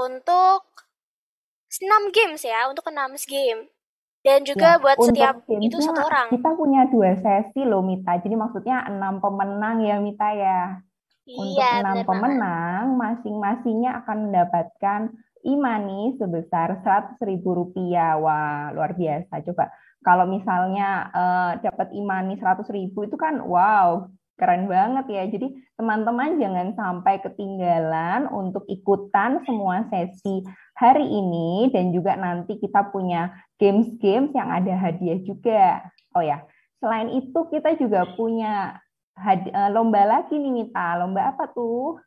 untuk 6 games ya, untuk 6 game. Dan juga Ya, buat setiap untuk itu satu gamesnya orang. kita punya 2 sesi loh, Mita. Jadi maksudnya 6 pemenang ya, Mita ya. Iya, Untuk enam benar banget. pemenang, masing-masingnya akan mendapatkan e-money sebesar Rp100.000. Wah, luar biasa. Coba kalau misalnya dapat e-money 100.000 itu kan wow, keren banget ya. Jadi teman-teman jangan sampai ketinggalan untuk ikutan semua sesi hari ini dan juga nanti kita punya games-games yang ada hadiah juga. Oh ya, selain itu kita juga punya lomba lagi nih Mita. Lomba apa tuh?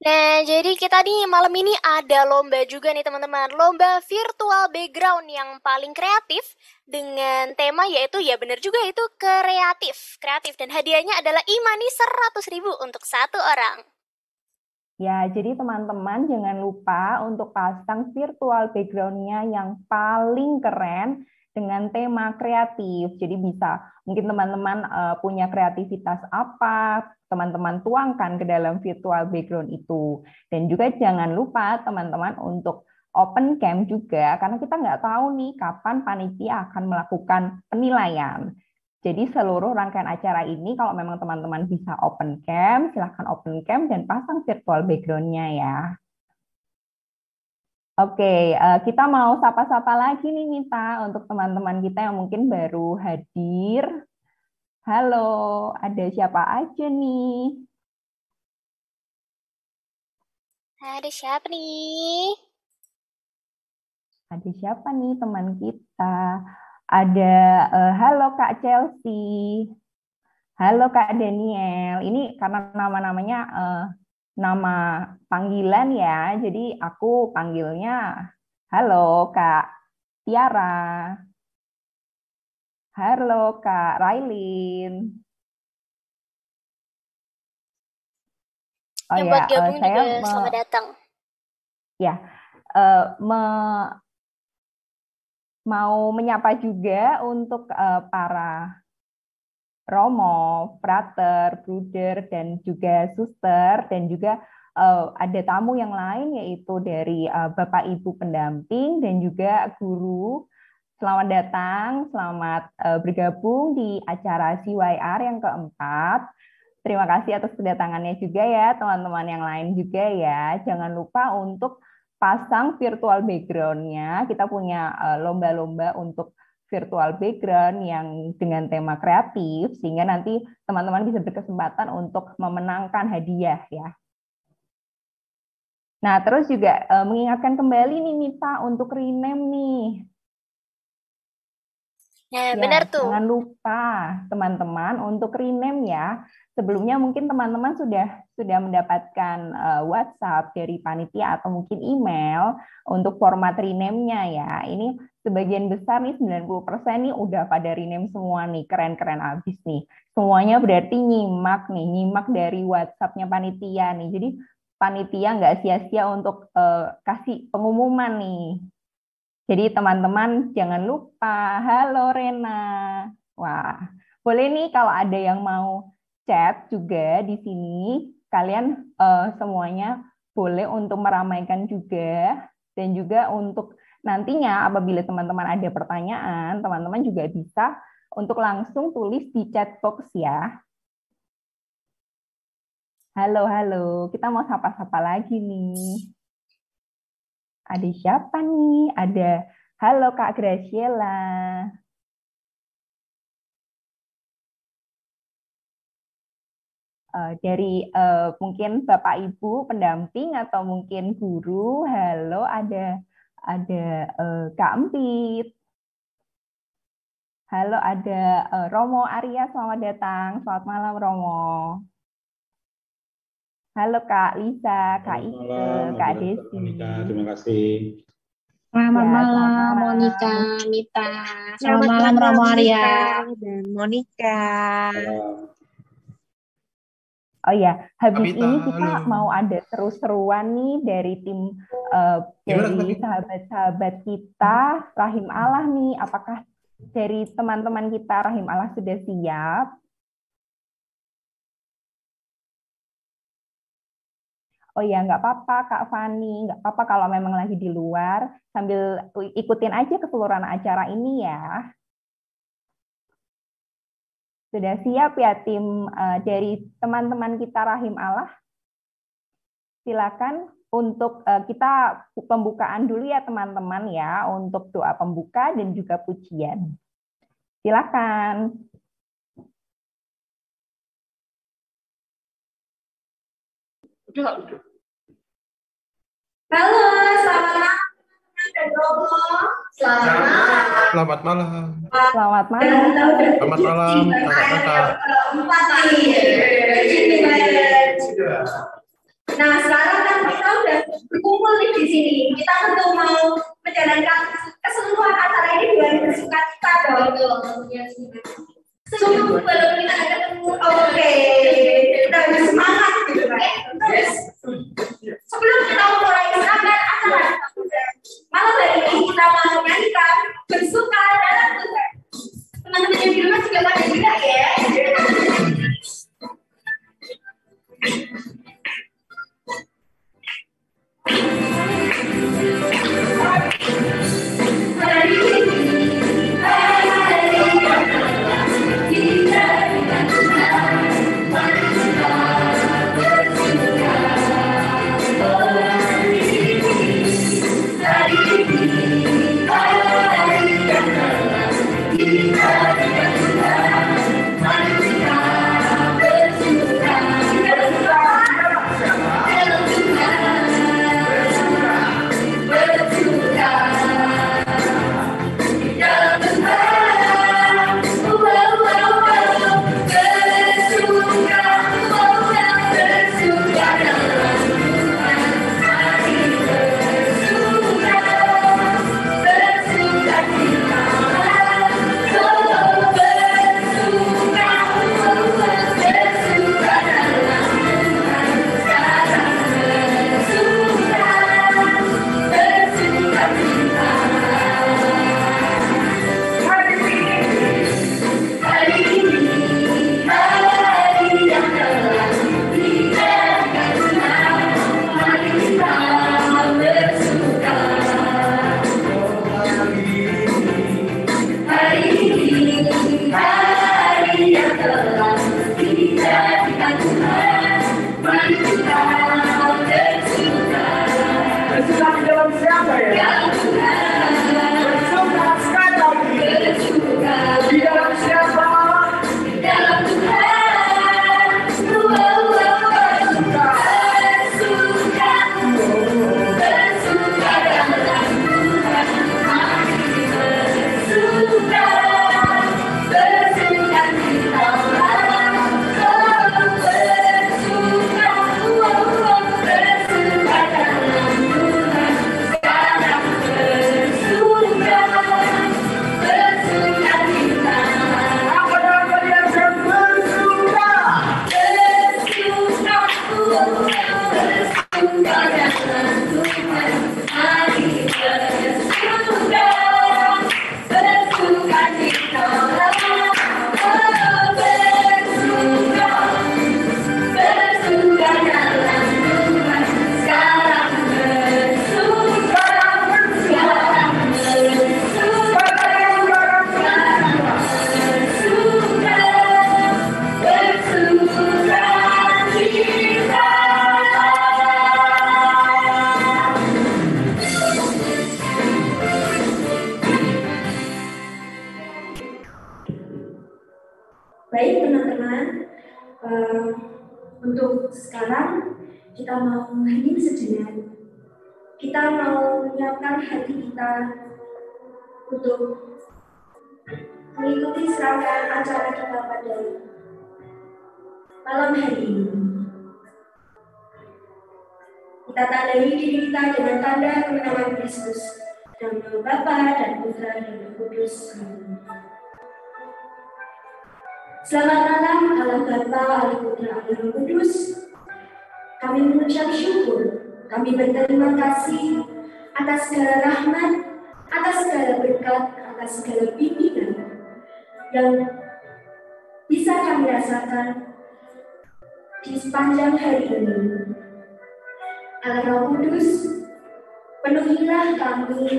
Nah, jadi kita nih malam ini ada lomba juga nih teman-teman. Lomba virtual background yang paling kreatif dengan tema yaitu ya benar juga itu kreatif. Kreatif dan hadiahnya adalah e-money 100.000 untuk satu orang. Ya, jadi teman-teman jangan lupa untuk pasang virtual background-nya yang paling keren dengan tema kreatif. Jadi bisa mungkin teman-teman punya kreativitas apa, teman-teman tuangkan ke dalam virtual background itu. Dan juga jangan lupa teman-teman untuk open cam juga, karena kita nggak tahu nih kapan panitia akan melakukan penilaian. Jadi seluruh rangkaian acara ini kalau memang teman-teman bisa open cam, silahkan open cam dan pasang virtual background-nya ya. Oke, kita mau sapa-sapa lagi nih Mita untuk teman-teman kita yang mungkin baru hadir. Halo, ada siapa aja nih? Ada siapa nih? Ada siapa nih teman kita? Ada halo Kak Chelsea. Halo Kak Daniel. Ini karena nama-namanya nama panggilan ya. Jadi aku panggilnya halo Kak Tiara. Halo Kak Railin. Oh Yang ya, buat gabung saya juga selamat datang. ya mau menyapa juga untuk para Romo, Frater, Bruder, dan juga Suster, dan juga ada tamu yang lain yaitu dari Bapak Ibu pendamping dan juga guru. Selamat datang, selamat bergabung di acara CYR yang keempat. Terima kasih atas kedatangannya juga ya teman-teman yang lain juga ya. Jangan lupa untuk pasang virtual background-nya. Kita punya lomba-lomba untuk virtual background yang dengan tema kreatif, sehingga nanti teman-teman bisa berkesempatan untuk memenangkan hadiah ya. Nah, terus juga mengingatkan kembali nih Mita untuk rename nih. Nah, benar Ya, tuh. jangan lupa teman-teman untuk rename ya. Sebelumnya mungkin teman-teman sudah mendapatkan WhatsApp dari panitia atau mungkin email untuk format rename-nya ya. Ini sebagian besar nih 90% nih udah pada rename semua nih, keren-keren abis nih. Semuanya berarti nyimak dari WhatsApp-nya panitia nih. Jadi panitia nggak sia-sia untuk kasih pengumuman nih. Jadi teman-teman jangan lupa, halo Rena. Wah, boleh nih kalau ada yang mau chat juga di sini, kalian semuanya boleh untuk meramaikan juga dan juga untuk nantinya apabila teman-teman ada pertanyaan, teman-teman juga bisa untuk langsung tulis di chat box ya. Halo, halo, kita mau sapa-sapa lagi nih. Ada siapa nih? Ada halo Kak Graciela. Dari mungkin Bapak Ibu pendamping atau mungkin guru. Halo, ada Kak Empit. Halo, ada Romo Arya. Selamat datang. Selamat malam Romo. Halo Kak Lisa, Kak Selamat Ike, malam, Kak moderator Desi. Monica. Terima kasih. Selamat Ya, selamat malam, Monica, malam. Mita. Selamat Selamat malam, malam Romo Arya. Mita dan Monica. Salam. Oh ya, habis Amita, ini kita halo. mau ada seru-seruan nih dari tim Gimana dari tadi? sahabat-sahabat kita Rahim Allah nih. Apakah dari teman-teman kita Rahim Allah sudah siap? Oh ya, nggak apa-apa Kak Fani, nggak apa-apa kalau memang lagi di luar, sambil ikutin aja keseluruhan acara ini ya. Sudah siap ya tim dari teman-teman kita Rahim Allah? Silakan untuk kita pembukaan dulu ya teman-teman ya, untuk doa pembuka dan juga pujian. Silakan. Halo, selamat malam dan Robo. Selamat malam. Selamat malam. Selamat malam, kakak-kakak. Nah, sekarang kan kita udah berkumpul nih di sini. Kita tentu mau menjalankan keseluruhan acara ini dengan bersukacita dong. Sungguh belum kita ketemu. Oke, kita harus semangat gitu kan. Terus sebelum kita mulai acara malam hari ini kita mau nyanyikan bersuka dalam Tuhan. Teman-teman yang di rumah juga pada juga ya. Baik teman-teman, untuk sekarang kita mau hening sejenak. Kita mau menyiapkan hati kita untuk mengikuti serangkaian acara kita pada malam hari ini. Kita tandai diri kita dengan tanda kemenangan Kristus, dan Bapa dan Putra dan Roh Kudus. Selamat malam Allah Bapa, Allah Putra, Allah Roh Kudus. Kami mengucap syukur, kami berterima kasih atas segala rahmat, atas segala berkat, atas segala bimbingan yang bisa kami rasakan di sepanjang hari ini. Allah Roh Kudus, penuhilah kami,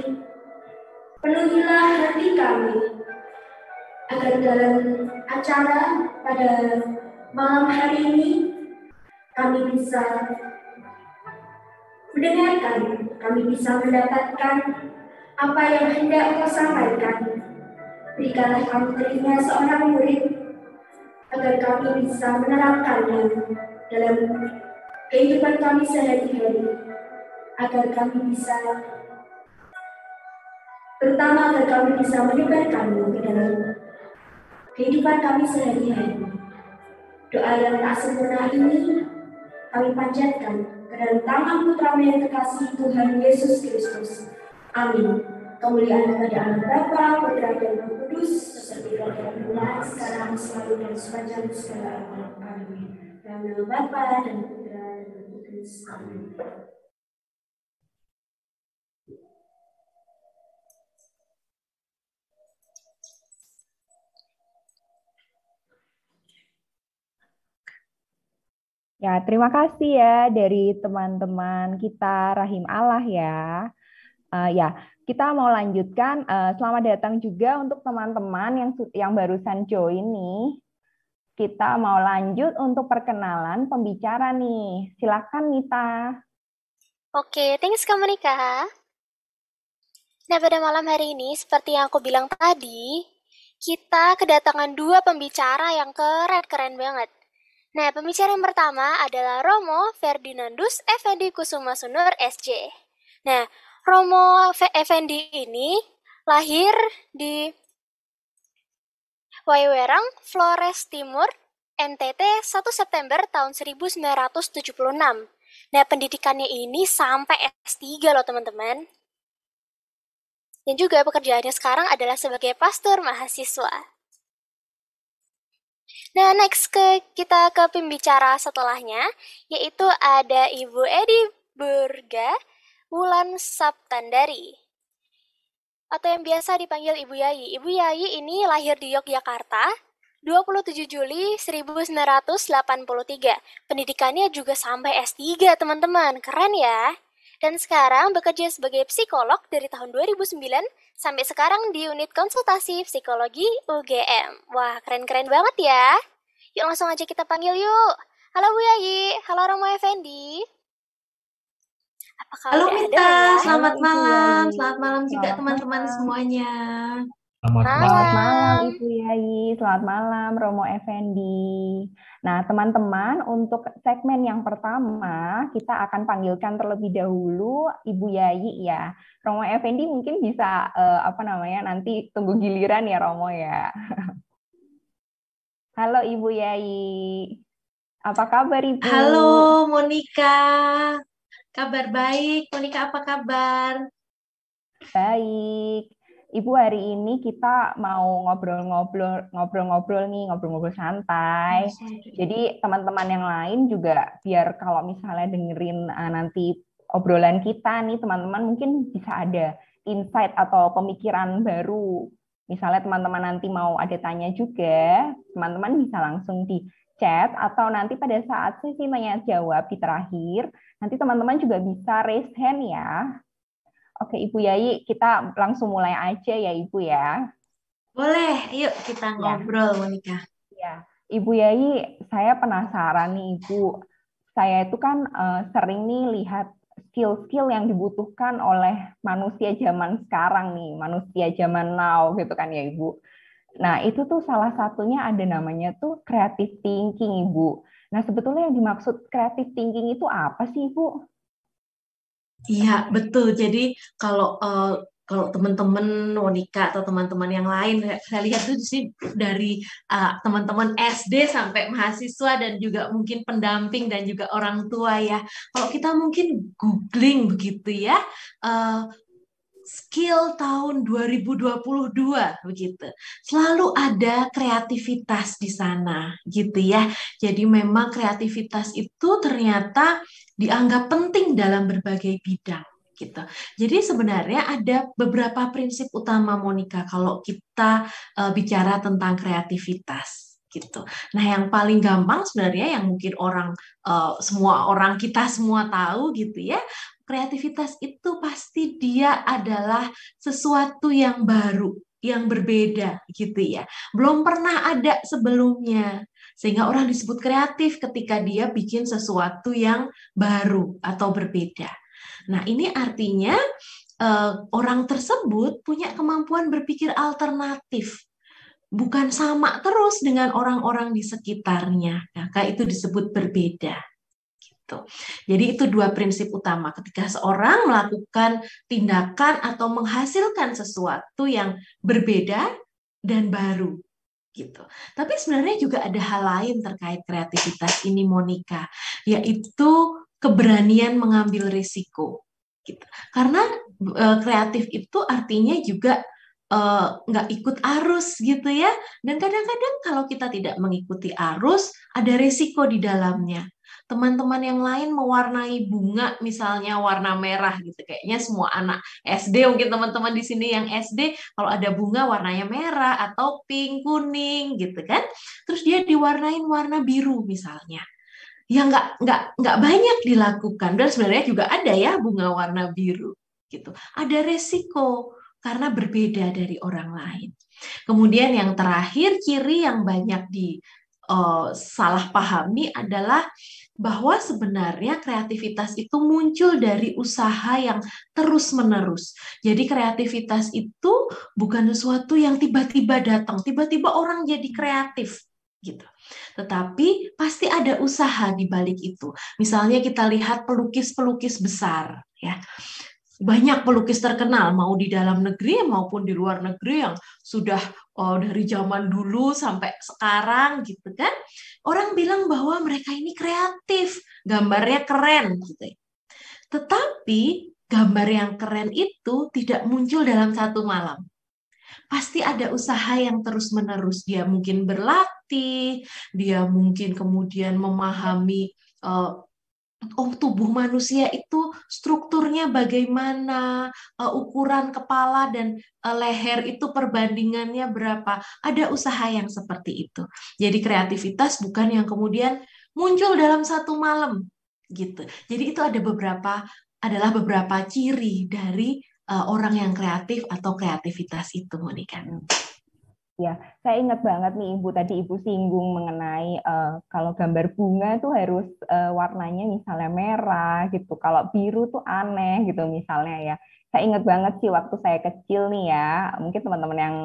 penuhilah hati kami, agar dalam acara pada malam hari ini kami bisa mendengarkan, kami bisa mendapatkan apa yang hendak Kau sampaikan. Berikanlah kami telinga seorang murid, agar kami bisa menerapkannya dalam kehidupan kami sehari-hari, agar kami bisa, terutama agar kami bisa menyebarkannya ke dalam kehidupan kami sehari-hari. Doa yang tak sempurna ini kami panjatkan ke dalam tangan Putra-Mu yang terkasih, Tuhan Yesus Kristus. Amin. Kemuliaan kepada Allah Bapa, Putra dan Roh Kudus, seperti pada permulaan, sekarang, selalu dan sepanjang segala abad. Amin. Dalam nama Bapa dan Putra dan Roh Kudus. Amin. Ya, terima kasih ya dari teman-teman kita Rahim Allah ya. Ya, kita mau lanjutkan. Selamat datang juga untuk teman-teman yang barusan join nih. Kita mau lanjut untuk perkenalan pembicara nih. Silakan Nita. Oke, thanks Kak Monica. Nah, pada malam hari ini, seperti yang aku bilang tadi, kita kedatangan 2 pembicara yang keren banget. Nah, pembicara yang pertama adalah Romo Ferdinandus Effendi Kusuma Sunur, SJ. Nah, Romo Effendi ini lahir di Waiwerang, Flores Timur, NTT 1 September tahun 1976. Nah, pendidikannya ini sampai S3 loh teman-teman. Dan juga pekerjaannya sekarang adalah sebagai pastor mahasiswa. Nah, next kita ke pembicara setelahnya, yaitu ada Ibu Edi Burga Wulan Saptandari, atau yang biasa dipanggil Ibu Yayi. Ibu Yayi ini lahir di Yogyakarta, 27 Juli 1983. Pendidikannya juga sampai S3, teman-teman. Keren ya. Dan sekarang bekerja sebagai psikolog dari tahun 2009 sampai sekarang di unit konsultasi psikologi UGM. Wah, keren-keren banget ya. Yuk langsung aja kita panggil yuk. Halo Bu Yayi, halo Romo Effendi. Apakah Halo udah ada Minta, ya? selamat Halo, Ibu malam. Yayi. Selamat malam juga Selamat teman-teman malam. semuanya. Selamat Selamat malam. malam Ibu Yayi, selamat malam Romo Effendi. Nah, teman-teman, untuk segmen yang pertama, kita akan panggilkan terlebih dahulu Ibu Yayi ya. Romo Effendi mungkin bisa nanti tunggu giliran ya Romo ya. Halo Ibu Yayi. Apa kabar Ibu? Halo Monica, kabar baik. Monica apa kabar? Baik. Ibu, hari ini kita mau ngobrol-ngobrol santai. Jadi teman-teman yang lain juga biar kalau misalnya dengerin nanti obrolan kita nih, teman-teman mungkin bisa ada insight atau pemikiran baru. Misalnya teman-teman nanti mau ada tanya juga, teman-teman bisa langsung di chat atau nanti pada saat sesi tanya jawab di terakhir, nanti teman-teman juga bisa raise hand ya. Oke, Ibu Yayi, kita langsung mulai aja ya, Ibu ya. Boleh, yuk kita ngobrol, Monica. Ya, Ibu Yayi, saya penasaran nih, Ibu. Saya itu kan sering nih lihat skill-skill yang dibutuhkan oleh manusia zaman sekarang nih, manusia zaman now gitu kan ya, Ibu. Nah, itu tuh salah satunya ada namanya tuh creative thinking, Ibu. Nah, sebetulnya yang dimaksud creative thinking itu apa sih, Ibu? Iya, betul. Jadi kalau teman-teman Monica atau teman-teman yang lain, saya lihat tuh sih dari teman-teman SD sampai mahasiswa dan juga mungkin pendamping dan juga orang tua ya. Kalau kita mungkin googling begitu ya, skill tahun 2022 begitu. Selalu ada kreativitas di sana gitu ya. Jadi memang kreativitas itu ternyata dianggap penting dalam berbagai bidang gitu. Jadi sebenarnya ada beberapa prinsip utama Monica kalau kita bicara tentang kreativitas gitu. Nah, yang paling gampang sebenarnya yang mungkin kita semua tahu gitu ya, kreativitas itu pasti dia adalah sesuatu yang baru, yang berbeda gitu ya. Belum pernah ada sebelumnya. Sehingga orang disebut kreatif ketika dia bikin sesuatu yang baru atau berbeda. Nah, ini artinya orang tersebut punya kemampuan berpikir alternatif. Bukan sama terus dengan orang-orang di sekitarnya. Maka itu disebut berbeda. Gitu. Jadi itu dua prinsip utama ketika seorang melakukan tindakan atau menghasilkan sesuatu yang berbeda dan baru. Gitu. Tapi sebenarnya juga ada hal lain terkait kreativitas ini, Monica, yaitu keberanian mengambil risiko. Gitu. Karena kreatif itu artinya juga nggak ikut arus gitu ya. Dan kadang-kadang kalau kita tidak mengikuti arus, ada risiko di dalamnya. Teman-teman yang lain mewarnai bunga misalnya warna merah gitu. Kayaknya semua anak SD, mungkin teman-teman di sini yang SD, kalau ada bunga warnanya merah atau pink, kuning gitu kan. Terus dia diwarnain warna biru misalnya. Ya nggak banyak dilakukan. Dan sebenarnya juga ada ya bunga warna biru gitu. Ada resiko karena berbeda dari orang lain. Kemudian yang terakhir, ciri yang banyak salah pahami adalah bahwa sebenarnya kreativitas itu muncul dari usaha yang terus-menerus. Jadi kreativitas itu bukan sesuatu yang tiba-tiba datang, tiba-tiba orang jadi kreatif gitu. Tetapi pasti ada usaha di balik itu. Misalnya kita lihat pelukis-pelukis besar ya. Banyak pelukis terkenal, mau di dalam negeri maupun di luar negeri yang sudah dari zaman dulu sampai sekarang gitu kan. Orang bilang bahwa mereka ini kreatif, gambarnya keren gitu. Tetapi gambar yang keren itu tidak muncul dalam satu malam. Pasti ada usaha yang terus-menerus. Dia mungkin berlatih, dia mungkin kemudian memahami tubuh manusia itu strukturnya bagaimana, ukuran kepala dan leher itu perbandingannya berapa. Ada usaha yang seperti itu. Jadi kreativitas bukan yang kemudian muncul dalam satu malam gitu. Jadi itu adalah beberapa ciri dari orang yang kreatif atau kreativitas itu, Monica. Ya, saya ingat banget nih Ibu, tadi Ibu singgung mengenai kalau gambar bunga tuh harus warnanya misalnya merah gitu, kalau biru tuh aneh gitu misalnya ya. Saya ingat banget sih waktu saya kecil nih ya, mungkin teman-teman yang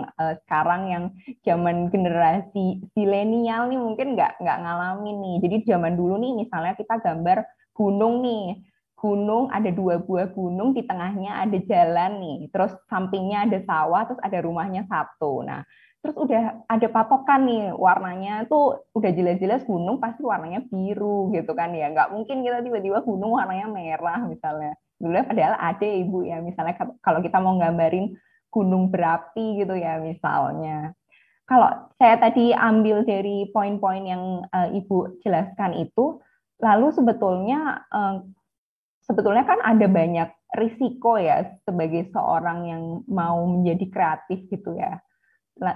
sekarang yang zaman generasi zilenial nih mungkin nggak ngalamin nih. Jadi zaman dulu nih misalnya kita gambar gunung nih, gunung ada 2 buah gunung, di tengahnya ada jalan nih, terus sampingnya ada sawah, terus ada rumahnya satu. Nah, terus udah ada patokan nih, warnanya tuh udah jelas-jelas gunung pasti warnanya biru gitu kan ya. Nggak mungkin kita tiba-tiba gunung warnanya merah misalnya. Dulu padahal ada Ibu ya, misalnya kalau kita mau gambarin gunung berapi gitu ya misalnya. Kalau saya tadi ambil dari poin-poin yang Ibu jelaskan itu, lalu sebetulnya kan ada banyak risiko ya sebagai seorang yang mau menjadi kreatif gitu ya.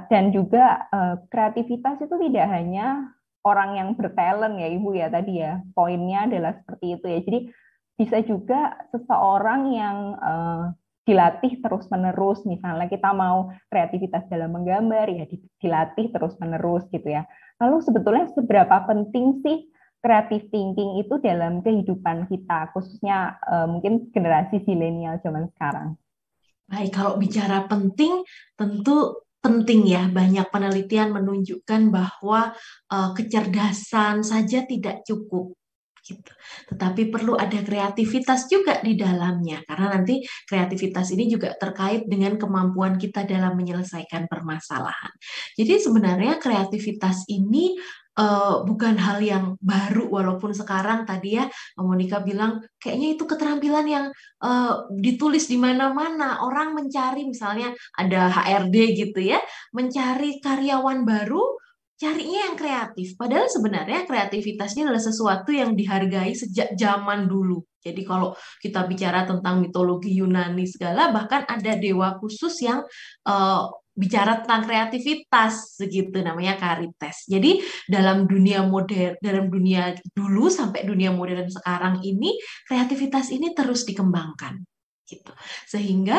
Dan juga kreativitas itu tidak hanya orang yang bertalent ya Ibu ya tadi ya, poinnya adalah seperti itu ya. Jadi bisa juga seseorang yang dilatih terus-menerus, misalnya kita mau kreativitas dalam menggambar ya dilatih terus-menerus gitu ya. Lalu sebetulnya seberapa penting sih creative thinking itu dalam kehidupan kita, khususnya mungkin generasi zilenial zaman sekarang? Baik, kalau bicara penting, tentu penting ya. Banyak penelitian menunjukkan bahwa kecerdasan saja tidak cukup. Gitu. Tetapi perlu ada kreativitas juga di dalamnya, karena nanti kreativitas ini juga terkait dengan kemampuan kita dalam menyelesaikan permasalahan. Jadi sebenarnya kreativitas ini bukan hal yang baru, walaupun sekarang tadi ya Monica bilang kayaknya itu keterampilan yang ditulis di mana-mana. Orang mencari, misalnya ada HRD gitu ya, mencari karyawan baru, carinya yang kreatif. Padahal sebenarnya kreativitasnya adalah sesuatu yang dihargai sejak zaman dulu. Jadi kalau kita bicara tentang mitologi Yunani segala, bahkan ada dewa khusus yang bicara tentang kreativitas segitu, namanya Karites. Jadi dalam dunia dulu sampai dunia modern sekarang ini, kreativitas ini terus dikembangkan gitu. Sehingga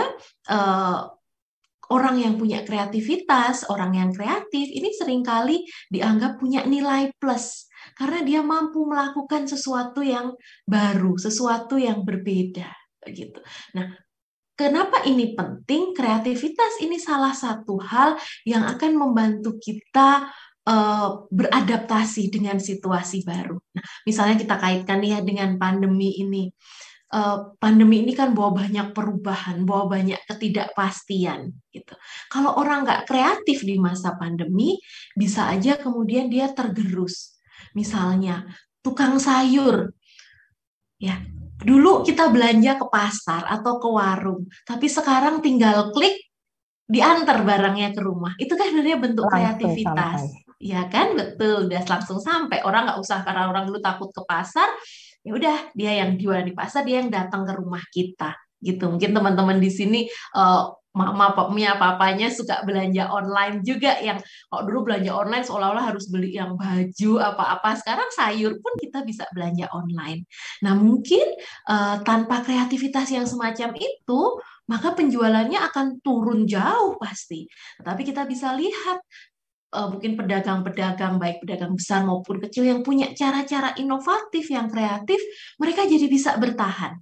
orang yang punya kreativitas, orang yang kreatif ini seringkali dianggap punya nilai plus karena dia mampu melakukan sesuatu yang baru, sesuatu yang berbeda gitu. Nah, kenapa ini penting? Kreativitas ini salah satu hal yang akan membantu kita beradaptasi dengan situasi baru. Nah, misalnya kita kaitkan ya dengan pandemi ini. Pandemi ini kan bawa banyak perubahan, bawa banyak ketidakpastian gitu. Kalau orang nggak kreatif di masa pandemi, bisa aja kemudian dia tergerus. Misalnya tukang sayur, ya. Dulu kita belanja ke pasar atau ke warung, tapi sekarang tinggal klik diantar barangnya ke rumah. Itu kan sebenarnya bentuk Langsung kreativitas. sampai. Ya kan, betul, udah langsung sampai. Orang nggak usah, karena orang dulu takut ke pasar, ya udah dia yang jualan di pasar, dia yang datang ke rumah kita. Gitu. Mungkin teman-teman di sini mama papanya suka belanja online juga, yang kalau dulu belanja online seolah-olah harus beli yang baju apa-apa, sekarang sayur pun kita bisa belanja online. Nah, mungkin tanpa kreativitas yang semacam itu, maka penjualannya akan turun jauh pasti. Tapi kita bisa lihat mungkin pedagang-pedagang, baik pedagang besar maupun kecil, yang punya cara-cara inovatif, yang kreatif, mereka jadi bisa bertahan.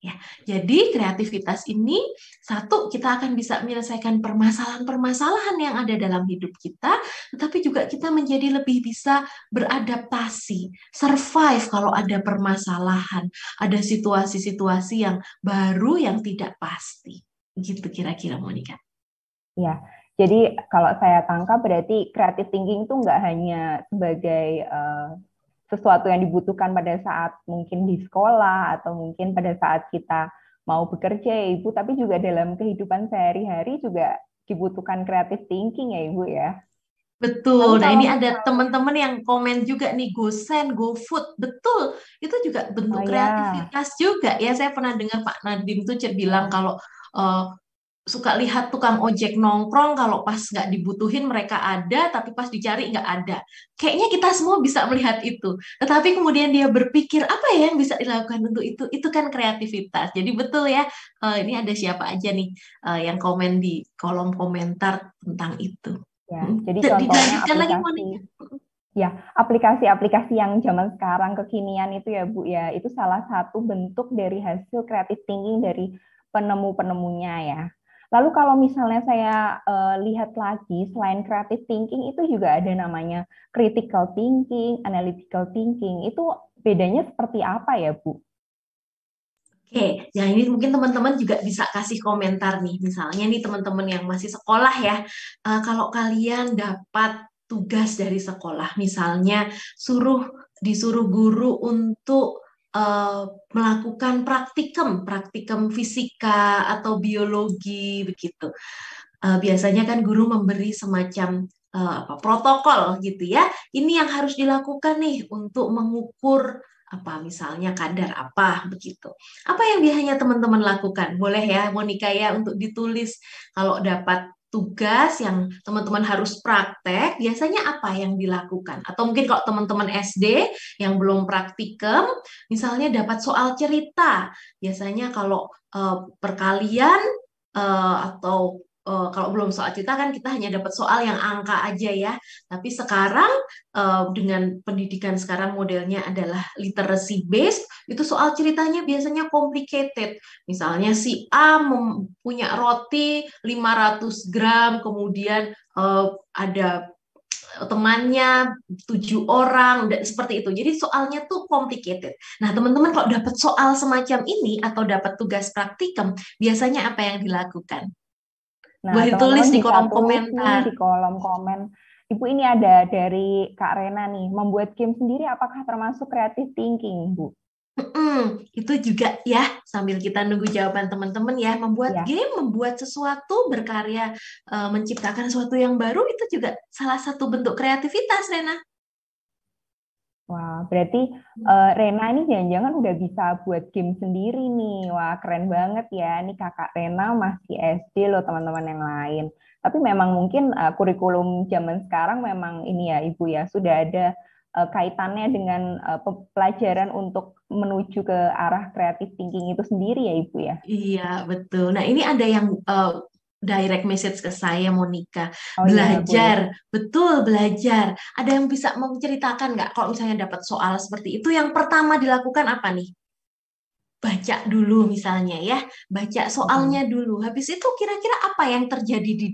Ya, jadi kreativitas ini, satu, kita akan bisa menyelesaikan permasalahan-permasalahan yang ada dalam hidup kita, tetapi juga kita menjadi lebih bisa beradaptasi, survive kalau ada permasalahan, ada situasi-situasi yang baru yang tidak pasti. Gitu kira-kira, Monica. Ya, jadi kalau saya tangkap berarti creative thinking itu nggak hanya sebagai sesuatu yang dibutuhkan pada saat mungkin di sekolah atau mungkin pada saat kita mau bekerja ya Ibu, tapi juga dalam kehidupan sehari-hari juga dibutuhkan creative thinking ya Ibu ya. Betul. Lalu Nah, kalau ini ada teman-teman yang komen juga nih, GoSend, GoFood. Betul. Itu juga bentuk Oh ya, kreativitas juga ya. Saya pernah dengar Pak Nadiem tuh bilang kalau suka lihat tukang ojek nongkrong, kalau pas nggak dibutuhin mereka ada, tapi pas dicari nggak ada. Kayaknya kita semua bisa melihat itu. Tetapi kemudian dia berpikir, apa ya yang bisa dilakukan untuk itu? Itu kan kreativitas. Jadi betul ya, ini ada siapa aja nih yang komen di kolom komentar tentang itu. ya. Jadi contohnya Dilanjutkan lagi, aplikasi, Monica. ya aplikasi-aplikasi yang zaman sekarang kekinian itu ya Bu ya, itu salah satu bentuk dari hasil creative thinking dari penemu-penemunya ya. Lalu kalau misalnya saya lihat lagi, selain creative thinking itu juga ada namanya critical thinking, analytical thinking. Itu bedanya seperti apa ya, Bu? Oke, ya ini mungkin teman-teman juga bisa kasih komentar nih. Misalnya nih teman-teman yang masih sekolah ya, kalau kalian dapat tugas dari sekolah, misalnya disuruh guru untuk melakukan praktikum fisika atau biologi begitu. Biasanya kan guru memberi semacam protokol gitu ya. Ini yang harus dilakukan nih untuk mengukur apa, misalnya kadar apa begitu. Apa yang biasanya teman-teman lakukan? Boleh ya, Monica ya, untuk ditulis kalau dapat tugas yang teman-teman harus praktek, biasanya apa yang dilakukan? Atau mungkin kalau teman-teman SD yang belum praktikum, misalnya dapat soal cerita, biasanya kalau perkalian atau kalau belum soal cerita kan kita hanya dapat soal yang angka aja ya. Tapi sekarang dengan pendidikan sekarang modelnya adalah literacy based, itu soal ceritanya biasanya complicated. Misalnya si A punya roti 500 gram, kemudian ada temannya 7 orang, seperti itu. Jadi soalnya tuh complicated. Nah, teman-teman kalau dapat soal semacam ini atau dapat tugas praktikum, biasanya apa yang dilakukan? Nah, Boleh teman-teman tulis di bisa kolom tulis komentar. nih di kolom komen. Ibu, ini ada dari Kak Rena nih, membuat game sendiri apakah termasuk creative thinking, Bu? Itu juga ya, sambil kita nunggu jawaban teman-teman ya, membuat Ya. game, membuat sesuatu, berkarya, menciptakan sesuatu yang baru, itu juga salah satu bentuk kreativitas, Rena. Wah, berarti Rena ini jangan-jangan udah bisa buat game sendiri nih. Wah, keren banget ya. Ini kakak Rena masih SD loh teman-teman yang lain. Tapi memang mungkin kurikulum zaman sekarang memang ini ya Ibu ya, sudah ada kaitannya dengan pelajaran untuk menuju ke arah creative thinking itu sendiri ya Ibu ya. Iya, betul. Nah, ini ada yang direct message ke saya, Monica. Oh iya, boleh. Belajar, betul belajar. Ada yang bisa menceritakan nggak kalau misalnya dapat soal seperti itu, yang pertama dilakukan apa nih? Baca dulu misalnya ya, baca soalnya dulu. Habis itu kira-kira apa yang terjadi di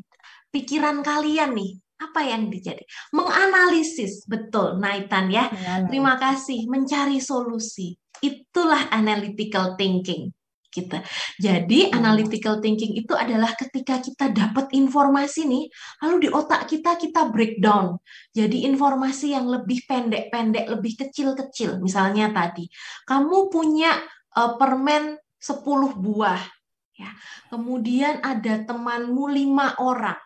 pikiran kalian nih? Apa yang terjadi? Menganalisis, betul, Naitan ya. Terima kasih, mencari solusi. Itulah analytical thinking kita. Jadi analytical thinking itu adalah ketika kita dapat informasi nih, lalu di otak kita breakdown. Jadi informasi yang lebih pendek-pendek, lebih kecil-kecil. Misalnya tadi, kamu punya permen 10 buah. Ya. Kemudian ada temanmu 5 orang.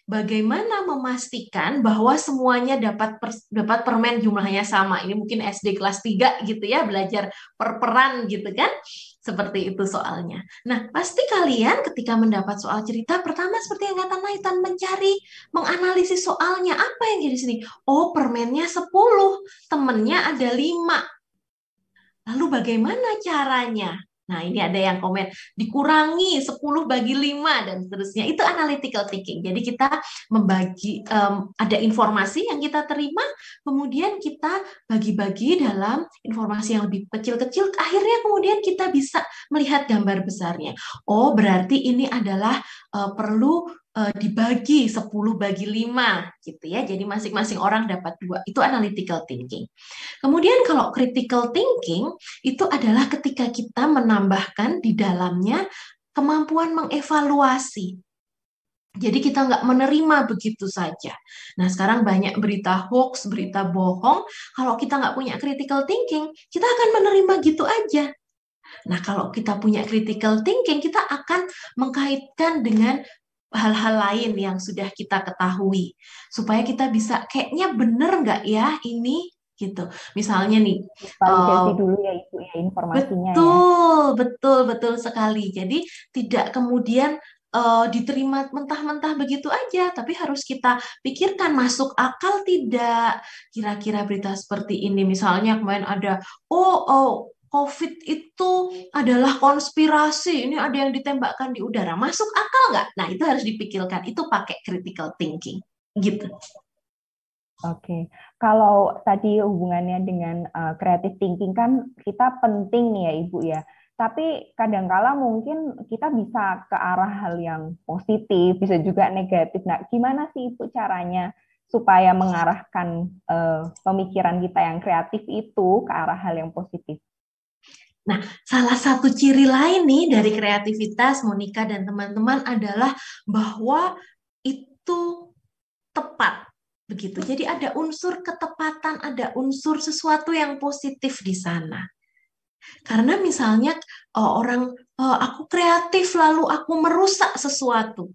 Bagaimana memastikan bahwa semuanya dapat permen jumlahnya sama? Ini mungkin SD kelas 3 gitu ya, belajar per-peran gitu kan? Seperti itu soalnya. Nah, pasti kalian ketika mendapat soal cerita, pertama seperti yang kata Naitan, menganalisis soalnya. Apa yang jadi sini? Oh, permennya 10, temennya ada 5. Lalu bagaimana caranya? Nah, ini ada yang komen, dikurangi 10 bagi 5, dan seterusnya. Itu analytical thinking. Jadi kita membagi, ada informasi yang kita terima, kemudian kita bagi-bagi dalam informasi yang lebih kecil-kecil, akhirnya kemudian kita bisa melihat gambar besarnya. Oh, berarti ini adalah perlu dibagi 10 bagi 5 gitu ya. Jadi masing-masing orang dapat 2. Itu analytical thinking. Kemudian kalau critical thinking itu adalah ketika kita menambahkan di dalamnya kemampuan mengevaluasi. Jadi kita nggak menerima begitu saja. Nah, sekarang banyak berita hoax, berita bohong. Kalau kita nggak punya critical thinking, kita akan menerima gitu aja. Nah, kalau kita punya critical thinking, kita akan mengkaitkan dengan hal-hal lain yang sudah kita ketahui. Supaya kita bisa, kayaknya bener nggak ya ini? Gitu. Misalnya nih, validasi dulu ya Ibu ya informasinya betul sekali. Jadi tidak kemudian diterima mentah-mentah begitu aja, tapi harus kita pikirkan masuk akal tidak. Kira-kira berita seperti ini, misalnya kemarin ada COVID itu adalah konspirasi, ini ada yang ditembakkan di udara, masuk akal nggak? Nah, itu harus dipikirkan, itu pakai critical thinking, gitu. Oke, kalau tadi hubungannya dengan creative thinking kan kita penting nih ya Ibu ya, tapi kadangkala mungkin kita bisa ke arah hal yang positif, bisa juga negatif. Nah, gimana sih Ibu caranya supaya mengarahkan pemikiran kita yang kreatif itu ke arah hal yang positif? Nah, salah satu ciri lain nih dari kreativitas Monica dan teman-teman adalah bahwa itu tepat, begitu. Jadi ada unsur ketepatan, ada unsur sesuatu yang positif di sana. Karena misalnya aku kreatif lalu aku merusak sesuatu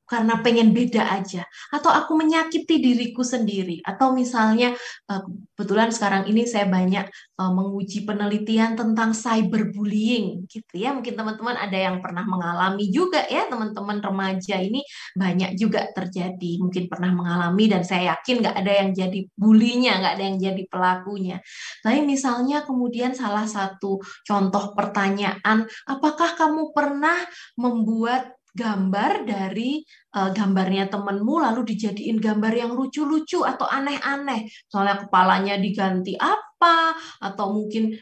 karena pengen beda aja, atau aku menyakiti diriku sendiri, atau misalnya kebetulan sekarang ini saya banyak menguji penelitian tentang cyberbullying gitu ya, mungkin teman-teman ada yang pernah mengalami juga ya, teman-teman remaja ini banyak juga terjadi, mungkin pernah mengalami, dan saya yakin nggak ada yang jadi bulinya, nggak ada yang jadi pelakunya. Tapi misalnya kemudian salah satu contoh pertanyaan, apakah kamu pernah membuat gambar dari gambarnya temenmu lalu dijadiin gambar yang lucu-lucu atau aneh-aneh, soalnya kepalanya diganti apa, atau mungkin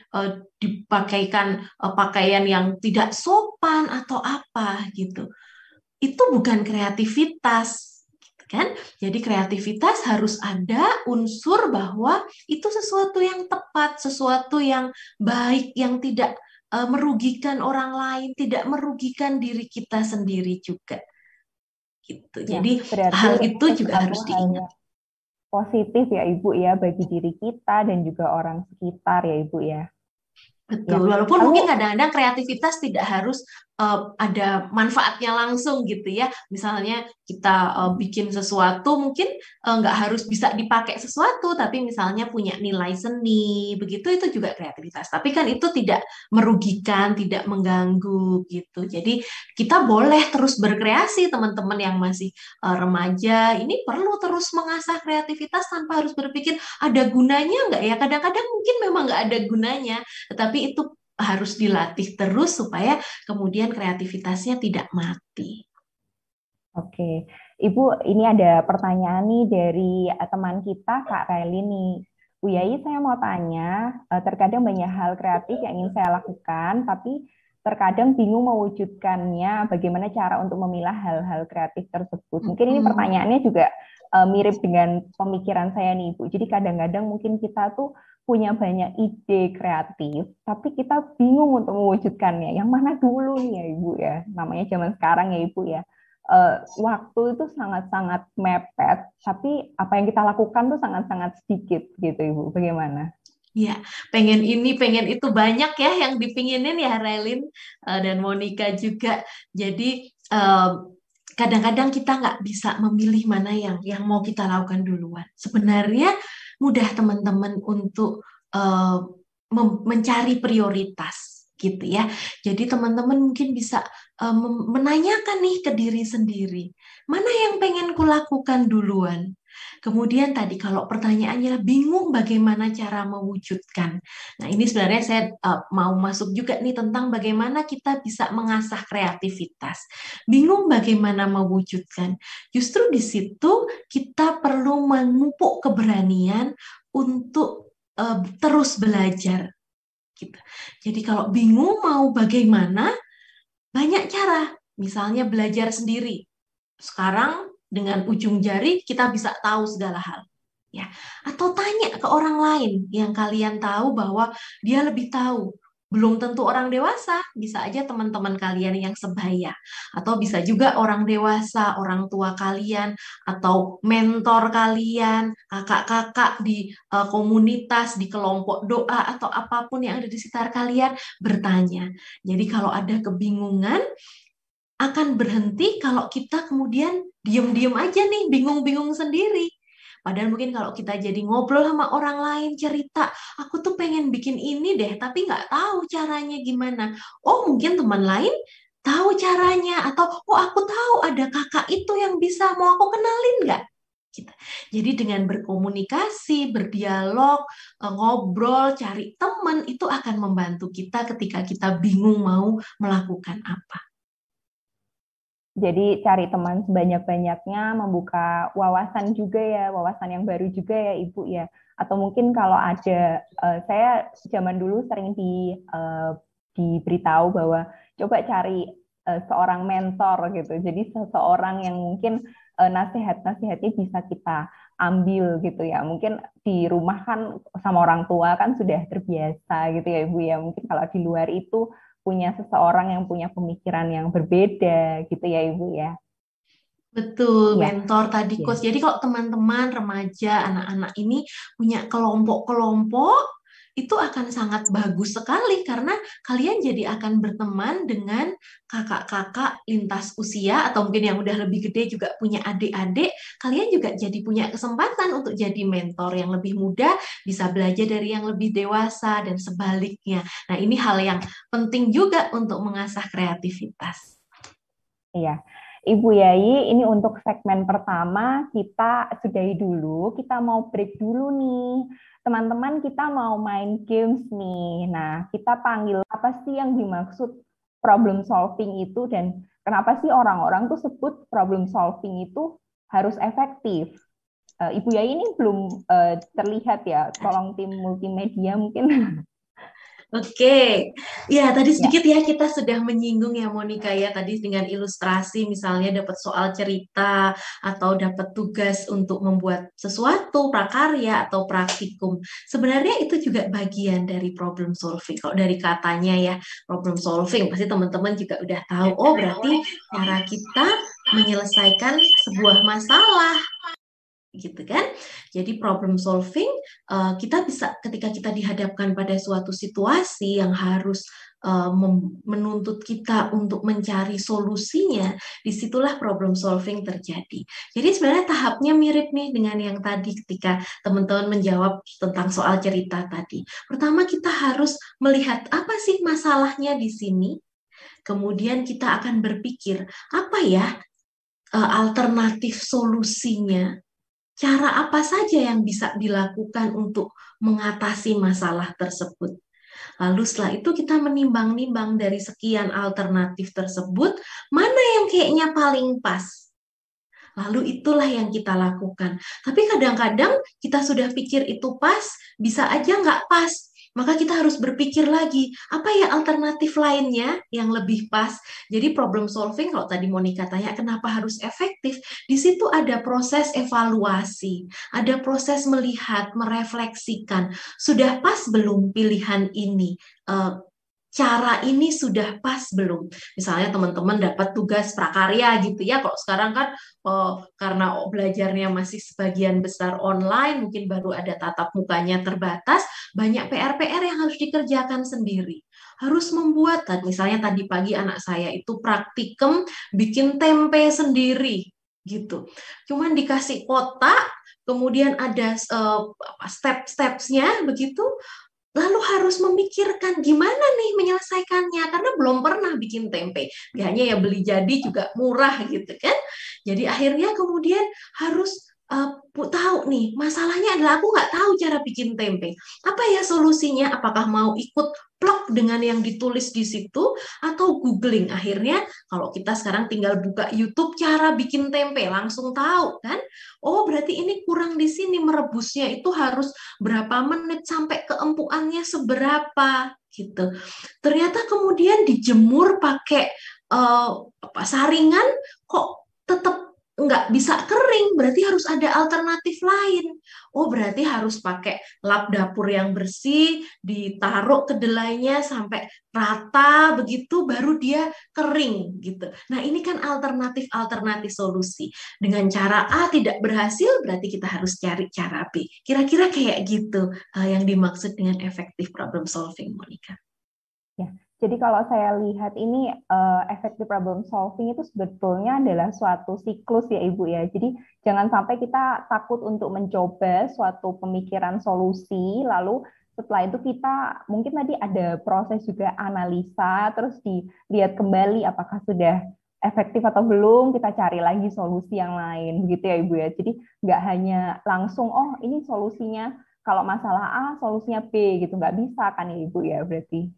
dipakaikan pakaian yang tidak sopan atau apa gitu. Itu bukan kreativitas, kan? Jadi kreativitas harus ada unsur bahwa itu sesuatu yang tepat, sesuatu yang baik, yang tidak merugikan orang lain, tidak merugikan diri kita sendiri juga. Gitu. Ya, jadi hal itu juga harus diingat. Positif ya Ibu ya bagi diri kita dan juga orang sekitar ya Ibu ya. Betul, Ya. walaupun Lalu mungkin kadang-kadang kreativitas tidak harus ada manfaatnya langsung gitu ya. Misalnya kita bikin sesuatu mungkin nggak harus bisa dipakai sesuatu, tapi misalnya punya nilai seni, begitu itu juga kreativitas. Tapi kan itu tidak merugikan, tidak mengganggu gitu. Jadi kita boleh terus berkreasi, teman-teman yang masih remaja, ini perlu terus mengasah kreativitas tanpa harus berpikir ada gunanya nggak ya. Kadang-kadang mungkin memang nggak ada gunanya, tetapi itu harus dilatih terus supaya kemudian kreativitasnya tidak mati. Oke, Ibu, ini ada pertanyaan nih dari teman kita, Kak Raili nih. Bu Yai, saya mau tanya, terkadang banyak hal kreatif yang ingin saya lakukan, tapi terkadang bingung mewujudkannya, bagaimana cara untuk memilah hal-hal kreatif tersebut. Mungkin ini pertanyaannya juga mirip dengan pemikiran saya nih, Ibu. Jadi kadang-kadang mungkin kita tuh punya banyak ide kreatif, tapi kita bingung untuk mewujudkannya. Yang mana dulu nih ya, Ibu ya? Namanya zaman sekarang ya, Ibu ya. Waktu itu sangat-sangat mepet, tapi apa yang kita lakukan tuh sangat-sangat sedikit gitu, Ibu. Bagaimana? Ya, pengen ini, pengen itu, banyak ya yang dipinginin ya Raelin dan Monica juga. Jadi kadang-kadang kita nggak bisa memilih mana yang mau kita lakukan duluan. Sebenarnya mudah teman-teman untuk mencari prioritas gitu ya. Jadi teman-teman mungkin bisa menanyakan nih ke diri sendiri, mana yang pengen kulakukan duluan. Kemudian tadi kalau pertanyaannya bingung bagaimana cara mewujudkan. Nah ini sebenarnya saya mau masuk juga nih tentang bagaimana kita bisa mengasah kreativitas. Bingung bagaimana mewujudkan. Justru di situ kita perlu memupuk keberanian untuk terus belajar. Gitu. Jadi kalau bingung mau bagaimana, banyak cara. Misalnya belajar sendiri. Sekarang dengan ujung jari kita bisa tahu segala hal. Ya. Atau tanya ke orang lain yang kalian tahu bahwa dia lebih tahu. Belum tentu orang dewasa, bisa aja teman-teman kalian yang sebaya. Atau bisa juga orang dewasa, orang tua kalian, atau mentor kalian, kakak-kakak di komunitas, di kelompok doa, atau apapun yang ada di sekitar kalian, bertanya. Jadi kalau ada kebingungan, akan berhenti kalau kita kemudian diem-diem aja nih, bingung-bingung sendiri. Padahal mungkin kalau kita jadi ngobrol sama orang lain, cerita, aku tuh pengen bikin ini deh, tapi nggak tahu caranya gimana. Oh, mungkin teman lain tahu caranya, atau oh aku tahu ada kakak itu yang bisa, mau aku kenalin nggak? Jadi dengan berkomunikasi, berdialog, ngobrol, cari teman, itu akan membantu kita ketika kita bingung mau melakukan apa. Jadi cari teman sebanyak-banyaknya, membuka wawasan juga ya, wawasan yang baru juga ya Ibu ya. Atau mungkin kalau ada, saya zaman dulu sering diberitahu bahwa coba cari seorang mentor gitu. Jadi seseorang yang mungkin nasihat-nasihatnya bisa kita ambil gitu ya. Mungkin di rumah kan sama orang tua kan sudah terbiasa gitu ya Ibu ya. Mungkin kalau di luar itu punya seseorang yang punya pemikiran yang berbeda gitu ya Ibu ya. Betul, Ya. mentor tadi coach. Jadi kalau teman-teman remaja, anak-anak ini punya kelompok-kelompok, itu akan sangat bagus sekali karena kalian jadi akan berteman dengan kakak-kakak lintas usia atau mungkin yang udah lebih gede juga punya adik-adik, kalian juga jadi punya kesempatan untuk jadi mentor yang lebih muda, bisa belajar dari yang lebih dewasa dan sebaliknya. Nah, ini hal yang penting juga untuk mengasah kreativitas. Iya. Ibu Yai, ini untuk segmen pertama kita sudahi dulu, kita mau break dulu nih. Teman-teman kita mau main games nih. Nah, kita panggil apa sih yang dimaksud problem solving itu dan kenapa sih orang-orang tuh sebut problem solving itu harus efektif. Ibu Yai ini belum terlihat ya, tolong tim multimedia mungkin. Oke, ya tadi sedikit ya kita sudah menyinggung ya Monica ya tadi dengan ilustrasi misalnya dapat soal cerita atau dapat tugas untuk membuat sesuatu prakarya atau praktikum. Sebenarnya itu juga bagian dari problem solving. Kalau dari katanya ya problem solving pasti teman-teman juga udah tahu. Oh berarti cara kita menyelesaikan sebuah masalah. gitu kan? Jadi problem solving kita bisa ketika kita dihadapkan pada suatu situasi yang harus menuntut kita untuk mencari solusinya, disitulah problem solving terjadi. Jadi sebenarnya tahapnya mirip nih dengan yang tadi ketika teman-teman menjawab tentang soal cerita tadi. Pertama kita harus melihat apa sih masalahnya di sini, kemudian kita akan berpikir apa ya alternatif solusinya. Cara apa saja yang bisa dilakukan untuk mengatasi masalah tersebut. Lalu setelah itu kita menimbang-nimbang dari sekian alternatif tersebut, mana yang kayaknya paling pas. Lalu itulah yang kita lakukan. Tapi kadang-kadang kita sudah pikir itu pas, bisa aja nggak pas. Maka kita harus berpikir lagi, apa ya alternatif lainnya yang lebih pas. Jadi problem solving, kalau tadi Monica tanya kenapa harus efektif, di situ ada proses evaluasi, ada proses melihat, merefleksikan, sudah pas belum pilihan ini, cara ini sudah pas belum? Misalnya teman-teman dapat tugas prakarya gitu ya, kalau sekarang kan karena belajarnya masih sebagian besar online, mungkin baru ada tatap mukanya terbatas, banyak PR-PR yang harus dikerjakan sendiri. Harus membuat, misalnya tadi pagi anak saya itu praktikum bikin tempe sendiri gitu. Cuman dikasih kotak, kemudian ada step-stepsnya begitu, lalu harus memikirkan gimana nih menyelesaikannya, karena belum pernah bikin tempe. Biasanya ya beli jadi juga murah gitu kan. Jadi akhirnya kemudian harus tahu nih, masalahnya adalah aku nggak tahu cara bikin tempe. Apa ya solusinya? Apakah mau ikut plok dengan yang ditulis di situ atau googling? Akhirnya kalau kita sekarang tinggal buka YouTube cara bikin tempe, langsung tahu kan? Oh, berarti ini kurang di sini, merebusnya itu harus berapa menit sampai keempuannya seberapa gitu. Ternyata kemudian dijemur pakai saringan kok tetap nggak bisa kering, berarti harus ada alternatif lain. Oh, berarti harus pakai lap dapur yang bersih, ditaruh kedelainya sampai rata, begitu baru dia kering gitu. Nah, ini kan alternatif solusi. Dengan cara A tidak berhasil, berarti kita harus cari cara B. Kira-kira kayak gitu yang dimaksud dengan effective problem solving, Monica. Ya. Jadi kalau saya lihat ini effective problem solving itu sebetulnya adalah suatu siklus ya Ibu ya. Jadi jangan sampai kita takut untuk mencoba suatu pemikiran solusi, lalu setelah itu kita mungkin tadi ada proses juga analisa, terus dilihat kembali apakah sudah efektif atau belum, kita cari lagi solusi yang lain, begitu ya Ibu ya. Jadi nggak hanya langsung, oh ini solusinya, kalau masalah A, solusinya B, gitu. Nggak bisa kan ya Ibu ya berarti.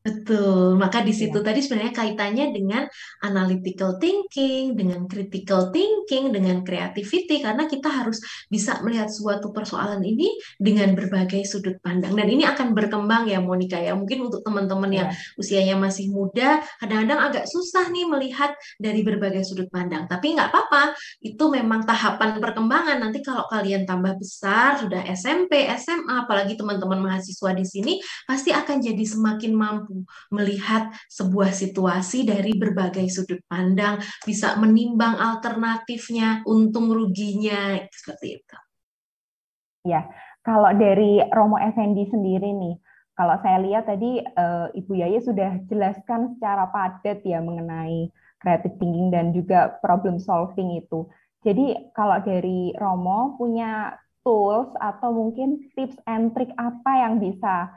Betul, maka di situ tadi sebenarnya kaitannya dengan analytical thinking, dengan critical thinking, dengan creativity, karena kita harus bisa melihat suatu persoalan ini dengan berbagai sudut pandang. Dan ini akan berkembang ya Monica ya, mungkin untuk teman-teman yang usianya masih muda, kadang-kadang agak susah nih melihat dari berbagai sudut pandang. Tapi nggak apa-apa, itu memang tahapan perkembangan. Nanti kalau kalian tambah besar, sudah SMP, SMA, apalagi teman-teman mahasiswa di sini, pasti akan jadi semakin mampu melihat sebuah situasi dari berbagai sudut pandang, bisa menimbang alternatifnya, untung ruginya, seperti itu. Ya, kalau dari Romo Effendi sendiri nih, kalau saya lihat tadi Ibu Yaya sudah jelaskan secara padat ya mengenai creative thinking dan juga problem solving itu. Jadi kalau dari Romo punya tools atau mungkin tips and trick apa yang bisa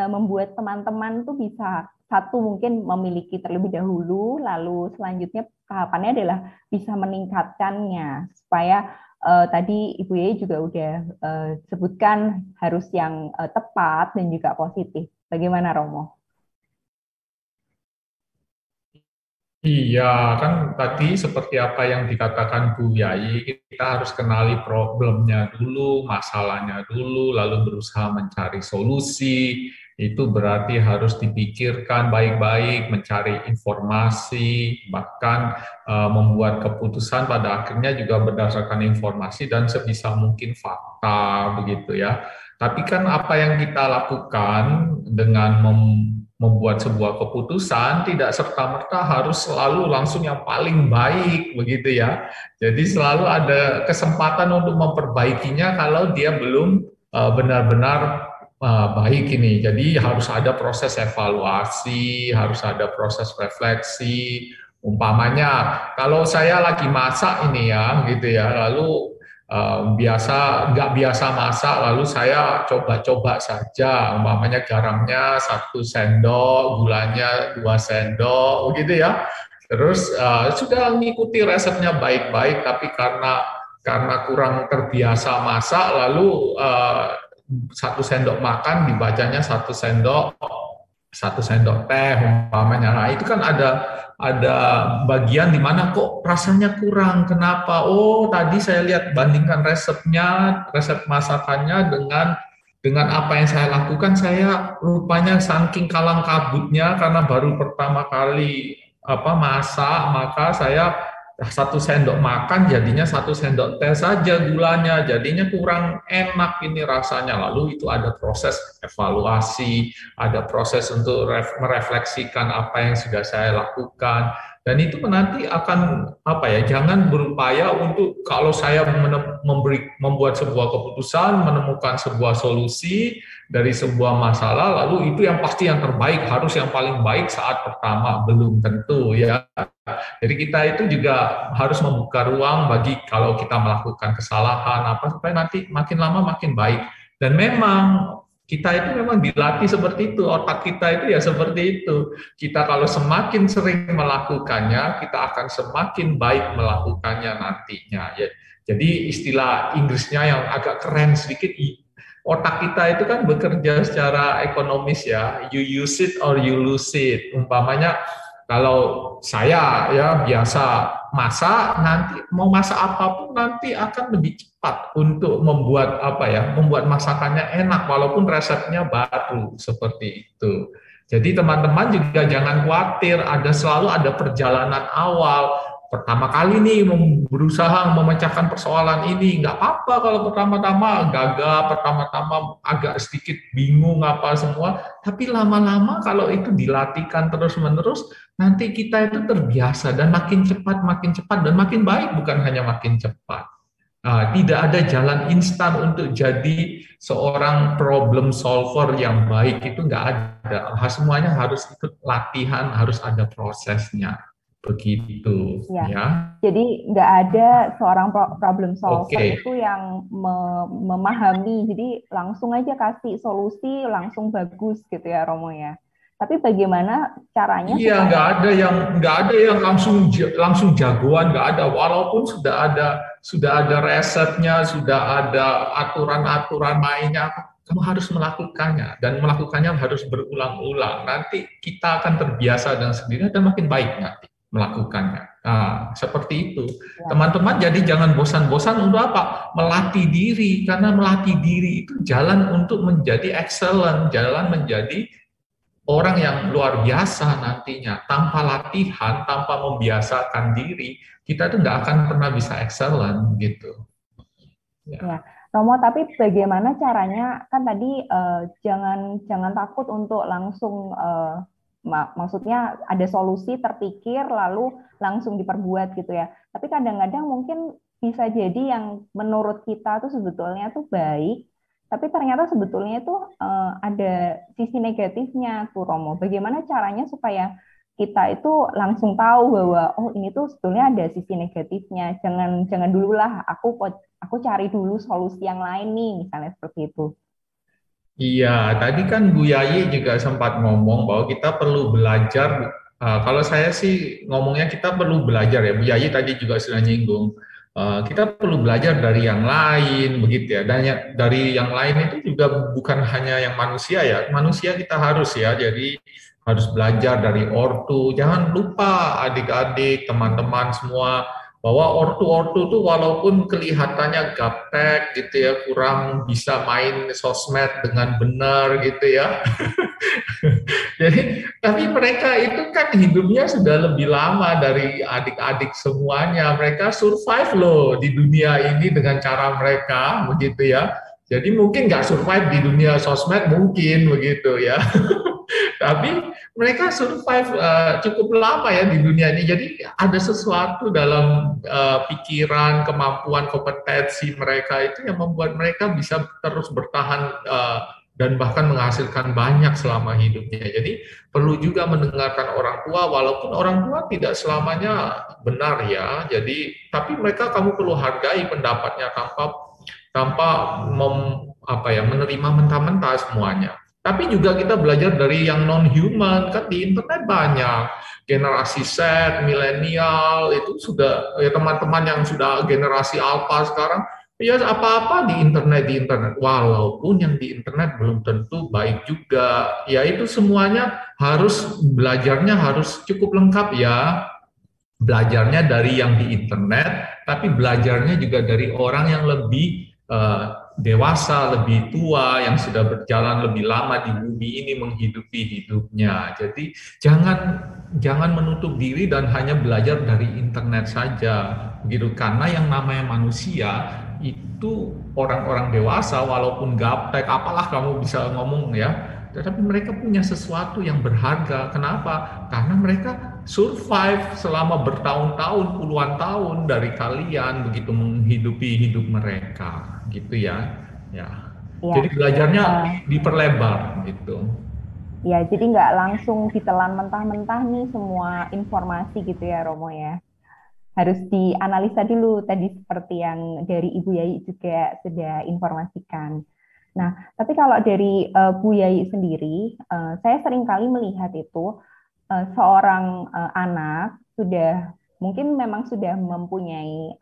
membuat teman-teman tuh bisa satu mungkin memiliki terlebih dahulu, lalu selanjutnya tahapannya adalah bisa meningkatkannya supaya tadi Ibu Yaya juga udah sebutkan harus yang tepat dan juga positif. Bagaimana Romo? Iya, kan tadi seperti apa yang dikatakan Bu Yayi, kita harus kenali problemnya dulu, masalahnya dulu, lalu berusaha mencari solusi. Itu berarti harus dipikirkan baik-baik, mencari informasi, bahkan membuat keputusan pada akhirnya juga berdasarkan informasi dan sebisa mungkin fakta, begitu ya. Tapi kan apa yang kita lakukan dengan membuat sebuah keputusan tidak serta-merta harus selalu langsung yang paling baik begitu ya. Jadi selalu ada kesempatan untuk memperbaikinya kalau dia belum benar-benar baik ini. Jadi harus ada proses evaluasi, harus ada proses refleksi. Umpamanya kalau saya lagi masak ini ya gitu ya, lalu nggak biasa masak, lalu saya coba-coba saja, umpamanya garamnya 1 sendok, gulanya 2 sendok, begitu ya. Terus sudah mengikuti resepnya baik-baik, tapi karena kurang terbiasa masak, lalu 1 sendok makan dibacanya 1 sendok teh umpamanya. Nah itu kan ada bagian di mana kok rasanya kurang. Kenapa? Oh, tadi saya lihat bandingkan resepnya, resep masakannya dengan apa yang saya lakukan, saya rupanya saking kalang kabutnya karena baru pertama kali masak, maka saya 1 sendok makan jadinya 1 sendok teh saja gulanya, jadinya kurang enak ini rasanya. Lalu itu ada proses evaluasi, ada proses untuk merefleksikan apa yang sudah saya lakukan, dan itu nanti akan jangan berupaya untuk kalau saya membuat sebuah keputusan, menemukan sebuah solusi dari sebuah masalah, lalu itu yang pasti yang terbaik, harus yang paling baik saat pertama, belum tentu ya. Jadi kita itu juga harus membuka ruang bagi kalau kita melakukan kesalahan supaya nanti makin lama makin baik. Dan memang kita itu memang dilatih seperti itu, otak kita itu ya seperti itu. Kita kalau semakin sering melakukannya, kita akan semakin baik melakukannya nantinya. Ya. Jadi istilah Inggrisnya yang agak keren sedikit, otak kita itu kan bekerja secara ekonomis ya, you use it or you lose it. Umpamanya kalau saya ya biasa masak, nanti mau masak apapun nanti akan lebih cepat untuk membuat membuat masakannya enak walaupun resepnya baru seperti itu. Jadi teman-teman juga jangan khawatir, selalu ada perjalanan awal. Pertama kali nih berusaha memecahkan persoalan ini, nggak apa-apa kalau pertama-tama gagal, pertama-tama agak sedikit bingung apa semua, tapi lama-lama kalau itu dilatihkan terus-menerus, nanti kita itu terbiasa dan makin cepat, dan makin baik, bukan hanya makin cepat. Tidak ada jalan instan untuk jadi seorang problem solver yang baik, itu nggak ada. Semuanya harus ikut latihan, harus ada prosesnya. Begitu ya. Jadi nggak ada seorang problem solver itu yang memahami, jadi langsung aja kasih solusi langsung bagus gitu ya Romo ya. Tapi bagaimana caranya? Iya, nggak ada yang langsung jagoan, nggak ada. Walaupun sudah ada resepnya, sudah ada aturan-aturan mainnya, kamu harus melakukannya, dan melakukannya harus berulang-ulang. Nanti kita akan terbiasa dengan sendirinya dan makin baik nanti melakukannya. Nah, seperti itu. Teman-teman, jadi jangan bosan-bosan untuk melatih diri, karena melatih diri itu jalan untuk menjadi excellent, jalan menjadi orang yang luar biasa nantinya. Tanpa latihan, tanpa membiasakan diri, kita itu nggak akan pernah bisa excellent gitu. Ya. Romo, tapi bagaimana caranya? Kan tadi jangan takut untuk langsung maksudnya ada solusi terpikir lalu langsung diperbuat gitu ya. Tapi kadang-kadang mungkin bisa jadi yang menurut kita tuh sebetulnya tuh baik, tapi ternyata sebetulnya tuh ada sisi negatifnya tuh Romo. Bagaimana caranya supaya kita itu langsung tahu bahwa oh ini tuh sebetulnya ada sisi negatifnya. Jangan dulu lah aku cari dulu solusi yang lain nih, misalnya seperti itu. Iya, tadi kan Bu Yayi juga sempat ngomong bahwa kita perlu belajar. Kalau saya sih ngomongnya kita perlu belajar ya. Bu Yayi tadi juga sudah nyinggung. Kita perlu belajar dari yang lain, begitu ya. Dan dari yang lain itu juga bukan hanya yang manusia ya. Manusia kita harus ya. Jadi harus belajar dari ortu. Jangan lupa adik-adik, teman-teman semua, bahwa ortu-ortu tuh walaupun kelihatannya gaptek gitu ya, kurang bisa main sosmed dengan benar gitu ya. Jadi, tapi mereka itu kan hidupnya sudah lebih lama dari adik-adik semuanya. Mereka survive loh di dunia ini dengan cara mereka, begitu ya. Jadi mungkin nggak survive di dunia sosmed mungkin begitu ya. Tapi mereka survive cukup lama ya di dunia ini. Jadi ada sesuatu dalam pikiran, kemampuan, kompetensi mereka itu yang membuat mereka bisa terus bertahan dan bahkan menghasilkan banyak selama hidupnya. Jadi perlu juga mendengarkan orang tua, walaupun orang tua tidak selamanya benar ya. Jadi tapi mereka kamu perlu hargai pendapatnya tanpa menerima mentah-mentah semuanya. Tapi juga kita belajar dari yang non-human, kan di internet banyak generasi Z, milenial, itu sudah ya teman-teman yang sudah generasi alpha sekarang, ya apa-apa di internet, walaupun yang di internet belum tentu baik juga. Ya itu semuanya belajarnya harus cukup lengkap ya. Belajarnya dari yang di internet, tapi belajarnya juga dari orang yang lebih dewasa, lebih tua, yang sudah berjalan lebih lama di bumi ini menghidupi hidupnya. Jadi jangan menutup diri dan hanya belajar dari internet saja, begitu. Karena yang namanya manusia itu orang-orang dewasa, walaupun gaptek, apalah kamu bisa ngomong ya, tetapi mereka punya sesuatu yang berharga. Kenapa? Karena mereka survive selama bertahun-tahun, puluhan tahun dari kalian, begitu menghidupi hidup mereka, gitu ya. Ya. Jadi belajarnya diperlebar, gitu. Ya, jadi nggak langsung ditelan mentah-mentah nih semua informasi gitu ya, Romo ya. Harus dianalisa dulu tadi seperti yang dari Ibu Yai juga sudah informasikan. Nah, tapi kalau dari Bu Yai sendiri, saya seringkali melihat itu seorang anak mungkin memang sudah mempunyai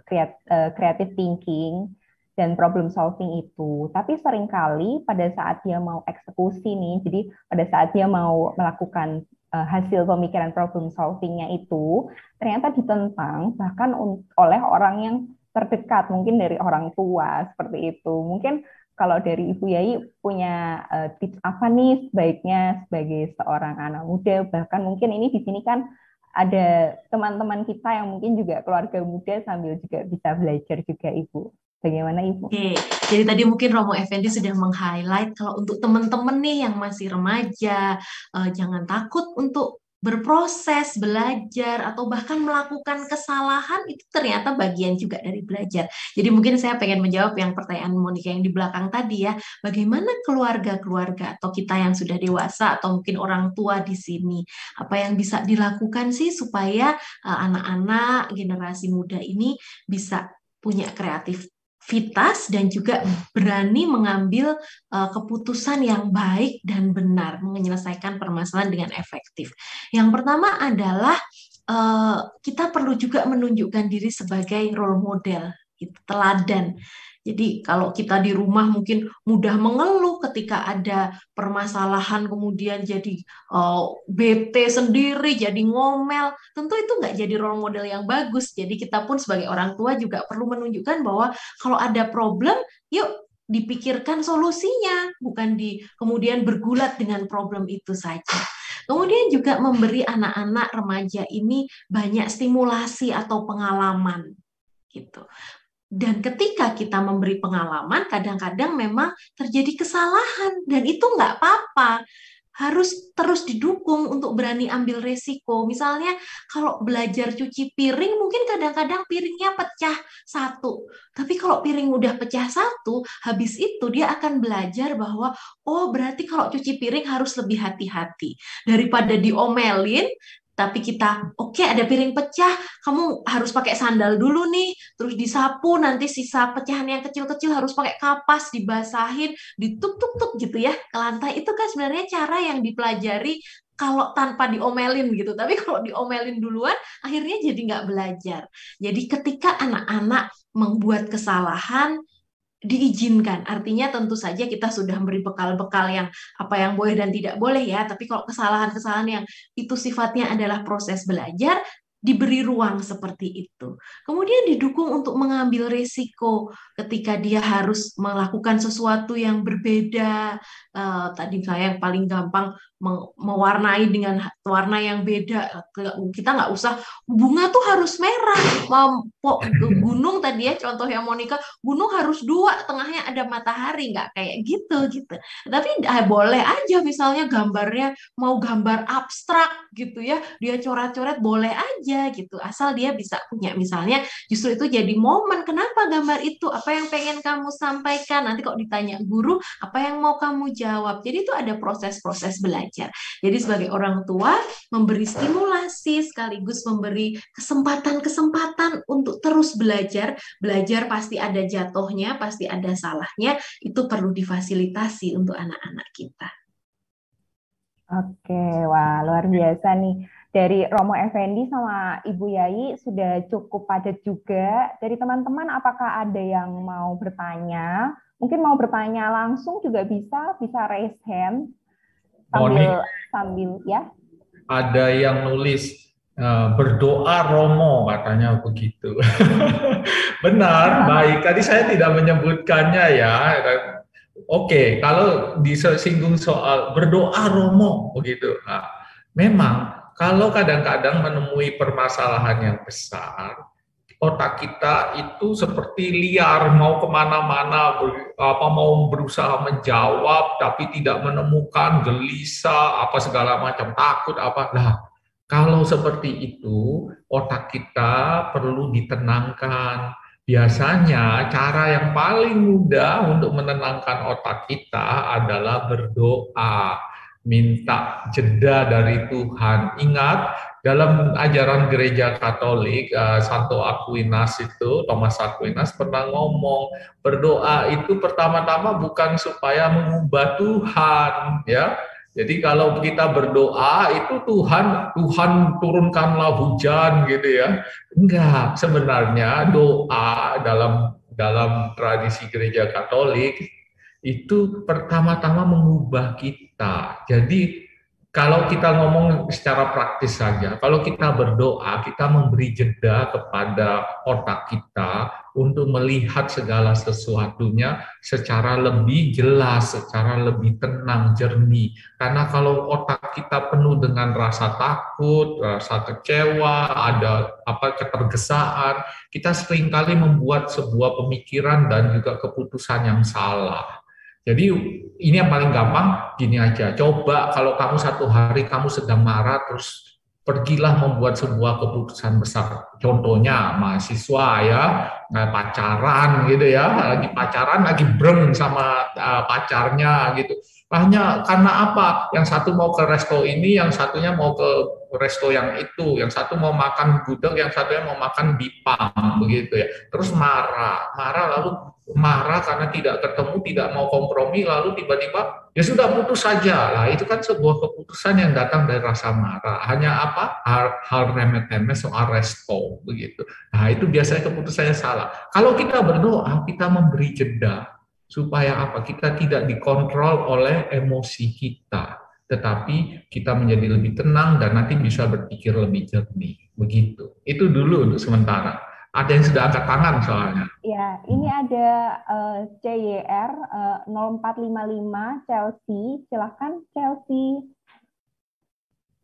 creative thinking dan problem solving itu, tapi seringkali pada saat dia mau eksekusi nih, jadi pada saat dia mau melakukan hasil pemikiran problem solvingnya itu ternyata ditentang bahkan oleh orang yang terdekat, mungkin dari orang tua seperti itu. Mungkin kalau dari Ibu Yai punya tips apa nih sebaiknya sebagai seorang anak muda, bahkan mungkin ini di sini kan ada teman-teman kita yang mungkin juga keluarga muda sambil juga bisa belajar juga, Ibu. Bagaimana, Ibu? Oke, jadi tadi mungkin Romo Effendi sudah meng-highlight kalau untuk teman-teman nih yang masih remaja, jangan takut untuk berproses, belajar, atau bahkan melakukan kesalahan, itu ternyata bagian juga dari belajar. Jadi mungkin saya pengen menjawab yang pertanyaan Monica yang di belakang tadi ya, bagaimana keluarga-keluarga atau kita yang sudah dewasa atau mungkin orang tua di sini, apa yang bisa dilakukan sih supaya anak-anak generasi muda ini bisa punya kreativitas dan juga berani mengambil keputusan yang baik dan benar, menyelesaikan permasalahan dengan efektif. Yang pertama adalah kita perlu juga menunjukkan diri sebagai role model, teladan. Jadi kalau kita di rumah mungkin mudah mengeluh ketika ada permasalahan, kemudian jadi bete sendiri, jadi ngomel, tentu itu nggak jadi role model yang bagus. Jadi kita pun sebagai orang tua juga perlu menunjukkan bahwa kalau ada problem, yuk dipikirkan solusinya, bukan kemudian bergulat dengan problem itu saja. Kemudian juga memberi anak-anak remaja ini banyak stimulasi atau pengalaman, gitu. Dan ketika kita memberi pengalaman, kadang-kadang memang terjadi kesalahan, dan itu nggak apa-apa. Harus terus didukung untuk berani ambil resiko. Misalnya kalau belajar cuci piring, mungkin kadang-kadang piringnya pecah satu. Tapi kalau piring udah pecah satu, habis itu dia akan belajar bahwa, oh berarti kalau cuci piring harus lebih hati-hati. Daripada diomelin, tapi kita, oke, ada piring pecah, kamu harus pakai sandal dulu nih, terus disapu, nanti sisa pecahan yang kecil-kecil harus pakai kapas, dibasahin, dituk-tuk-tuk gitu ya ke lantai. Itu kan sebenarnya cara yang dipelajari kalau tanpa diomelin gitu. Tapi kalau diomelin duluan, akhirnya jadi nggak belajar. Jadi ketika anak-anak membuat kesalahan, diizinkan. Artinya tentu saja kita sudah memberi bekal-bekal yang apa yang boleh dan tidak boleh ya, tapi kalau kesalahan-kesalahan yang itu sifatnya adalah proses belajar, diberi ruang seperti itu. Kemudian didukung untuk mengambil risiko ketika dia harus melakukan sesuatu yang berbeda. Tadi saya yang paling gampang mewarnai dengan warna yang beda. Kita nggak usah bunga tuh harus merah. Gunung tadi ya contohnya Monica, gunung harus dua, tengahnya ada matahari, nggak kayak gitu. Tapi boleh aja misalnya gambarnya mau gambar abstrak gitu ya, dia coret-coret boleh aja gitu, asal dia bisa punya misalnya justru itu jadi momen kenapa gambar itu, apa yang pengen kamu sampaikan, nanti kok ditanya guru apa yang mau kamu jawab. Jadi itu ada proses-proses belajar. Jadi sebagai orang tua memberi stimulasi sekaligus memberi kesempatan-kesempatan untuk terus belajar. Belajar pasti ada jatuhnya, pasti ada salahnya, itu perlu difasilitasi untuk anak-anak kita. Oke, wah luar biasa nih. Dari Romo Effendi sama Ibu Yai sudah cukup padat juga. Dari teman-teman apakah ada yang mau bertanya? Mungkin mau bertanya langsung juga bisa raise hand sambil ya. Ada yang nulis berdoa Romo katanya begitu. Benar, baik. Tadi saya tidak menyebutkannya ya. Oke, kalau disinggung soal berdoa Romo begitu. Nah, memang kalau kadang-kadang menemui permasalahan yang besar, otak kita itu seperti liar, mau kemana-mana, mau berusaha menjawab, tapi tidak menemukan, gelisah, apa segala macam, takut, apa. Nah, kalau seperti itu, otak kita perlu ditenangkan. Biasanya cara yang paling mudah untuk menenangkan otak kita adalah berdoa, minta jeda dari Tuhan. Ingat, dalam ajaran gereja Katolik, Santo Aquinas itu, Thomas Aquinas pernah ngomong, berdoa itu pertama-tama bukan supaya mengubah Tuhan, ya. Jadi kalau kita berdoa itu Tuhan turunkanlah hujan gitu ya. Enggak, sebenarnya doa dalam tradisi gereja Katolik itu pertama-tama mengubah kita. Jadi kalau kita ngomong secara praktis saja, kalau kita berdoa, kita memberi jeda kepada otak kita untuk melihat segala sesuatunya secara lebih jelas, secara lebih tenang, jernih. Karena kalau otak kita penuh dengan rasa takut, rasa kecewa, ada ketergesaan, kita seringkali membuat sebuah pemikiran dan juga keputusan yang salah. Jadi ini yang paling gampang, gini aja, coba kalau kamu satu hari kamu sedang marah, terus pergilah membuat sebuah keputusan besar. Contohnya mahasiswa ya, pacaran gitu ya, lagi pacaran, lagi breng sama pacarnya gitu. Hanya karena apa? Yang satu mau ke resto ini, yang satunya mau ke resto yang itu, yang satu mau makan gudeg, yang satunya mau makan bipang begitu ya. Terus marah karena tidak ketemu, tidak mau kompromi, lalu tiba-tiba ya sudah putus saja. Lah itu kan sebuah keputusan yang datang dari rasa marah. Hanya hal remeh-temeh soal resto begitu. Nah itu biasanya keputusannya salah. Kalau kita berdoa, kita memberi jeda supaya kita tidak dikontrol oleh emosi kita, tetapi kita menjadi lebih tenang dan nanti bisa berpikir lebih jernih. Begitu. Itu dulu untuk sementara. Ada yang sudah angkat tangan soalnya. Ya, ini ada CYR 0455 Chelsea. Silahkan Chelsea.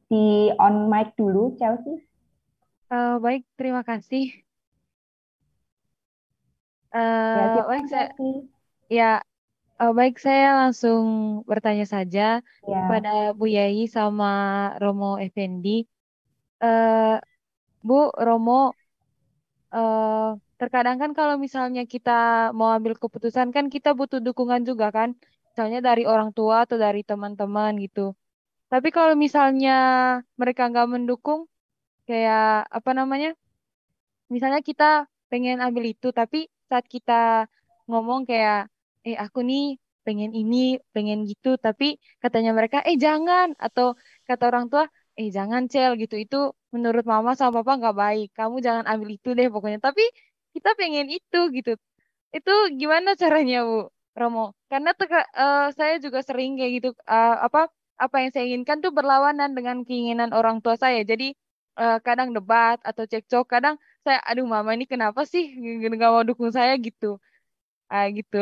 Di on mic dulu Chelsea. Baik, terima kasih. Baik, saya langsung bertanya saja kepada Bu Yai sama Romo Effendi. Bu, Romo, terkadang kan kalau misalnya kita mau ambil keputusan kan kita butuh dukungan juga kan, misalnya dari orang tua atau dari teman-teman gitu. Tapi kalau misalnya mereka nggak mendukung, kayak misalnya kita pengen ambil itu, tapi saat kita ngomong kayak, aku nih pengen ini, pengen gitu, tapi katanya mereka, jangan, atau kata orang tua, jangan Cel gitu, itu menurut mama sama papa nggak baik, kamu jangan ambil itu deh pokoknya. Tapi kita pengen itu gitu. Itu gimana caranya Bu Romo? Karena saya juga sering kayak gitu, apa yang saya inginkan tuh berlawanan dengan keinginan orang tua saya. Jadi kadang debat atau cekcok, kadang saya, aduh mama ini kenapa sih nggak mau dukung saya gitu. Gitu.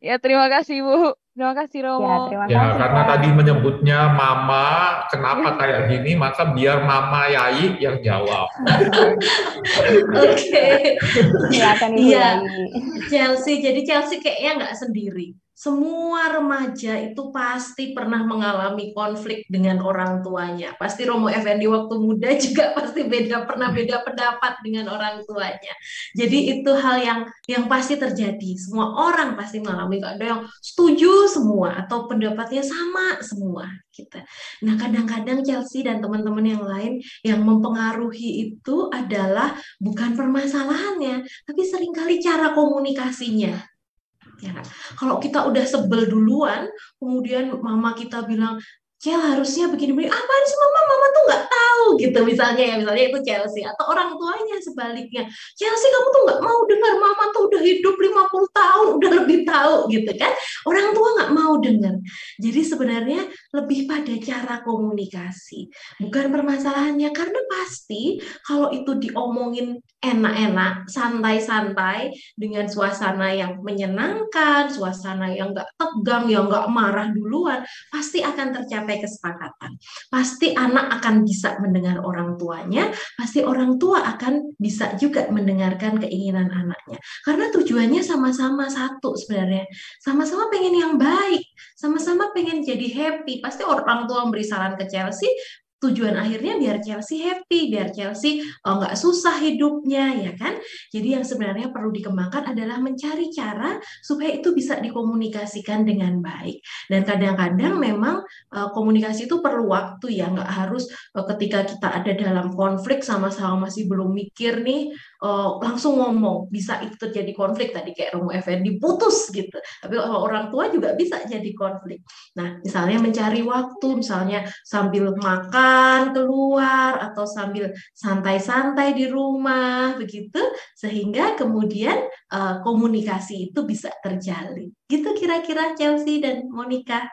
Ya terima kasih Bu. Terima kasih Ya, Romo. terima Ya, kasih karena Kak. tadi menyebutnya Mama, kenapa kayak gini, maka biar Mama Yai yang jawab. Oke. Silakan Ibu Iya, Yai. Chelsea. Jadi Chelsea kayaknya nggak sendiri. Semua remaja itu pasti pernah mengalami konflik dengan orang tuanya. Pasti Romo Effendi waktu muda juga pasti pernah beda pendapat dengan orang tuanya. Jadi itu hal yang pasti terjadi. Semua orang pasti mengalami. Nggak ada yang setuju semua atau pendapatnya sama semua. Gitu. Nah, kadang-kadang Chelsea dan teman-teman yang lain yang mempengaruhi itu adalah bukan permasalahannya, tapi seringkali cara komunikasinya. Ya kan? Kalau kita udah sebel duluan, kemudian mama kita bilang, Cel harusnya begini-begini, apa sih mama tuh nggak tahu gitu misalnya itu Chelsea, atau orang tuanya sebaliknya, Chelsea kamu tuh nggak mau dengar, mama tuh udah hidup 50 tahun, udah lebih tahu gitu kan, orang tua nggak mau dengar. Jadi sebenarnya lebih pada cara komunikasi, bukan permasalahannya, karena pasti kalau itu diomongin enak-enak, santai-santai, dengan suasana yang menyenangkan, suasana yang nggak tegang, yang nggak marah duluan, pasti akan tercapai kesepakatan. Pasti anak akan bisa mendengar orang tuanya, pasti orang tua akan bisa juga mendengarkan keinginan anaknya. Karena tujuannya sama-sama satu sebenarnya. Sama-sama pengen yang baik, sama-sama pengen jadi happy. Pasti orang tua memberi saran ke Chelsea, tujuan akhirnya biar Chelsea happy, biar Chelsea nggak susah hidupnya, ya kan? Jadi yang sebenarnya perlu dikembangkan adalah mencari cara supaya itu bisa dikomunikasikan dengan baik. Dan kadang-kadang memang komunikasi itu perlu waktu ya, nggak harus ketika kita ada dalam konflik sama-sama masih belum mikir nih, langsung ngomong. Bisa itu terjadi konflik tadi kayak Romo Effendi putus gitu. Tapi orang tua juga bisa jadi konflik. Nah, misalnya mencari waktu, misalnya sambil makan keluar atau sambil santai-santai di rumah begitu, sehingga kemudian komunikasi itu bisa terjalin. Gitu kira-kira Chelsea dan Monica.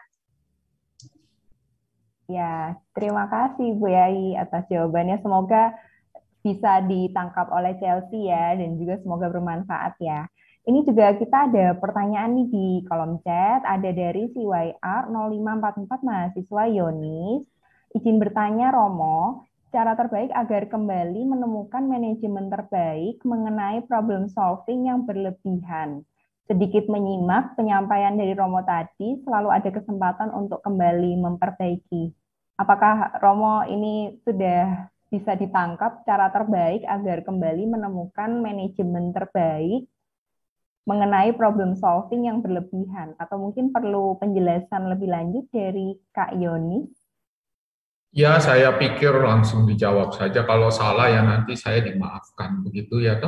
Ya, terima kasih Bu Yai atas jawabannya. Semoga bisa ditangkap oleh Chelsea ya, dan juga semoga bermanfaat ya. Ini juga kita ada pertanyaan nih di kolom chat, ada dari CYR 0544 mahasiswa Yonis. Izin bertanya Romo, cara terbaik agar kembali menemukan manajemen terbaik mengenai problem solving yang berlebihan. Sedikit menyimak penyampaian dari Romo tadi, selalu ada kesempatan untuk kembali memperbaiki. Apakah Romo ini sudah bisa ditangkap cara terbaik agar kembali menemukan manajemen terbaik mengenai problem solving yang berlebihan? Atau mungkin perlu penjelasan lebih lanjut dari Kak Yoni? Ya, saya pikir langsung dijawab saja. Kalau salah ya nanti saya dimaafkan, begitu ya toh?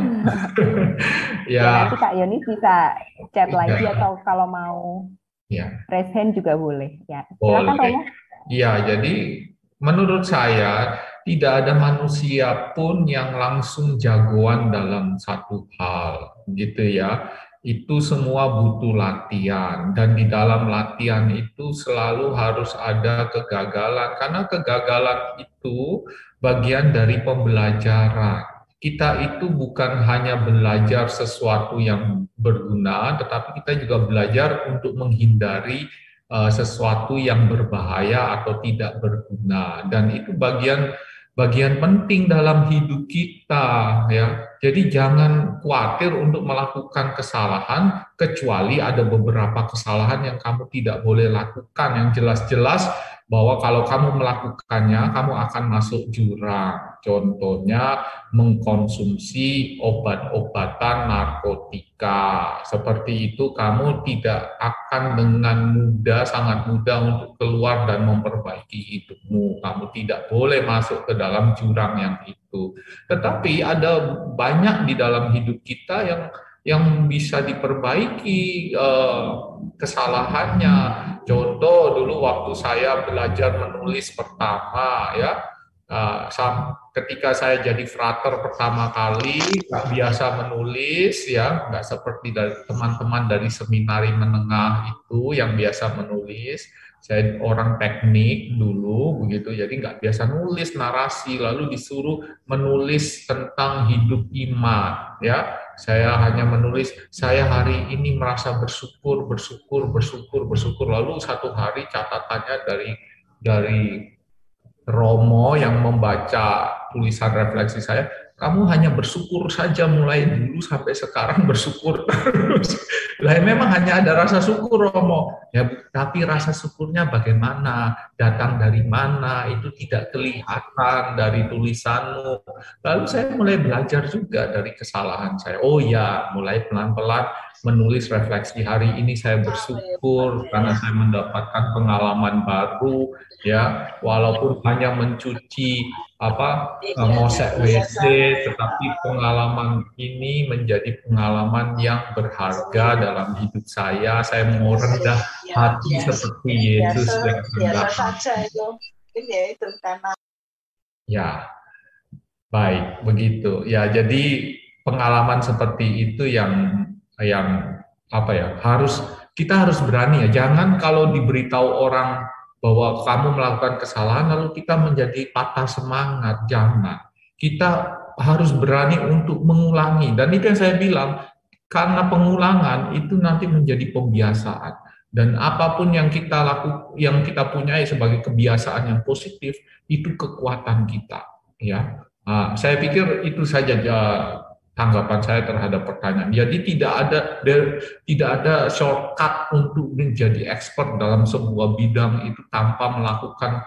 Ya, nanti Kak Yoni bisa chat lagi Ya. atau kalau mau Ya, raise hand juga boleh. Ya, silakan boleh. Romo. Ya, jadi menurut saya tidak ada manusia pun yang langsung jagoan dalam satu hal, gitu ya. Itu semua butuh latihan, dan di dalam latihan itu selalu harus ada kegagalan, karena kegagalan itu bagian dari pembelajaran. Kita itu bukan hanya belajar sesuatu yang berguna, tetapi kita juga belajar untuk menghindari sesuatu yang berbahaya atau tidak berguna, dan itu bagian penting dalam hidup kita ya. Jadi jangan khawatir untuk melakukan kesalahan, kecuali ada beberapa kesalahan yang kamu tidak boleh lakukan, yang jelas-jelas bahwa kalau kamu melakukannya kamu akan masuk jurang. Contohnya mengkonsumsi obat-obatan narkotika. Seperti itu kamu tidak akan dengan mudah, sangat mudah untuk keluar dan memperbaiki hidupmu. Kamu tidak boleh masuk ke dalam jurang yang itu. Tetapi ada banyak di dalam hidup kita yang bisa diperbaiki kesalahannya. Contoh dulu waktu saya belajar menulis pertama ya, ketika saya jadi frater pertama kali, nggak biasa menulis ya, nggak seperti dari teman-teman dari seminari menengah itu yang biasa menulis. Saya orang teknik dulu begitu, jadi nggak biasa nulis narasi, lalu disuruh menulis tentang hidup iman ya. Saya hanya menulis, saya hari ini merasa bersyukur, lalu satu hari catatannya dari Romo yang membaca tulisan refleksi saya, kamu hanya bersyukur saja mulai dulu sampai sekarang bersyukur terus. Lah memang hanya ada rasa syukur, Romo. Ya, tapi rasa syukurnya bagaimana? Datang dari mana? Itu tidak kelihatan dari tulisanmu. Lalu saya mulai belajar juga dari kesalahan saya. Oh ya, mulai pelan-pelan menulis refleksi, hari ini saya bersyukur karena saya mendapatkan pengalaman baru, ya, walaupun hanya mencuci ngosek WC, tetapi pengalaman ini menjadi pengalaman yang berharga dalam hidup saya. Saya mau rendah hati seperti Yesus yang rendah hati. Ya, baik, begitu. Ya, jadi pengalaman seperti itu yang kita harus berani ya. Jangan kalau diberitahu orang bahwa kamu melakukan kesalahan lalu kita menjadi patah semangat. Jangan. Kita harus berani untuk mengulangi. Dan itu yang saya bilang, karena pengulangan itu nanti menjadi pembiasaan. Dan apapun yang kita punyai sebagai kebiasaan yang positif itu kekuatan kita. Ya, saya pikir itu saja tanggapan saya terhadap pertanyaan. Jadi tidak ada shortcut untuk menjadi expert dalam sebuah bidang itu tanpa melakukan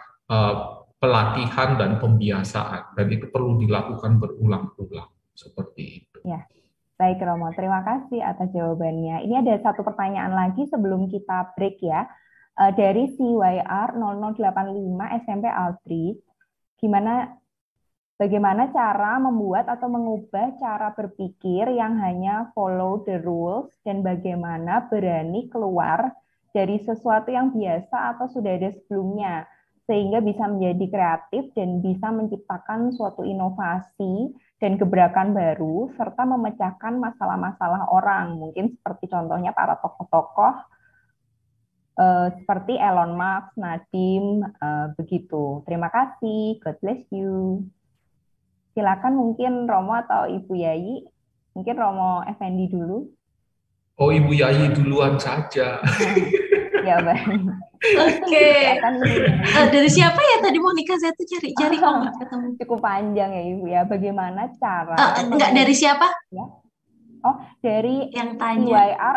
pelatihan dan pembiasaan, dan itu perlu dilakukan berulang-ulang seperti itu. Ya, baik Romo, terima kasih atas jawabannya. Ini ada satu pertanyaan lagi sebelum kita break ya, dari CYR 0085 SMP Aldridge. Bagaimana cara membuat atau mengubah cara berpikir yang hanya follow the rules, dan bagaimana berani keluar dari sesuatu yang biasa atau sudah ada sebelumnya, sehingga bisa menjadi kreatif dan bisa menciptakan suatu inovasi dan gebrakan baru, serta memecahkan masalah-masalah orang, mungkin seperti contohnya para tokoh-tokoh seperti Elon Musk, Nadiem, begitu. Terima kasih, God bless you. Silakan mungkin Romo atau Ibu Yayi. Mungkin Romo Effendi dulu. Oh, Ibu Yayi duluan saja. Ya, baik. Oke. Dari siapa ya tadi Monica? Saya tuh cari-cari nggak ketemu. Cukup panjang ya Ibu ya. Bagaimana cara? Enggak, dari siapa? Ya. Oh, dari yang tanya. CYR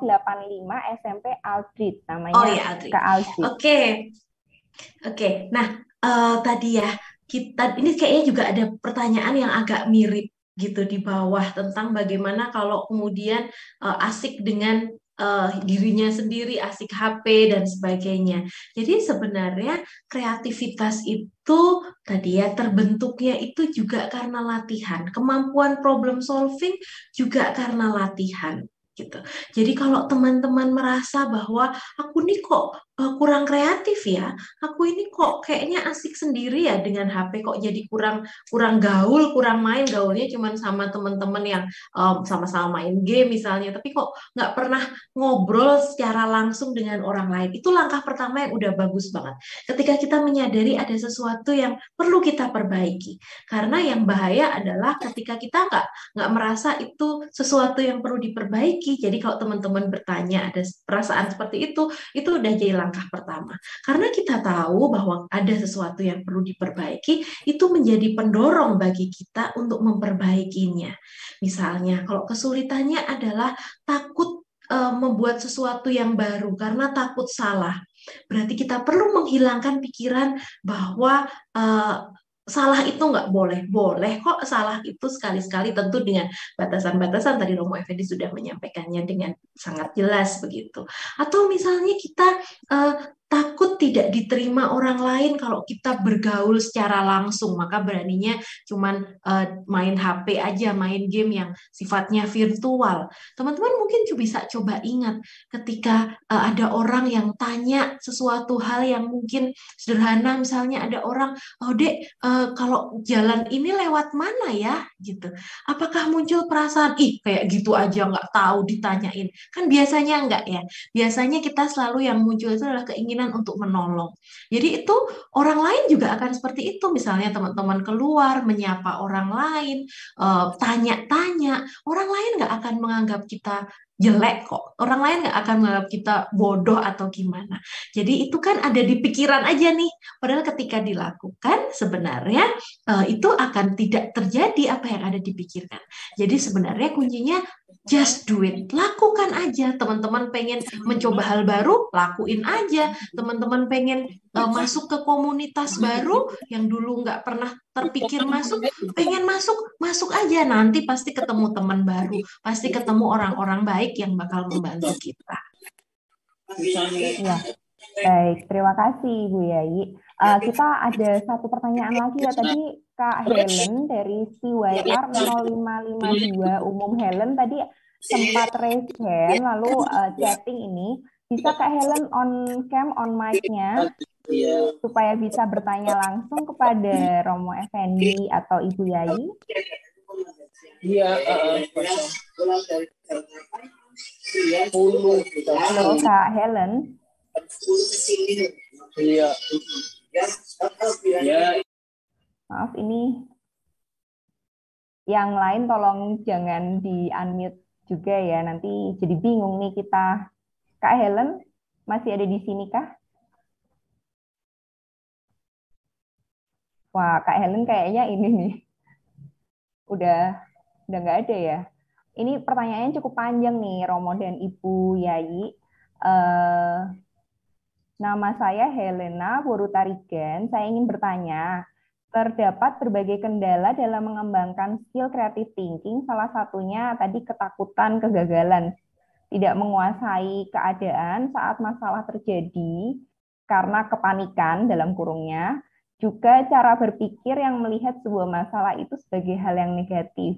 0085 SMP Aldridge namanya. Oh ya, Aldridge. Oke. Nah, tadi ya. Ini kayaknya juga ada pertanyaan yang agak mirip gitu di bawah tentang bagaimana kalau kemudian asik dengan dirinya sendiri, asik HP dan sebagainya. Jadi sebenarnya kreativitas itu tadi ya terbentuknya itu juga karena latihan. Kemampuan problem solving juga karena latihan gitu. Jadi kalau teman-teman merasa bahwa aku nih kok kurang kreatif ya, aku ini kok kayaknya asik sendiri ya dengan HP, kok jadi kurang gaul, kurang main, gaulnya cuma sama teman-teman yang sama-sama main game misalnya, tapi kok nggak pernah ngobrol secara langsung dengan orang lain. Itu langkah pertama yang udah bagus banget. Ketika kita menyadari ada sesuatu yang perlu kita perbaiki, karena yang bahaya adalah ketika kita nggak merasa itu sesuatu yang perlu diperbaiki. Jadi kalau teman-teman bertanya ada perasaan seperti itu udah jadi langkah pertama. Karena kita tahu bahwa ada sesuatu yang perlu diperbaiki, itu menjadi pendorong bagi kita untuk memperbaikinya. Misalnya, kalau kesulitannya adalah takut membuat sesuatu yang baru karena takut salah. Berarti kita perlu menghilangkan pikiran bahwa salah itu nggak boleh. Boleh kok salah itu sekali-sekali, tentu dengan batasan-batasan. Tadi Romo Effendi sudah menyampaikannya dengan sangat jelas begitu. Atau misalnya kita takut tidak diterima orang lain kalau kita bergaul secara langsung, maka beraninya cuman main HP aja, main game yang sifatnya virtual. Teman-teman mungkin bisa coba ingat ketika ada orang yang tanya sesuatu hal yang mungkin sederhana, misalnya ada orang, oh Dek, kalau jalan ini lewat mana ya? Gitu. Apakah muncul perasaan, kayak gitu aja nggak tahu ditanyain? Kan biasanya enggak ya. Biasanya kita selalu yang muncul itu adalah keinginan keinginan untuk menolong. Jadi itu orang lain juga akan seperti itu. Misalnya teman-teman keluar menyapa orang lain, tanya-tanya, orang lain nggak akan menganggap kita jelek kok. Orang lain nggak akan menganggap kita bodoh atau gimana. Jadi itu kan ada di pikiran aja nih. Padahal ketika dilakukan sebenarnya itu akan tidak terjadi apa yang ada di pikiran. Jadi sebenarnya kuncinya just do it. Lakukan aja. Teman-teman pengen mencoba hal baru, lakuin aja. Teman-teman pengen masuk ke komunitas baru yang dulu nggak pernah terpikir masuk, pengen masuk aja. Nanti pasti ketemu teman baru, pasti ketemu orang-orang baik yang bakal membantu kita. Ya, baik. Terima kasih Bu Yayi. Kita ada satu pertanyaan lagi ya. Tadi Kak Helen dari CYR 0552 Umum Helen tadi sempat raise hand, lalu chatting ini. Bisa Kak Helen on cam, on mic-nya, supaya bisa bertanya langsung kepada Romo Effendi atau Ibu Yayi? Iya, Halo Kak Helen. Iya. Maaf, ini yang lain tolong jangan di-unmute juga ya, nanti jadi bingung nih kita. Kak Helen, masih ada di sini kah? Wah, Kak Helen kayaknya ini nih. Udah nggak ada ya. Ini pertanyaannya cukup panjang nih, Romo dan Ibu Yayi. Nama saya Helena Borutarigan. Saya ingin bertanya, terdapat berbagai kendala dalam mengembangkan skill creative thinking, salah satunya tadi ketakutan kegagalan, tidak menguasai keadaan saat masalah terjadi karena kepanikan dalam kurungnya, juga cara berpikir yang melihat sebuah masalah itu sebagai hal yang negatif,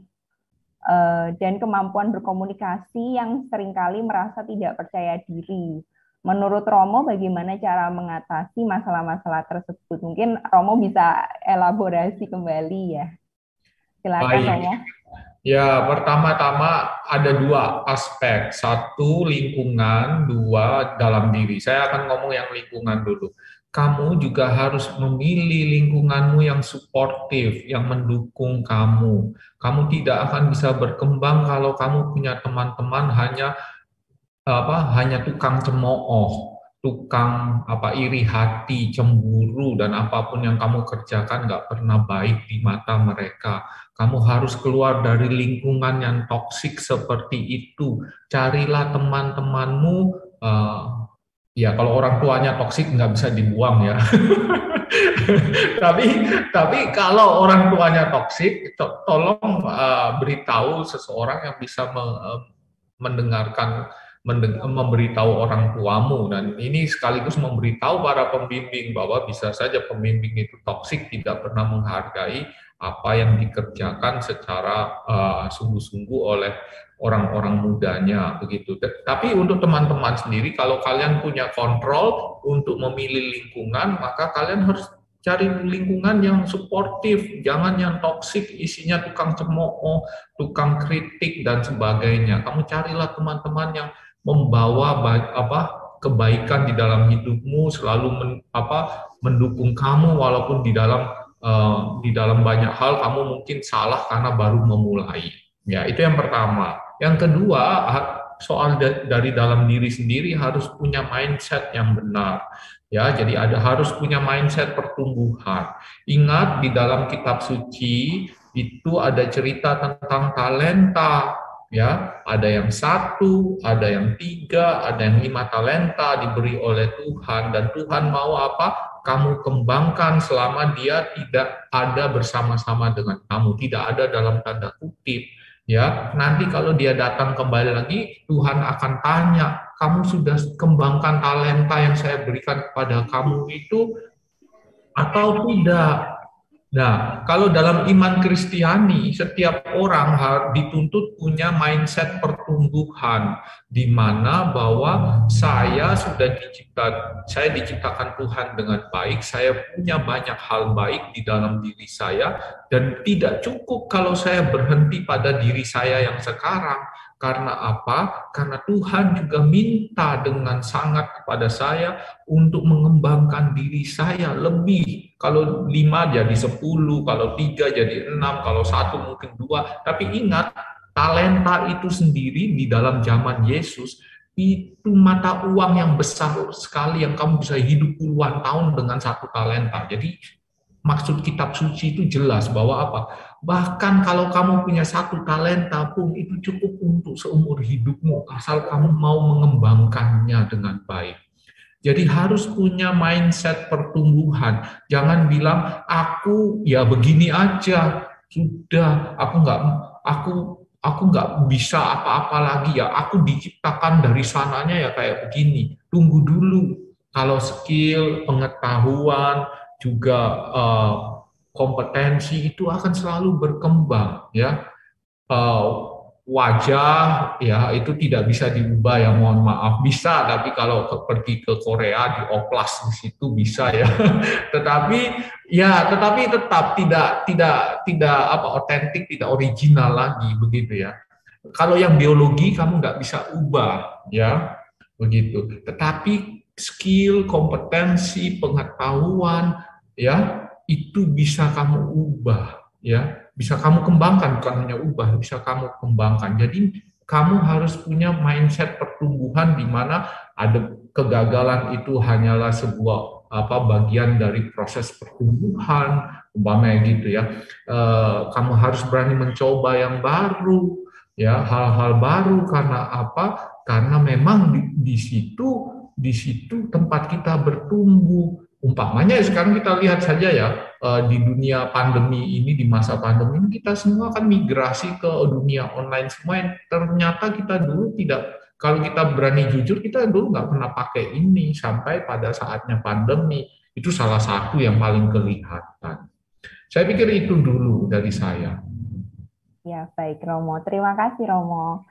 dan kemampuan berkomunikasi yang seringkali merasa tidak percaya diri. Menurut Romo, bagaimana cara mengatasi masalah-masalah tersebut? Mungkin Romo bisa elaborasi kembali ya. Silakan. Baik. Romo. Ya, pertama-tama ada dua aspek. Satu, lingkungan. Dua, dalam diri. Saya akan ngomong yang lingkungan dulu. Kamu juga harus memilih lingkunganmu yang suportif, yang mendukung kamu. Kamu tidak akan bisa berkembang kalau kamu punya teman-teman hanya tukang cemooh, tukang iri hati, cemburu, dan apapun yang kamu kerjakan nggak pernah baik di mata mereka. Kamu harus keluar dari lingkungan yang toksik seperti itu. Carilah teman-temanmu, ya kalau orang tuanya toksik nggak bisa dibuang ya. tapi kalau orang tuanya toksik, tolong beritahu seseorang yang bisa memberitahu orang tuamu, dan ini sekaligus memberitahu para pembimbing bahwa bisa saja pembimbing itu toksik, tidak pernah menghargai apa yang dikerjakan secara sungguh-sungguh oleh orang-orang mudanya begitu. Tapi untuk teman-teman sendiri, kalau kalian punya kontrol untuk memilih lingkungan, maka kalian harus cari lingkungan yang suportif, jangan yang toksik, isinya tukang cemooh, tukang kritik dan sebagainya. Kamu carilah teman-teman yang membawa kebaikan di dalam hidupmu, selalu mendukung kamu walaupun di dalam banyak hal kamu mungkin salah karena baru memulai. Ya, itu yang pertama. Yang kedua, soal dari dalam diri sendiri harus punya mindset yang benar. Ya, jadi harus punya mindset pertumbuhan. Ingat, di dalam kitab suci itu ada cerita tentang talenta. Ya, ada yang 1, ada yang 3, ada yang 5 talenta diberi oleh Tuhan, dan Tuhan mau apa? Kamu kembangkan selama dia tidak ada bersama-sama dengan kamu, tidak ada dalam tanda kutip. Ya, nanti kalau dia datang kembali lagi, Tuhan akan tanya, kamu sudah kembangkan talenta yang saya berikan kepada kamu itu atau tidak? Nah, kalau dalam iman Kristiani, setiap orang harus dituntut punya mindset pertumbuhan, di mana bahwa saya diciptakan Tuhan dengan baik, saya punya banyak hal baik di dalam diri saya, dan tidak cukup kalau saya berhenti pada diri saya yang sekarang. Karena apa? Karena Tuhan juga minta dengan sangat kepada saya untuk mengembangkan diri saya lebih. Kalau 5 jadi 10, kalau 3 jadi 6, kalau 1 mungkin 2. Tapi ingat, talenta itu sendiri di dalam zaman Yesus itu mata uang yang besar sekali yang kamu bisa hidup puluhan tahun dengan 1 talenta. Jadi maksud kitab suci itu jelas bahwa apa? Bahkan kalau kamu punya 1 talenta pun itu cukup untuk seumur hidupmu asal kamu mau mengembangkannya dengan baik. Jadi harus punya mindset pertumbuhan. Jangan bilang aku ya begini aja, sudah aku nggak bisa apa-apa lagi ya, aku diciptakan dari sananya ya kayak begini. Tunggu dulu, kalau skill, pengetahuan, juga kompetensi itu akan selalu berkembang ya. Wajah ya itu tidak bisa diubah ya, mohon maaf. Bisa, tapi kalau pergi ke Korea dioplas di situ bisa ya. tetapi tetap tidak apa otentik, tidak original lagi begitu ya. Kalau yang biologi kamu nggak bisa ubah ya begitu. Tetapi skill, kompetensi, pengetahuan ya itu bisa kamu ubah ya. Bisa kamu kembangkan, bukan hanya ubah, bisa kamu kembangkan. Jadi kamu harus punya mindset pertumbuhan di mana ada kegagalan itu hanyalah sebuah bagian dari proses pertumbuhan, umpamanya gitu ya. Kamu harus berani mencoba yang baru, ya hal-hal baru. Karena apa? Karena memang di situ tempat kita bertumbuh. Umpamanya sekarang kita lihat saja ya, di dunia pandemi ini, di masa pandemi ini kita semua kan migrasi ke dunia online semua yang ternyata kita dulu tidak, kalau kita berani jujur kita dulu nggak pernah pakai ini sampai pada saatnya pandemi. Itu salah satu yang paling kelihatan. Saya pikir itu dulu dari saya. Ya, baik Romo. Terima kasih Romo.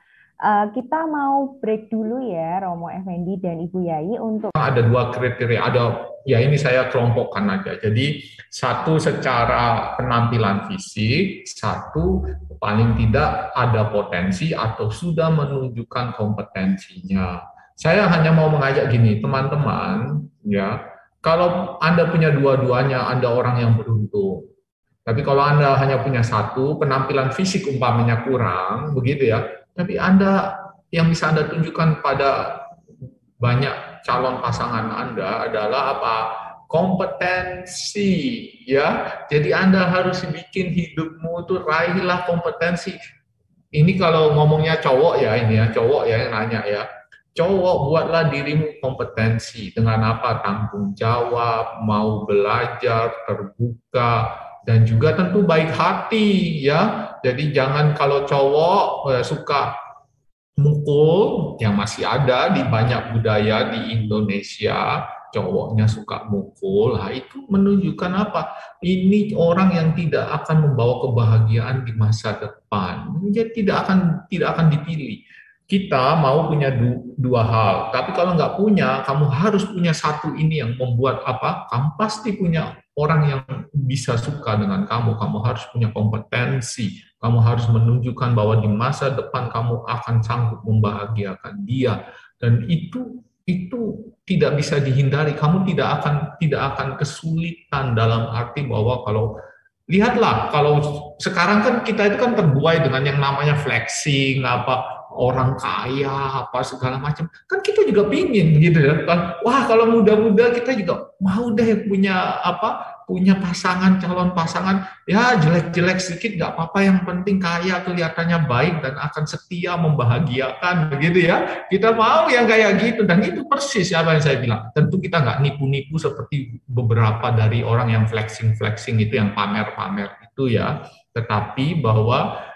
Kita mau break dulu ya, Romo Effendi dan Ibu Yayi untuk ada 2 kriteria, ya ini saya kelompokkan aja. Jadi 1 secara penampilan fisik, 1 paling tidak ada potensi atau sudah menunjukkan kompetensinya. Saya hanya mau mengajak gini, teman-teman, ya, kalau Anda punya dua-duanya, Anda orang yang beruntung. Tapi kalau Anda hanya punya 1, penampilan fisik umpamanya kurang, begitu ya, tapi Anda yang bisa Anda tunjukkan pada banyak calon pasangan Anda adalah apa? Kompetensi, ya. Jadi Anda harus bikin hidupmu itu raihlah kompetensi. Ini kalau ngomongnya cowok ya, ini ya, cowok ya yang nanya ya. Cowok, buatlah dirimu kompetensi dengan apa? Tanggung jawab, mau belajar, terbuka, dan juga tentu baik hati ya. Jadi jangan kalau cowok suka mukul, yang masih ada di banyak budaya di Indonesia, cowoknya suka mukul, nah itu menunjukkan apa? Ini orang yang tidak akan membawa kebahagiaan di masa depan. Jadi tidak akan dipilih. Kita mau punya 2 hal, tapi kalau nggak punya, kamu harus punya 1 ini yang membuat apa? Kamu pasti punya orang yang bisa suka dengan kamu. Kamu harus punya kompetensi. Kamu harus menunjukkan bahwa di masa depan kamu akan sanggup membahagiakan dia. Dan itu tidak bisa dihindari. Kamu tidak akan kesulitan dalam arti bahwa kalau lihatlah, kalau sekarang kan kita itu kan terbuai dengan yang namanya flexing, orang kaya, apa segala macam. Kan kita juga pingin gitu ya. Wah, kalau muda-muda kita juga mau deh punya pasangan, calon pasangan, ya jelek-jelek sedikit nggak apa-apa, yang penting kaya, kelihatannya baik dan akan setia, membahagiakan, begitu ya. Kita mau yang kayak gitu, dan itu persis apa yang saya bilang. Tentu kita nggak nipu-nipu seperti beberapa dari orang yang flexing itu, yang pamer-pamer itu ya. Tetapi bahwa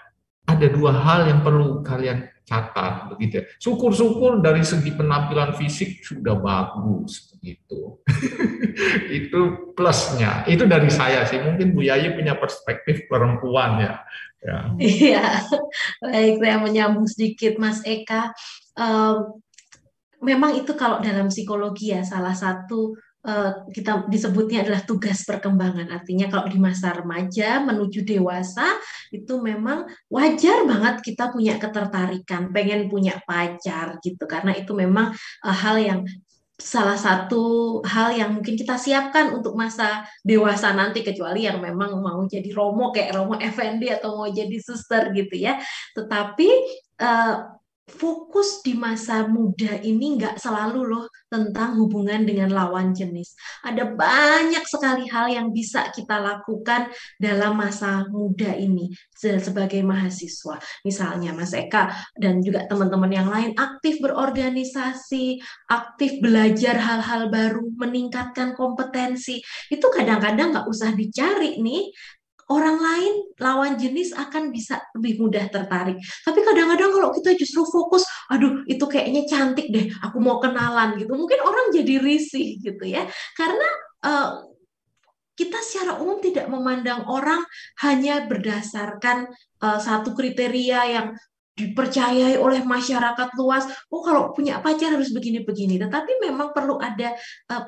ada 2 hal yang perlu kalian catat, begitu ya. Syukur-syukur dari segi penampilan fisik sudah bagus, begitu. Itu plusnya. Itu dari saya sih. Mungkin Bu Yayi punya perspektif perempuan ya. Iya, baik, saya menyambung sedikit Mas Eka. Memang itu kalau dalam psikologi ya, salah satu kita disebutnya adalah tugas perkembangan. Artinya kalau di masa remaja menuju dewasa itu memang wajar banget kita punya ketertarikan, pengen punya pacar gitu. Karena itu memang hal yang salah satu hal yang mungkin kita siapkan untuk masa dewasa nanti, kecuali yang memang mau jadi Romo kayak Romo Effendi atau mau jadi suster gitu ya. Tetapi eh, fokus di masa muda ini nggak selalu loh tentang hubungan dengan lawan jenis. Ada banyak sekali hal yang bisa kita lakukan dalam masa muda ini sebagai mahasiswa. Misalnya Mas Eka dan juga teman-teman yang lain aktif berorganisasi, aktif belajar hal-hal baru, meningkatkan kompetensi. Itu kadang-kadang nggak usah dicari nih, orang lain lawan jenis akan bisa lebih mudah tertarik. Tapi kadang-kadang kalau kita justru fokus, aduh itu kayaknya cantik deh, aku mau kenalan gitu. Mungkin orang jadi risih gitu ya. Karena eh, kita secara umum tidak memandang orang hanya berdasarkan satu kriteria yang dipercayai oleh masyarakat luas. Oh, kalau punya pacar harus begini-begini. Tetapi memang perlu ada eh,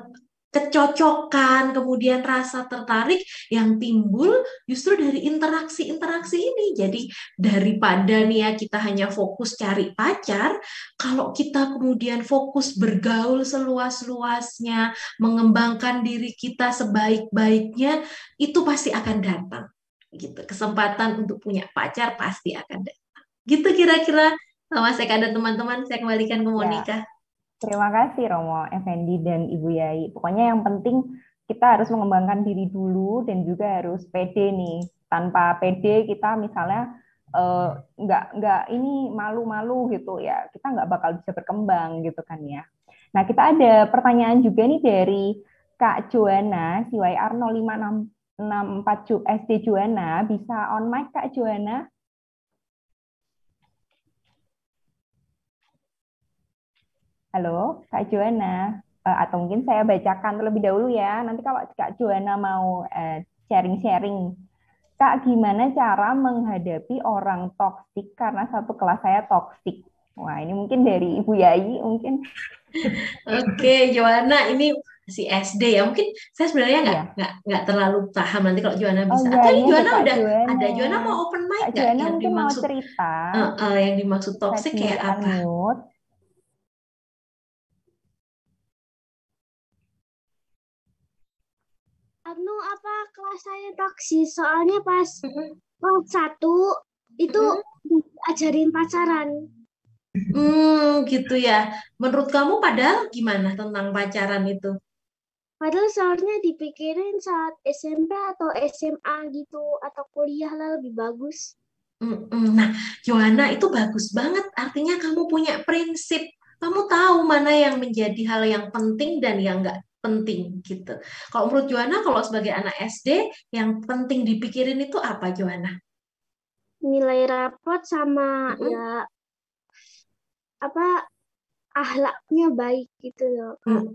kecocokan, kemudian rasa tertarik yang timbul justru dari interaksi-interaksi ini. Jadi daripada nih ya kita hanya fokus cari pacar, kalau kita kemudian fokus bergaul seluas-luasnya, mengembangkan diri kita sebaik-baiknya, itu pasti akan datang. Gitu. Kesempatan untuk punya pacar pasti akan datang. Gitu kira-kira Mas Eka dan teman-teman, saya kembalikan ke Ya, Monica. terima kasih Romo, Effendi, dan Ibu Yai. Pokoknya yang penting kita harus mengembangkan diri dulu dan juga harus pede nih. Tanpa pede kita misalnya nggak ini malu-malu gitu ya, kita nggak bakal bisa berkembang gitu kan ya. Nah, kita ada pertanyaan juga nih dari Kak Joana, CYR 0564 SD Joana. Bisa on mic Kak Joana? Halo, Kak Joana. Atau mungkin saya bacakan terlebih dahulu ya. Nanti kalau Kak Joana mau sharing-sharing. Kak, gimana cara menghadapi orang toksik karena satu kelas saya toksik? Wah, ini mungkin dari Ibu Yai mungkin. Oke, Joanna, ini si SD ya. Mungkin saya sebenarnya Iya. nggak terlalu paham nanti kalau Joanna Oh bisa. iya, Atau ini ini ada Joanna Kak udah Joana. ada. Joanna mau open mic Kak nggak? Joana Yang mungkin mau dimaksud cerita. yang dimaksud Bisa toksik di kayak apa? unmute. Anu apa kelas saya toksik soalnya pas Mm-mm. kelas 1 itu diajarin pacaran. Gitu ya. Menurut kamu padahal gimana tentang pacaran itu? Padahal seharusnya dipikirin saat SMP atau SMA gitu atau kuliah lah lebih bagus. Nah, Joanna itu bagus banget. Artinya kamu punya prinsip. Kamu tahu mana yang menjadi hal yang penting dan yang nggak penting gitu. Kalau menurut Joanna, kalau sebagai anak SD, yang penting dipikirin itu apa, Joanna? Nilai rapot sama Mm-mm. ya apa akhlaknya baik gitu loh, Kak.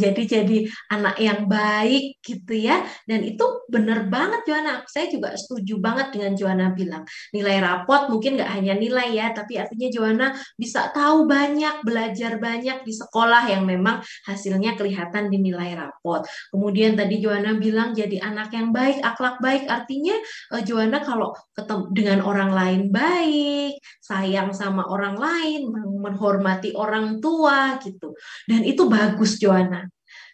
Jadi anak yang baik gitu ya, dan itu bener banget Joanna. Saya juga setuju banget dengan Joanna bilang nilai rapot mungkin nggak hanya nilai ya, tapi artinya Joanna bisa tahu banyak, belajar banyak di sekolah yang memang hasilnya kelihatan di nilai rapot. Kemudian tadi Joanna bilang jadi anak yang baik, akhlak baik, artinya Joanna kalau ketemu dengan orang lain baik, sayang sama orang lain, menghormati orang tua gitu. Dan itu bagus Joanna.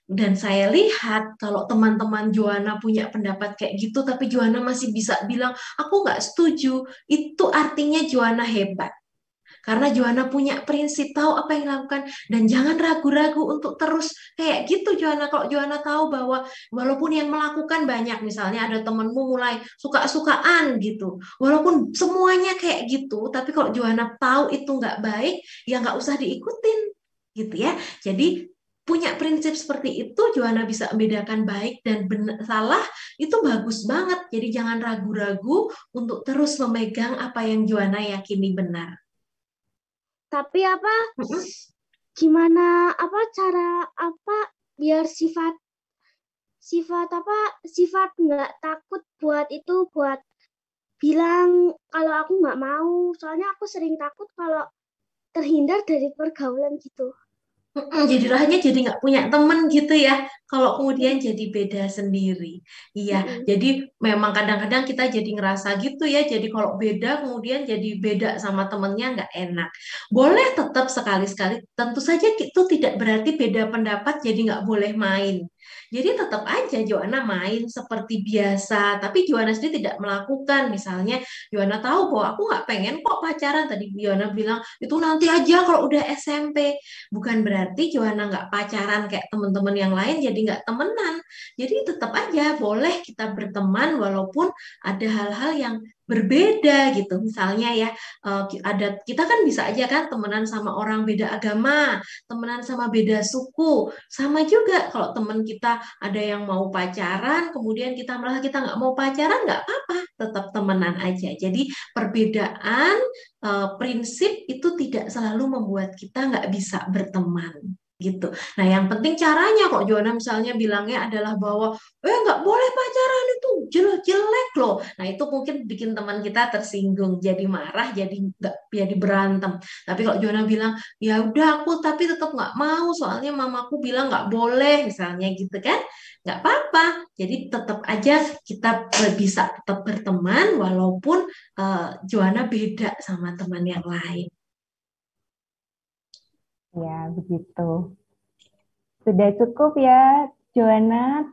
Dan saya lihat kalau teman-teman Joanna punya pendapat kayak gitu, tapi Joanna masih bisa bilang, aku nggak setuju. Itu artinya Joanna hebat. Karena Joanna punya prinsip, tahu apa yang dilakukan, dan jangan ragu-ragu untuk terus kayak gitu Joanna. Kalau Joanna tahu bahwa walaupun yang melakukan banyak, misalnya ada temenmu mulai suka-sukaan gitu, walaupun semuanya kayak gitu, tapi kalau Joanna tahu itu nggak baik, ya nggak usah diikutin gitu ya. Jadi punya prinsip seperti itu, Joanna bisa membedakan baik dan benar, salah, itu bagus banget. Jadi jangan ragu-ragu untuk terus memegang apa yang Joanna yakini benar. Tapi gimana cara biar sifat nggak takut buat bilang kalau aku nggak mau, soalnya aku sering takut kalau terhindar dari pergaulan gitu. Jadinya jadi nggak punya temen gitu ya. Kalau kemudian jadi beda sendiri. Iya, jadi memang kadang-kadang kita jadi ngerasa gitu ya. Jadi kalau beda kemudian jadi beda sama temennya nggak enak. Boleh tetap sekali-sekali. Tentu saja itu tidak berarti beda pendapat jadi nggak boleh main. Jadi tetap aja Joanna main seperti biasa. Tapi Joanna sendiri tidak melakukan. Misalnya Joanna tahu bahwa aku nggak pengen kok pacaran. Tadi Joanna bilang itu nanti aja kalau udah SMP. Bukan berarti Joanna nggak pacaran kayak teman-teman yang lain jadi nggak temenan. Jadi tetap aja boleh kita berteman walaupun ada hal-hal yang berbeda gitu. Misalnya ya ada kita kan bisa aja kan temenan sama orang beda agama, temenan sama beda suku. Sama juga kalau teman kita ada yang mau pacaran, kemudian kita merasa kita nggak mau pacaran, nggak apa-apa, tetap temenan aja. Jadi perbedaan prinsip itu tidak selalu membuat kita nggak bisa berteman gitu. Nah, yang penting caranya kok Joanna misalnya bilangnya adalah bahwa nggak boleh pacaran itu jelek loh. Nah, itu mungkin bikin teman kita tersinggung, jadi marah, jadi nggak jadi berantem. Tapi kalau Joanna bilang ya udah aku tapi tetap nggak mau soalnya mamaku bilang nggak boleh misalnya gitu kan, nggak apa-apa. Jadi tetap aja kita bisa tetap berteman walaupun Joanna beda sama teman yang lain. Ya, begitu. Sudah cukup ya, Joanna?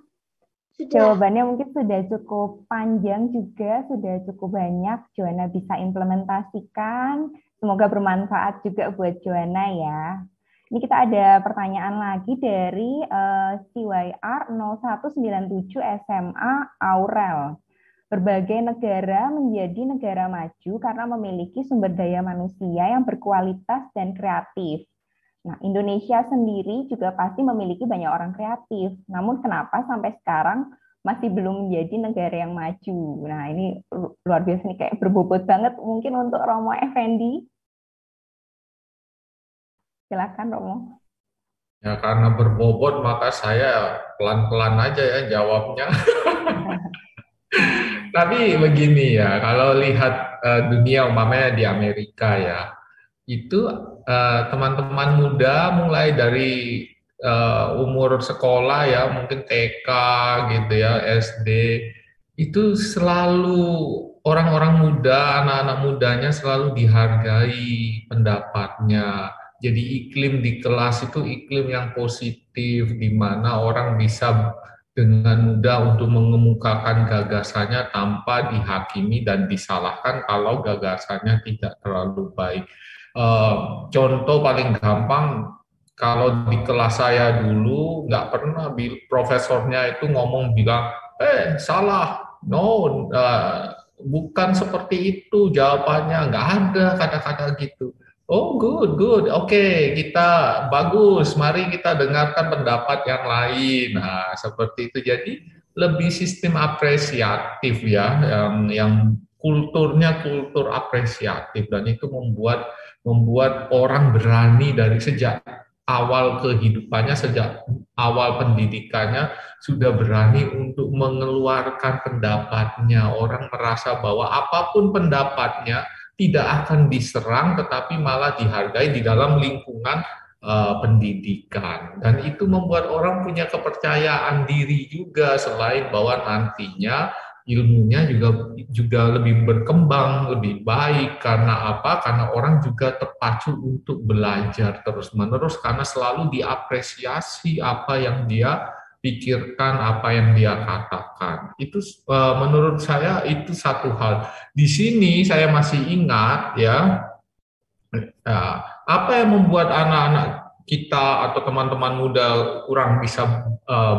Jawabannya mungkin sudah cukup panjang juga, sudah cukup banyak. Joanna bisa implementasikan. Semoga bermanfaat juga buat Joanna ya. Ini kita ada pertanyaan lagi dari CYR 0197 SMA Aurel. Berbagai negara menjadi negara maju karena memiliki sumber daya manusia yang berkualitas dan kreatif. Nah, Indonesia sendiri juga pasti memiliki banyak orang kreatif. Namun kenapa sampai sekarang masih belum menjadi negara yang maju? Nah, ini luar biasa nih, kayak berbobot banget mungkin untuk Romo Effendi. Silakan Romo. Ya, karena berbobot maka saya pelan-pelan aja ya jawabnya. Tapi begini ya, kalau lihat dunia umpamanya di Amerika ya, itu teman-teman muda mulai dari umur sekolah ya, mungkin TK gitu ya, SD, itu selalu orang-orang muda, anak-anak mudanya selalu dihargai pendapatnya. Jadi iklim di kelas itu iklim yang positif, di mana orang bisa dengan mudah untuk mengemukakan gagasannya tanpa dihakimi dan disalahkan kalau gagasannya tidak terlalu baik. Contoh paling gampang, kalau di kelas saya dulu nggak pernah profesornya itu bilang, salah, no, bukan seperti itu jawabannya, nggak ada kata-kata gitu. Oh, good, oke, kita bagus, mari kita dengarkan pendapat yang lain. Nah, seperti itu. Jadi lebih sistem apresiatif ya, yang kulturnya kultur apresiatif, dan itu membuat orang berani dari sejak awal kehidupannya, sejak awal pendidikannya sudah berani untuk mengeluarkan pendapatnya. Orang merasa bahwa apapun pendapatnya tidak akan diserang, tetapi malah dihargai di dalam lingkungan pendidikan. Dan itu membuat orang punya kepercayaan diri juga, selain bahwa nantinya ilmunya juga lebih berkembang, lebih baik. Karena apa? Karena orang juga terpacu untuk belajar terus-menerus karena selalu diapresiasi apa yang dia pikirkan, apa yang dia katakan. Itu menurut saya itu satu hal. Di sini saya masih ingat ya, apa yang membuat anak-anak kita atau teman-teman muda kurang bisa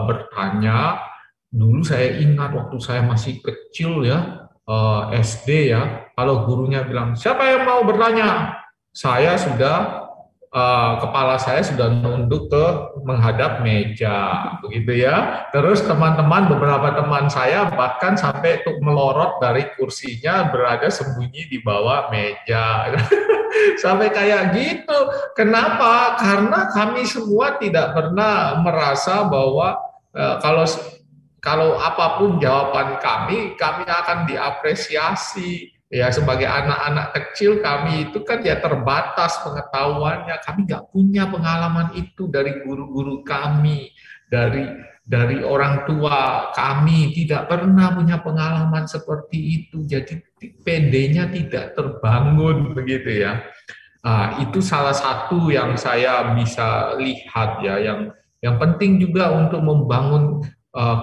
bertanya. Dulu saya ingat waktu saya masih kecil ya, SD ya, kalau gurunya bilang, siapa yang mau bertanya? Saya sudah, kepala saya sudah nunduk ke menghadap meja, begitu ya. Terus beberapa teman saya bahkan sampai melorot dari kursinya berada sembunyi di bawah meja. Sampai kayak gitu. Kenapa? Karena kami semua tidak pernah merasa bahwa kalau apapun jawaban kami akan diapresiasi. Ya, sebagai anak-anak kecil kami itu kan ya terbatas pengetahuannya. Kami nggak punya pengalaman itu dari guru-guru kami, dari orang tua kami tidak pernah punya pengalaman seperti itu. Jadi PD-nya tidak terbangun begitu ya. Itu salah satu yang saya bisa lihat ya, yang penting juga untuk membangun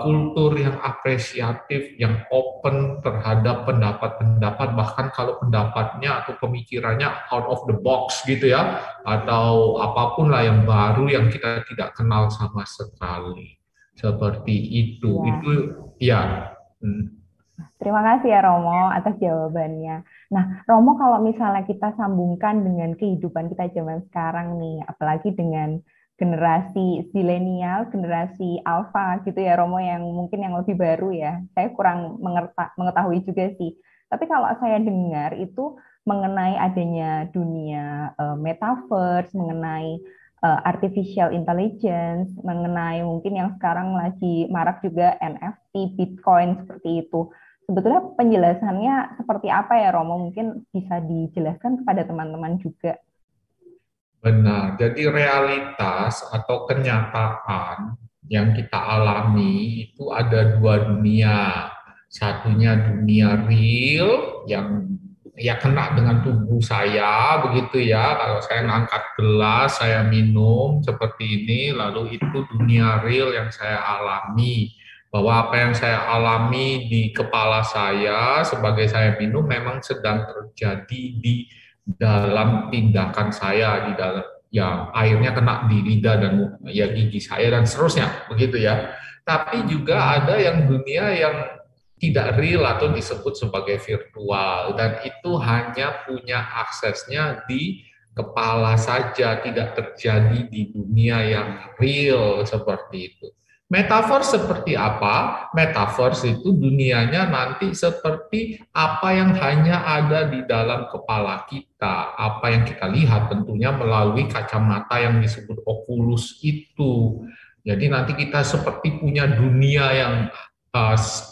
kultur yang apresiatif, yang open terhadap pendapat-pendapat, bahkan kalau pendapatnya atau pemikirannya out of the box gitu ya, atau apapun lah yang baru yang kita tidak kenal sama sekali. Seperti itu. Ya. Itu ya. Terima kasih ya Romo atas jawabannya. Nah, Romo, kalau misalnya kita sambungkan dengan kehidupan kita zaman sekarang nih, apalagi dengan generasi zilenial, generasi alfa gitu ya Romo, yang mungkin yang lebih baru ya. Saya kurang mengetahui juga sih. Tapi kalau saya dengar itu mengenai adanya dunia metaverse, mengenai artificial intelligence, mengenai mungkin yang sekarang lagi marak juga NFT, Bitcoin seperti itu. Sebetulnya penjelasannya seperti apa ya Romo? Mungkin bisa dijelaskan kepada teman-teman juga. Benar, jadi realitas atau kenyataan yang kita alami itu ada dua dunia. Satunya dunia real yang ya kena dengan tubuh saya begitu ya. Kalau saya ngangkat gelas, saya minum seperti ini, lalu itu dunia real yang saya alami. Bahwa apa yang saya alami di kepala saya sebagai saya minum memang sedang terjadi di dalam tindakan saya, di dalam ya airnya kena di lidah dan ya gigi saya dan seterusnya begitu ya. Tapi juga ada yang dunia yang tidak real atau disebut sebagai virtual, dan itu hanya punya aksesnya di kepala saja, tidak terjadi di dunia yang real seperti itu. Metaverse seperti apa? Metaverse itu dunianya nanti seperti apa yang hanya ada di dalam kepala kita, apa yang kita lihat tentunya melalui kacamata yang disebut Oculus itu. Jadi nanti kita seperti punya dunia yang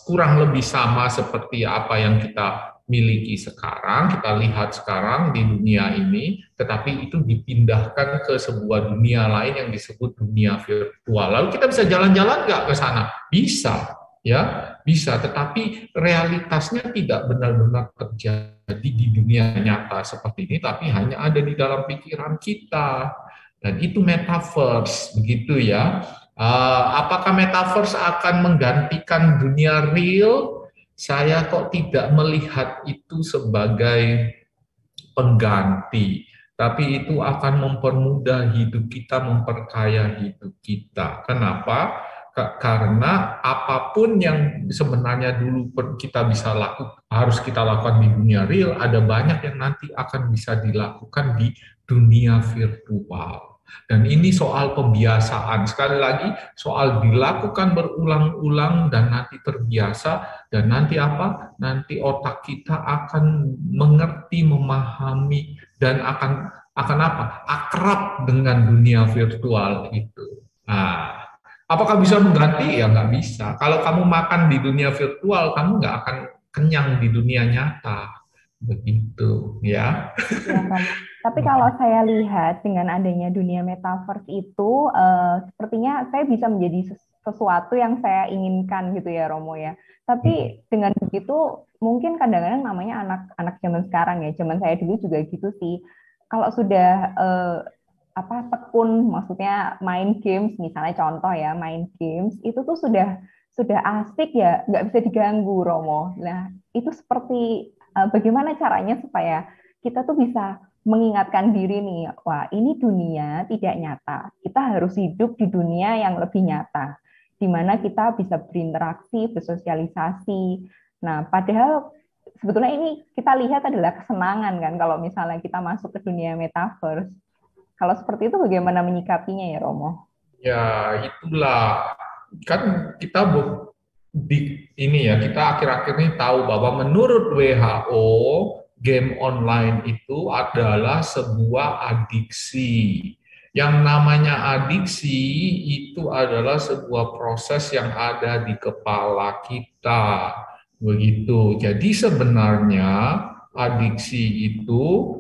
kurang lebih sama seperti apa yang kita miliki sekarang, kita lihat sekarang di dunia ini, tetapi itu dipindahkan ke sebuah dunia lain yang disebut dunia virtual. Lalu kita bisa jalan-jalan nggak ke sana? Bisa, ya, bisa. Tetapi realitasnya tidak benar-benar terjadi di dunia nyata seperti ini, tapi hanya ada di dalam pikiran kita. Dan itu metaverse, begitu ya. Apakah metaverse akan menggantikan dunia real? Saya kok tidak melihat itu sebagai pengganti, tapi itu akan mempermudah hidup kita, memperkaya hidup kita. Kenapa? Karena apapun yang sebenarnya dulu kita bisa lakukan, harus kita lakukan di dunia real, ada banyak yang nanti akan bisa dilakukan di dunia virtual. Dan ini soal pembiasaan, sekali lagi soal dilakukan berulang-ulang dan nanti terbiasa, dan nanti apa? Nanti otak kita akan mengerti, memahami, dan akan apa? Akrab dengan dunia virtual itu. Nah, apakah bisa mengganti? Ya nggak bisa. Kalau kamu makan di dunia virtual, kamu nggak akan kenyang di dunia nyata. Begitu ya. Tapi kalau saya lihat dengan adanya dunia metaverse itu, sepertinya saya bisa menjadi sesuatu yang saya inginkan gitu ya Romo ya. Tapi dengan begitu mungkin kadang-kadang namanya anak-anak zaman sekarang ya, zaman saya dulu juga gitu sih. Kalau sudah tekun, maksudnya main games, misalnya contoh ya, main games itu tuh sudah asik ya, nggak bisa diganggu Romo. Nah itu seperti bagaimana caranya supaya kita tuh bisa mengingatkan diri nih, wah ini dunia tidak nyata, kita harus hidup di dunia yang lebih nyata, di mana kita bisa berinteraksi, bersosialisasi. Nah, padahal sebetulnya ini kita lihat adalah kesenangan kan, kalau misalnya kita masuk ke dunia metaverse. Kalau seperti itu bagaimana menyikapinya ya Romo? Ya, itulah. Kan kita kita akhir-akhir ini tahu bahwa menurut WHO, game online itu adalah sebuah adiksi. Yang namanya adiksi itu adalah sebuah proses yang ada di kepala kita. Begitu. Jadi sebenarnya adiksi itu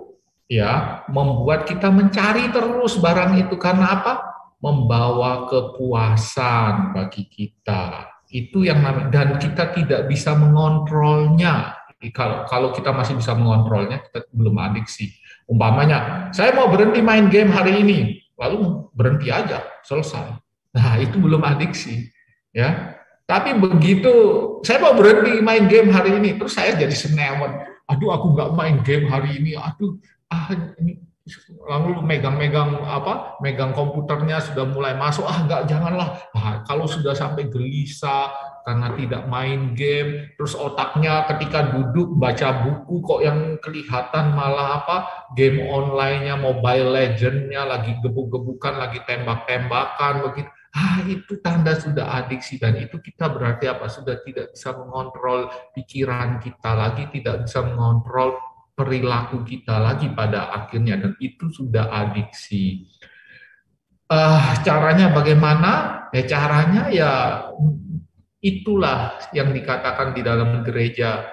ya membuat kita mencari terus barang itu karena apa? Membawa kepuasan bagi kita. Itu yang dan kita tidak bisa mengontrolnya. Kalau kita masih bisa mengontrolnya, kita belum adiksi. Umpamanya, saya mau berhenti main game hari ini, lalu berhenti aja, selesai. Nah, itu belum adiksi, ya. Tapi begitu saya mau berhenti main game hari ini, terus saya jadi senewan. Aduh, aku nggak main game hari ini. Aduh, ini lalu megang komputernya sudah mulai masuk. Nggak, janganlah. Nah, kalau sudah sampai gelisah karena tidak main game, terus otaknya ketika duduk baca buku kok yang kelihatan malah game online-nya, Mobile Legend-nya lagi gebuk-gebukan, lagi tembak-tembakan begitu. Itu tanda sudah adiksi, dan itu kita berarti sudah tidak bisa mengontrol pikiran kita lagi, tidak bisa mengontrol perilaku kita lagi pada akhirnya, dan itu sudah adiksi. Caranya bagaimana? Caranya ya itulah yang dikatakan di dalam gereja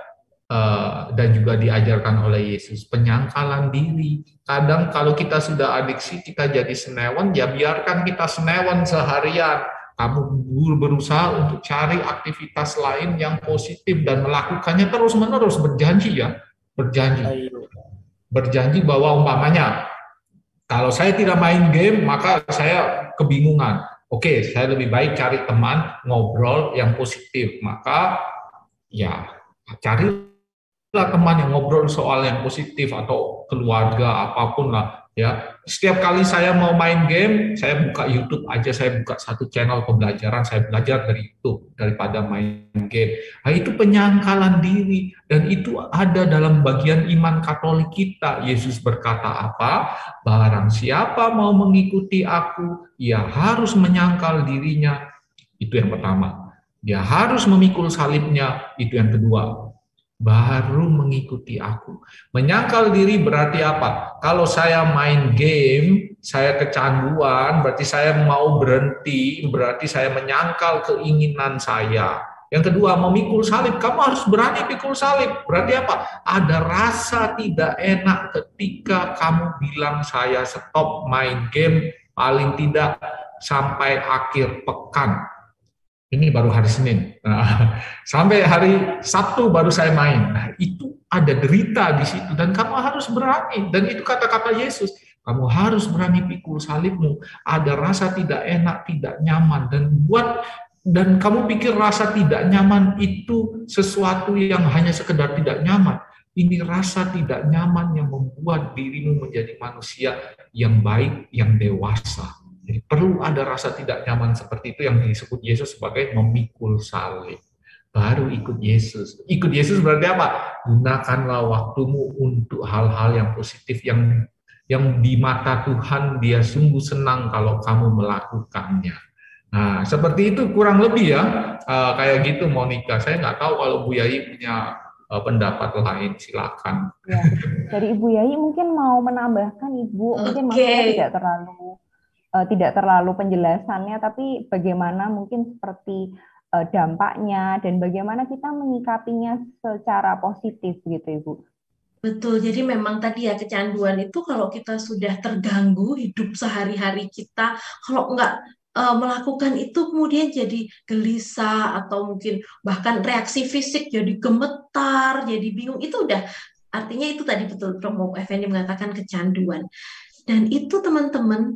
dan juga diajarkan oleh Yesus, penyangkalan diri. Kadang kalau kita sudah adiksi, kita jadi senewan, ya biarkan kita senewan seharian. Kamu berusaha untuk cari aktivitas lain yang positif dan melakukannya terus-menerus, berjanji bahwa umpamanya kalau saya tidak main game maka saya kebingungan. Oke, saya lebih baik cari teman ngobrol yang positif. Maka ya carilah teman yang ngobrol soal yang positif, atau keluarga, apapun lah ya. Setiap kali saya mau main game, saya buka YouTube aja, saya buka satu channel pembelajaran, saya belajar dari YouTube daripada main game. Itu penyangkalan diri, dan itu ada dalam bagian iman Katolik kita. Yesus berkata apa? Barang siapa mau mengikuti aku, ia harus menyangkal dirinya. Itu yang pertama. Dia harus memikul salibnya. Itu yang kedua. Baru mengikuti aku. Menyangkal diri berarti apa? Kalau saya main game, saya kecanduan, berarti saya mau berhenti, berarti saya menyangkal keinginan saya. Yang kedua, memikul salib. Kamu harus berani pikul salib. Berarti apa? Ada rasa tidak enak ketika kamu bilang saya stop main game paling tidak sampai akhir pekan. Ini baru hari Senin. Nah, sampai hari Sabtu baru saya main. Nah, itu ada derita di situ, dan kamu harus berani. Dan itu kata-kata Yesus. Kamu harus berani pikul salibmu. Ada rasa tidak enak, tidak nyaman, dan kamu pikir rasa tidak nyaman itu sesuatu yang hanya sekedar tidak nyaman. Ini rasa tidak nyaman yang membuat dirimu menjadi manusia yang baik, yang dewasa. Jadi perlu ada rasa tidak nyaman seperti itu yang disebut Yesus sebagai memikul salib. Baru ikut Yesus. Ikut Yesus berarti apa? Gunakanlah waktumu untuk hal-hal yang positif, yang di mata Tuhan dia sungguh senang kalau kamu melakukannya. Nah, seperti itu kurang lebih ya, kayak gitu Monica. Saya nggak tahu kalau Bu Yayi punya pendapat lain, silakan. Ya, dari Ibu Yayi mungkin mau menambahkan, Ibu, mungkin maksudnya tidak terlalu penjelasannya, tapi bagaimana mungkin seperti dampaknya dan bagaimana kita menyikapinya secara positif gitu, Ibu. Betul, jadi memang tadi ya, kecanduan itu kalau kita sudah terganggu hidup sehari-hari kita, kalau nggak melakukan itu kemudian jadi gelisah, atau mungkin bahkan reaksi fisik jadi gemetar, jadi bingung, itu udah artinya itu tadi betul Romo Effendi mengatakan kecanduan. Dan itu teman-teman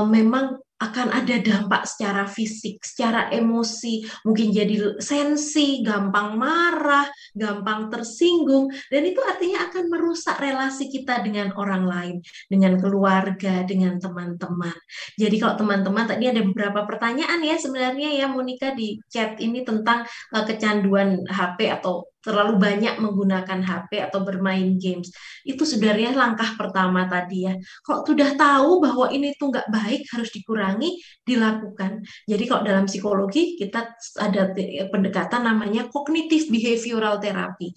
memang akan ada dampak secara fisik, secara emosi, mungkin jadi sensi, gampang marah, gampang tersinggung, dan itu artinya akan merusak relasi kita dengan orang lain, dengan keluarga, dengan teman-teman. Jadi kalau teman-teman, tadi ada beberapa pertanyaan ya sebenarnya ya Monica di chat ini tentang kecanduan HP atau terlalu banyak menggunakan HP atau bermain games. Itu sebenarnya langkah pertama tadi ya. Kalau sudah tahu bahwa ini tuh nggak baik, harus dikurangi, dilakukan. Jadi kalau dalam psikologi kita ada pendekatan namanya cognitive behavioral therapy.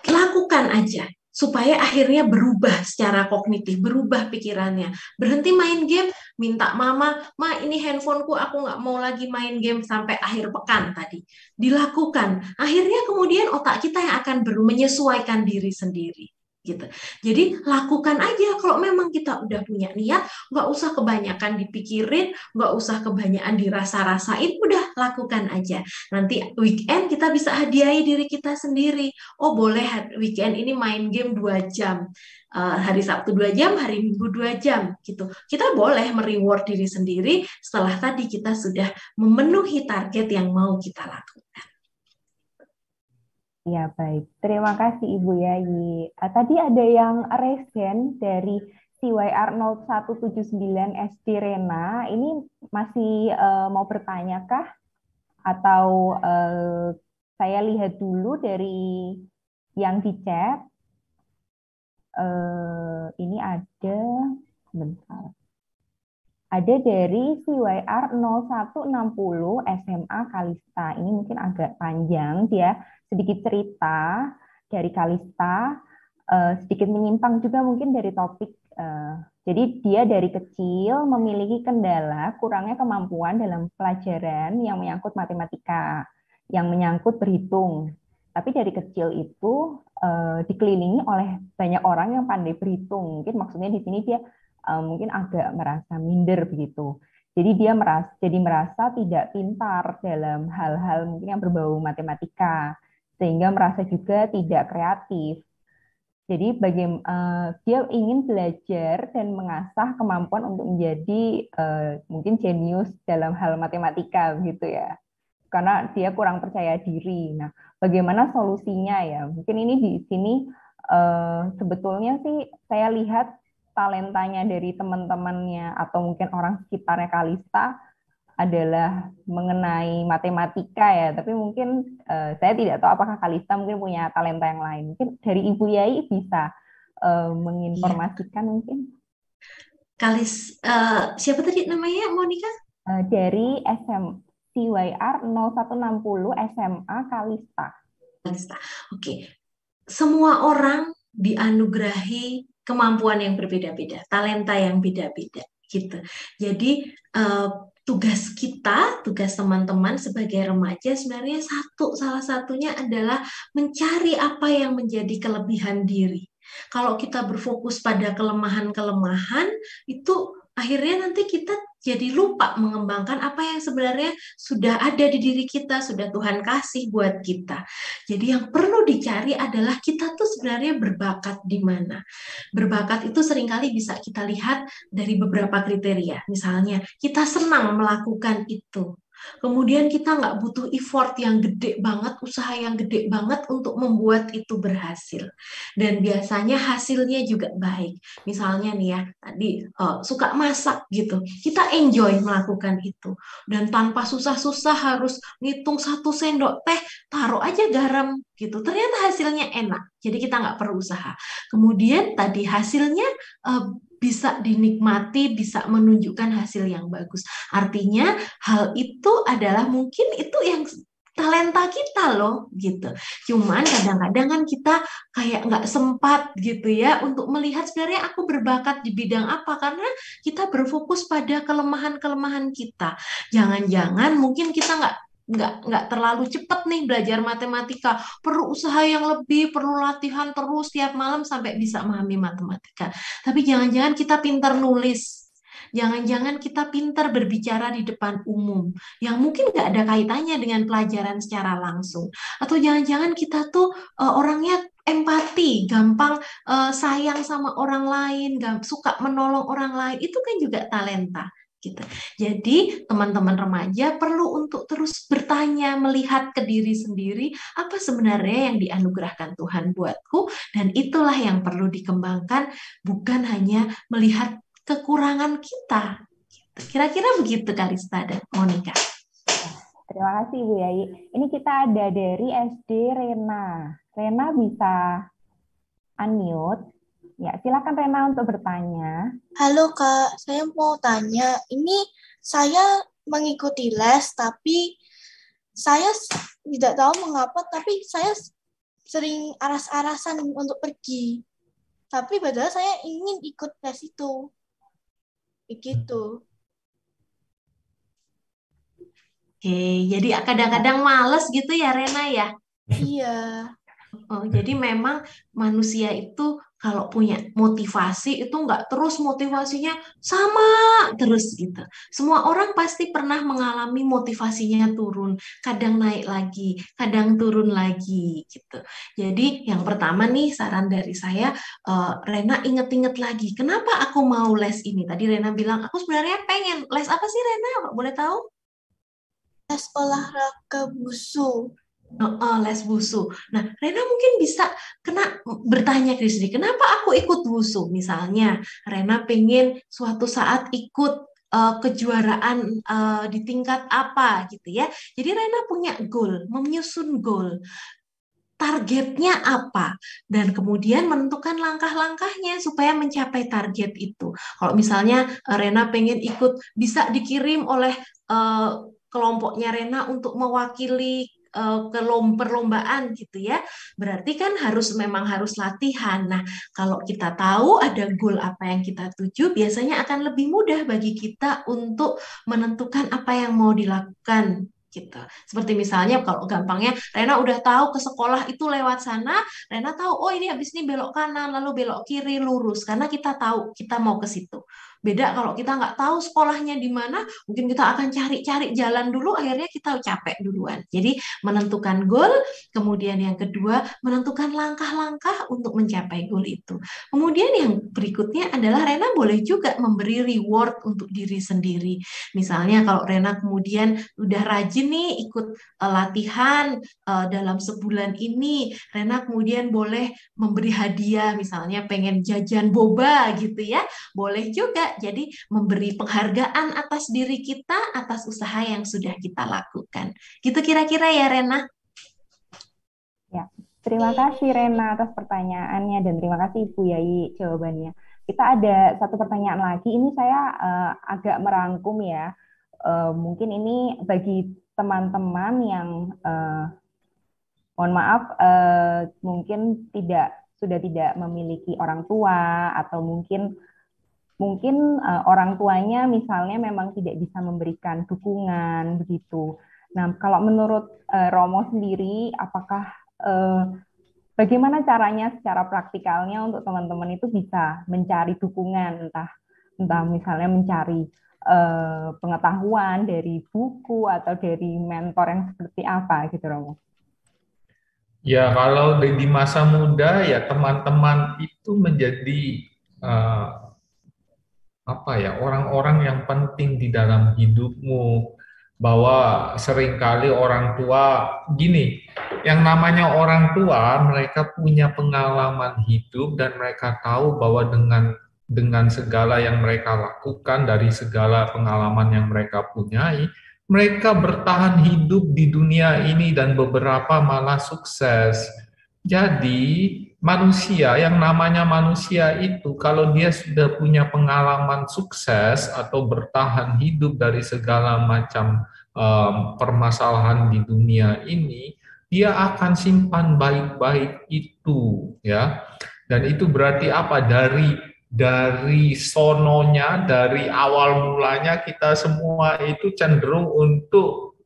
Lakukan aja. supaya akhirnya berubah secara kognitif, berubah pikirannya. Berhenti main game, minta mama, ma ini handphoneku, aku nggak mau lagi main game sampai akhir pekan tadi. Dilakukan. Akhirnya kemudian otak kita yang akan menyesuaikan diri sendiri. Gitu. Jadi lakukan aja kalau memang kita udah punya niat, nggak usah kebanyakan dipikirin, nggak usah kebanyakan dirasa-rasain, udah lakukan aja. Nanti weekend kita bisa hadiahi diri kita sendiri. Oh boleh weekend ini main game 2 jam. Hari Sabtu 2 jam, hari Minggu 2 jam gitu. Kita boleh mereward diri sendiri setelah tadi kita sudah memenuhi target yang mau kita lakukan. Ya, baik. Terima kasih Ibu Yayi. Tadi ada yang resen dari CYR 0179 SD Rena. Ini masih mau bertanya kah? Atau saya lihat dulu dari yang di chat. Ini ada, bentar. Ada dari CYR 0160 SMA Kalista. Ini mungkin agak panjang dia. Sedikit cerita dari Kalista, sedikit menyimpang juga mungkin dari topik. Jadi dia dari kecil memiliki kendala kurangnya kemampuan dalam pelajaran yang menyangkut matematika, yang menyangkut berhitung. Tapi dari kecil itu dikelilingi oleh banyak orang yang pandai berhitung. Mungkin maksudnya di sini dia mungkin agak merasa minder begitu. Jadi dia merasa tidak pintar dalam hal-hal mungkin yang berbau matematika, sehingga merasa juga tidak kreatif. Jadi dia ingin belajar dan mengasah kemampuan untuk menjadi mungkin jenius dalam hal matematika gitu ya. Karena dia kurang percaya diri. Nah, bagaimana solusinya ya? Mungkin ini di sini sebetulnya sih saya lihat talentanya dari teman-temannya atau mungkin orang sekitarnya Kalista adalah mengenai matematika ya, tapi mungkin saya tidak tahu apakah Kalista mungkin punya talenta yang lain. Mungkin dari Ibu Yai bisa menginformasikan mungkin. Siapa tadi namanya, Monica? Dari CYR 0160 SMA Kalista. Oke. Semua orang dianugerahi kemampuan yang berbeda-beda, talenta yang beda-beda gitu. Jadi tugas teman-teman sebagai remaja sebenarnya salah satunya adalah mencari apa yang menjadi kelebihan diri. Kalau kita berfokus pada kelemahan-kelemahan, itu akhirnya nanti kita jadi lupa mengembangkan apa yang sebenarnya sudah ada di diri kita, sudah Tuhan kasih buat kita. Jadi yang perlu dicari adalah kita tuh sebenarnya berbakat di mana. Berbakat itu seringkali bisa kita lihat dari beberapa kriteria. Misalnya, kita senang melakukan itu. Kemudian kita nggak butuh effort yang gede banget, usaha yang gede banget untuk membuat itu berhasil. Dan biasanya hasilnya juga baik. Misalnya nih ya, tadi suka masak gitu. Kita enjoy melakukan itu. Dan tanpa susah-susah harus ngitung 1 sendok teh, taruh aja garam gitu. Ternyata hasilnya enak. Jadi kita nggak perlu usaha. Kemudian tadi hasilnya bisa dinikmati, bisa menunjukkan hasil yang bagus. Artinya hal itu adalah mungkin itu yang talenta kita loh gitu. Cuman kadang-kadang kan kita kayak nggak sempat gitu ya untuk melihat sebenarnya aku berbakat di bidang apa, karena kita berfokus pada kelemahan-kelemahan kita. Jangan-jangan mungkin kita nggak terlalu cepat nih belajar matematika, perlu usaha yang lebih, perlu latihan terus tiap malam sampai bisa memahami matematika. Tapi jangan-jangan kita pintar nulis, jangan-jangan kita pintar berbicara di depan umum yang mungkin nggak ada kaitannya dengan pelajaran secara langsung, atau jangan-jangan kita tuh orangnya empati, gampang sayang sama orang lain, suka menolong orang lain, itu kan juga talenta. Gitu. Jadi teman-teman remaja perlu untuk terus bertanya, melihat ke diri sendiri, apa sebenarnya yang dianugerahkan Tuhan buatku, dan itulah yang perlu dikembangkan, bukan hanya melihat kekurangan kita. Kira-kira begitu Kalista dan Monica. Terima kasih Ibu Yai. Ini kita ada dari SD Rena. Rena bisa unmute. Ya, silakan Rena untuk bertanya. Halo Kak, saya mau tanya. Ini saya mengikuti les, tapi saya tidak tahu mengapa, tapi saya sering aras-arasan untuk pergi. Tapi padahal saya ingin ikut les itu. Begitu. Oke, jadi kadang-kadang males gitu ya Rena ya? Iya. Oh, jadi memang manusia itu kalau punya motivasi itu nggak terus motivasinya sama terus gitu. Semua orang pasti pernah mengalami motivasinya turun, kadang naik lagi, kadang turun lagi gitu. Jadi yang pertama nih saran dari saya, Rena inget-inget lagi, kenapa aku mau les ini? Tadi Rena bilang, aku sebenarnya pengen les apa sih Rena? Boleh tahu? Les olahraga wusu. Les wusu. Nah, Rena mungkin bisa bertanya ke diri, kenapa aku ikut wusu? Misalnya, Rena pengen suatu saat ikut kejuaraan di tingkat apa gitu ya. Jadi Rena punya goal, menyusun goal. Targetnya apa? Dan kemudian menentukan langkah-langkahnya supaya mencapai target itu. Kalau misalnya Rena pengen ikut, bisa dikirim oleh kelompoknya Rena untuk mewakili perlombaan gitu ya. Berarti kan memang harus latihan. Nah, kalau kita tahu ada goal apa yang kita tuju, biasanya akan lebih mudah bagi kita untuk menentukan apa yang mau dilakukan gitu. Seperti misalnya kalau gampangnya Rena udah tahu ke sekolah itu lewat sana, Rena tahu oh ini habis ini belok kanan lalu belok kiri lurus karena kita tahu kita mau ke situ. Beda kalau kita nggak tahu sekolahnya di mana, mungkin kita akan cari-cari jalan dulu, akhirnya kita capek duluan. Jadi menentukan goal, kemudian yang kedua menentukan langkah-langkah untuk mencapai goal itu. Kemudian yang berikutnya adalah Rena boleh juga memberi reward untuk diri sendiri. Misalnya kalau Rena kemudian udah rajin nih ikut latihan dalam sebulan ini, Rena kemudian boleh memberi hadiah, misalnya pengen jajan boba gitu ya, boleh juga. Jadi memberi penghargaan atas diri kita atas usaha yang sudah kita lakukan. Gitu kira-kira ya Rena. Ya, terima kasih Rena atas pertanyaannya dan terima kasih Ibu Yayi jawabannya. Kita ada satu pertanyaan lagi. Ini saya agak merangkum ya. Mungkin ini bagi teman-teman yang mohon maaf mungkin sudah tidak memiliki orang tua atau mungkin orang tuanya misalnya memang tidak bisa memberikan dukungan begitu. Nah, kalau menurut Romo sendiri, apakah bagaimana caranya secara praktikalnya untuk teman-teman itu bisa mencari dukungan, entah misalnya mencari pengetahuan dari buku atau dari mentor yang seperti apa gitu, Romo? Ya, kalau di masa muda ya teman-teman itu menjadi orang-orang yang penting di dalam hidupmu, bahwa seringkali orang tua gini, yang namanya orang tua mereka punya pengalaman hidup dan mereka tahu bahwa dengan segala yang mereka lakukan, dari segala pengalaman yang mereka punyai, mereka bertahan hidup di dunia ini dan beberapa malah sukses. Jadi yang namanya manusia itu kalau dia sudah punya pengalaman sukses atau bertahan hidup dari segala macam permasalahan di dunia ini, dia akan simpan baik-baik itu ya. Dan itu berarti apa? Dari sononya, dari awal mulanya kita semua itu cenderung untuk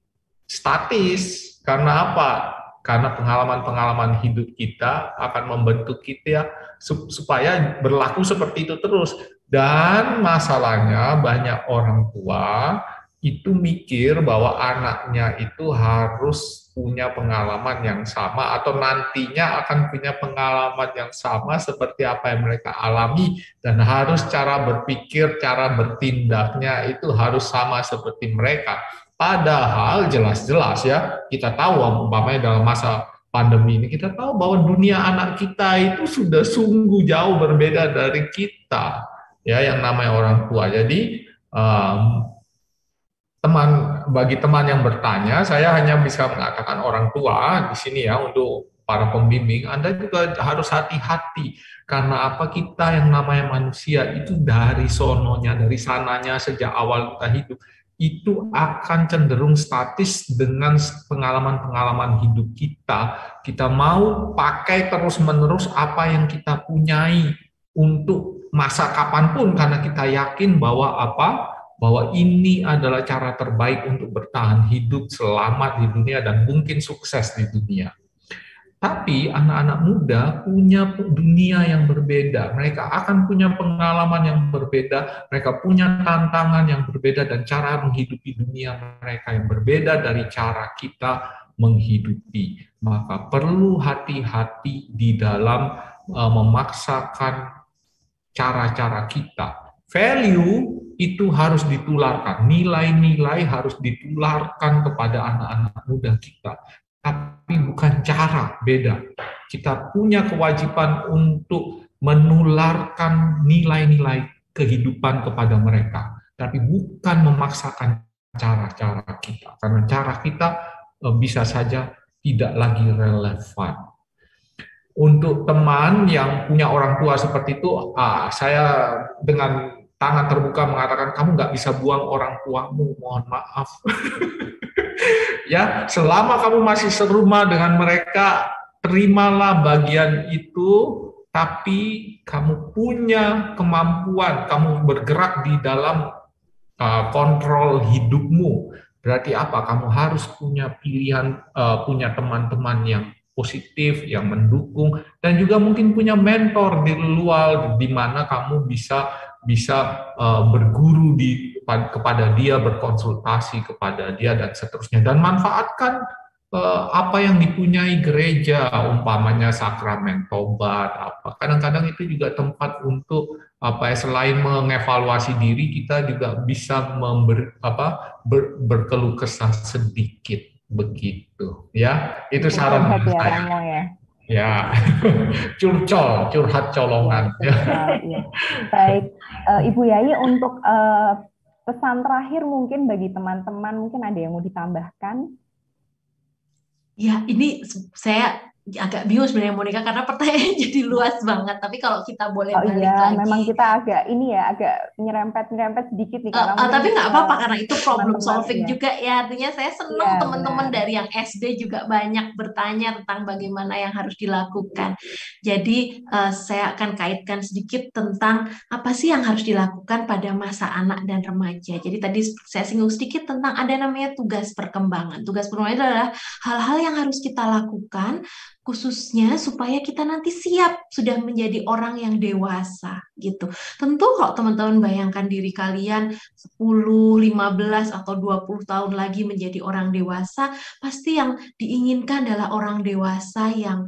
statis. Karena apa? Karena pengalaman-pengalaman hidup kita akan membentuk kita supaya berlaku seperti itu terus. Dan masalahnya banyak orang tua itu mikir bahwa anaknya itu harus punya pengalaman yang sama atau nantinya akan punya pengalaman yang sama seperti apa yang mereka alami, dan harus cara berpikir, cara bertindaknya itu harus sama seperti mereka. Padahal jelas-jelas ya, kita tahu umpamanya dalam masa pandemi ini, kita tahu bahwa dunia anak kita itu sudah sungguh jauh berbeda dari kita, ya yang namanya orang tua. Jadi bagi teman yang bertanya, saya hanya bisa mengatakan orang tua di sini ya, untuk para pembimbing, Anda juga harus hati-hati. Karena apa? Kita yang namanya manusia itu dari sononya, dari sananya sejak awal kita hidup, itu akan cenderung statis dengan pengalaman-pengalaman hidup kita. Kita mau pakai terus-menerus apa yang kita punyai untuk masa kapanpun, karena kita yakin bahwa bahwa ini adalah cara terbaik untuk bertahan hidup, selamat di dunia, dan mungkin sukses di dunia. Tapi anak-anak muda punya dunia yang berbeda. Mereka akan punya pengalaman yang berbeda, mereka punya tantangan yang berbeda, dan cara menghidupi dunia mereka yang berbeda dari cara kita menghidupi. Maka perlu hati-hati di dalam memaksakan cara-cara kita. Value itu harus ditularkan, nilai-nilai harus ditularkan kepada anak-anak muda kita. Tapi bukan cara, beda. Kita punya kewajiban untuk menularkan nilai-nilai kehidupan kepada mereka, tapi bukan memaksakan cara-cara kita, karena cara kita bisa saja tidak lagi relevan. Untuk teman yang punya orang tua seperti itu, saya dengan tangan terbuka mengatakan, kamu nggak bisa buang orang tuamu, mohon maaf. Ya, selama kamu masih serumah dengan mereka, terimalah bagian itu, tapi kamu punya kemampuan, kamu bergerak di dalam kontrol hidupmu. Berarti apa? Kamu harus punya pilihan, punya teman-teman yang positif, yang mendukung, dan juga mungkin punya mentor di luar, di mana kamu bisa berguru kepada dia, berkonsultasi kepada dia, dan seterusnya. Dan manfaatkan apa yang dipunyai gereja, umpamanya sakramen tobat, apa. Kadang-kadang itu juga tempat untuk selain mengevaluasi diri, kita juga bisa berkeluh kesah sedikit, begitu. Ya, itu saran Curhat ya, saya. Romo ya. Ya, curhat colongan. Ya. Baik, Ibu Yayi, untuk pesan terakhir mungkin bagi teman-teman, mungkin ada yang mau ditambahkan? Ya, ini saya agak bingung sebenarnya Monica, karena pertanyaannya jadi luas banget. Tapi kalau kita boleh balik lagi. Memang kita agak nyerempet sedikit nih. Tapi nggak apa-apa, karena itu problem solving ya. juga ya. Artinya saya senang teman-teman dari yang SD juga banyak bertanya tentang bagaimana yang harus dilakukan. Jadi saya akan kaitkan sedikit tentang apa sih yang harus dilakukan pada masa anak dan remaja. Jadi tadi saya singgung sedikit tentang ada namanya tugas perkembangan. Tugas perkembangan adalah hal-hal yang harus kita lakukan, khususnya supaya kita nanti siap sudah menjadi orang yang dewasa gitu. Tentu kok teman-teman bayangkan diri kalian 10, 15 atau 20 tahun lagi menjadi orang dewasa, pasti yang diinginkan adalah orang dewasa yang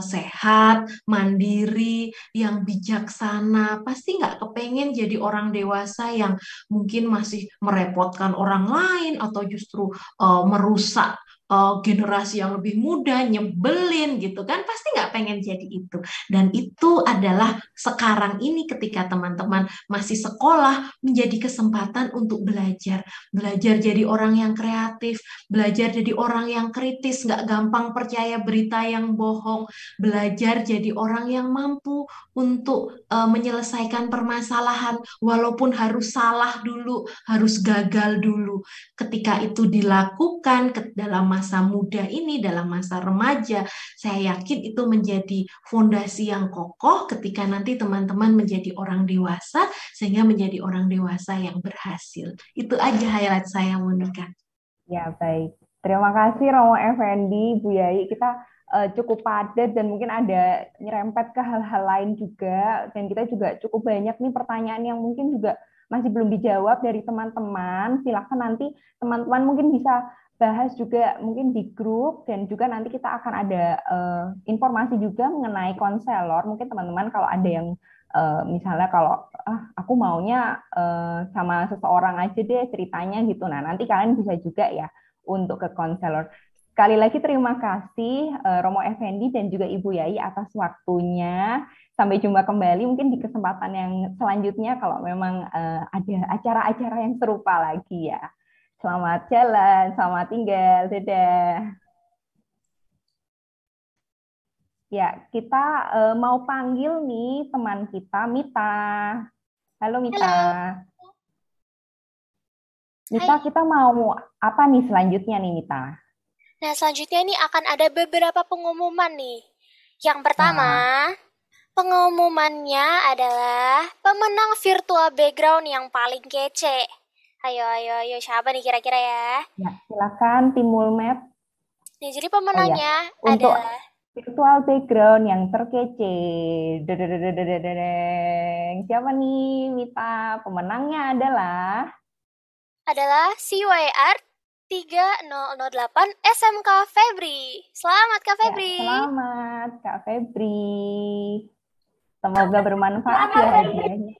sehat, mandiri, yang bijaksana. Pasti nggak kepengen jadi orang dewasa yang mungkin masih merepotkan orang lain atau justru merusak generasi yang lebih muda, nyebelin gitu kan, pasti nggak pengen jadi itu. Dan itu adalah sekarang ini ketika teman-teman masih sekolah, menjadi kesempatan untuk belajar jadi orang yang kreatif, belajar jadi orang yang kritis, nggak gampang percaya berita yang bohong, belajar jadi orang yang mampu untuk menyelesaikan permasalahan walaupun harus salah dulu, harus gagal dulu. Ketika itu dilakukan dalam masa muda ini, dalam masa remaja, saya yakin itu menjadi fondasi yang kokoh ketika nanti teman-teman menjadi orang dewasa, sehingga menjadi orang dewasa yang berhasil. Itu aja highlight saya, Monica. Ya, baik. Terima kasih Romo Effendi, Bu Yayi. Kita cukup padat dan mungkin ada nyerempet ke hal-hal lain juga, dan kita juga cukup banyak nih pertanyaan yang mungkin juga masih belum dijawab dari teman-teman. Silakan nanti teman-teman mungkin bisa bahas juga mungkin di grup, dan juga nanti kita akan ada informasi juga mengenai konselor. Mungkin teman-teman kalau ada yang misalnya kalau aku maunya sama seseorang aja deh ceritanya gitu. Nah, nanti kalian bisa juga ya untuk ke konselor. Sekali lagi terima kasih Romo Effendi dan juga Ibu Yayi atas waktunya. Sampai jumpa kembali mungkin di kesempatan yang selanjutnya kalau memang ada acara-acara yang serupa lagi ya. Selamat jalan, selamat tinggal, dadah. Ya, kita mau panggil nih teman kita, Mita. Halo Mita. Halo. Mita, kita mau apa nih selanjutnya nih, Mita? Nah, selanjutnya ini akan ada beberapa pengumuman nih. Yang pertama, pengumumannya adalah pemenang virtual background yang paling kece. Ayo, siapa nih kira-kira ya? Ya, silakan tim Mulmed. Nah, jadi pemenangnya Untuk adalah virtual background yang terkece. Dededededededeng. Siapa nih, Mita? Pemenangnya adalah CYR 3008 SMK Febri. Selamat Kak Febri. Selamat Kak Febri. Semoga bermanfaat ya hadiahnya.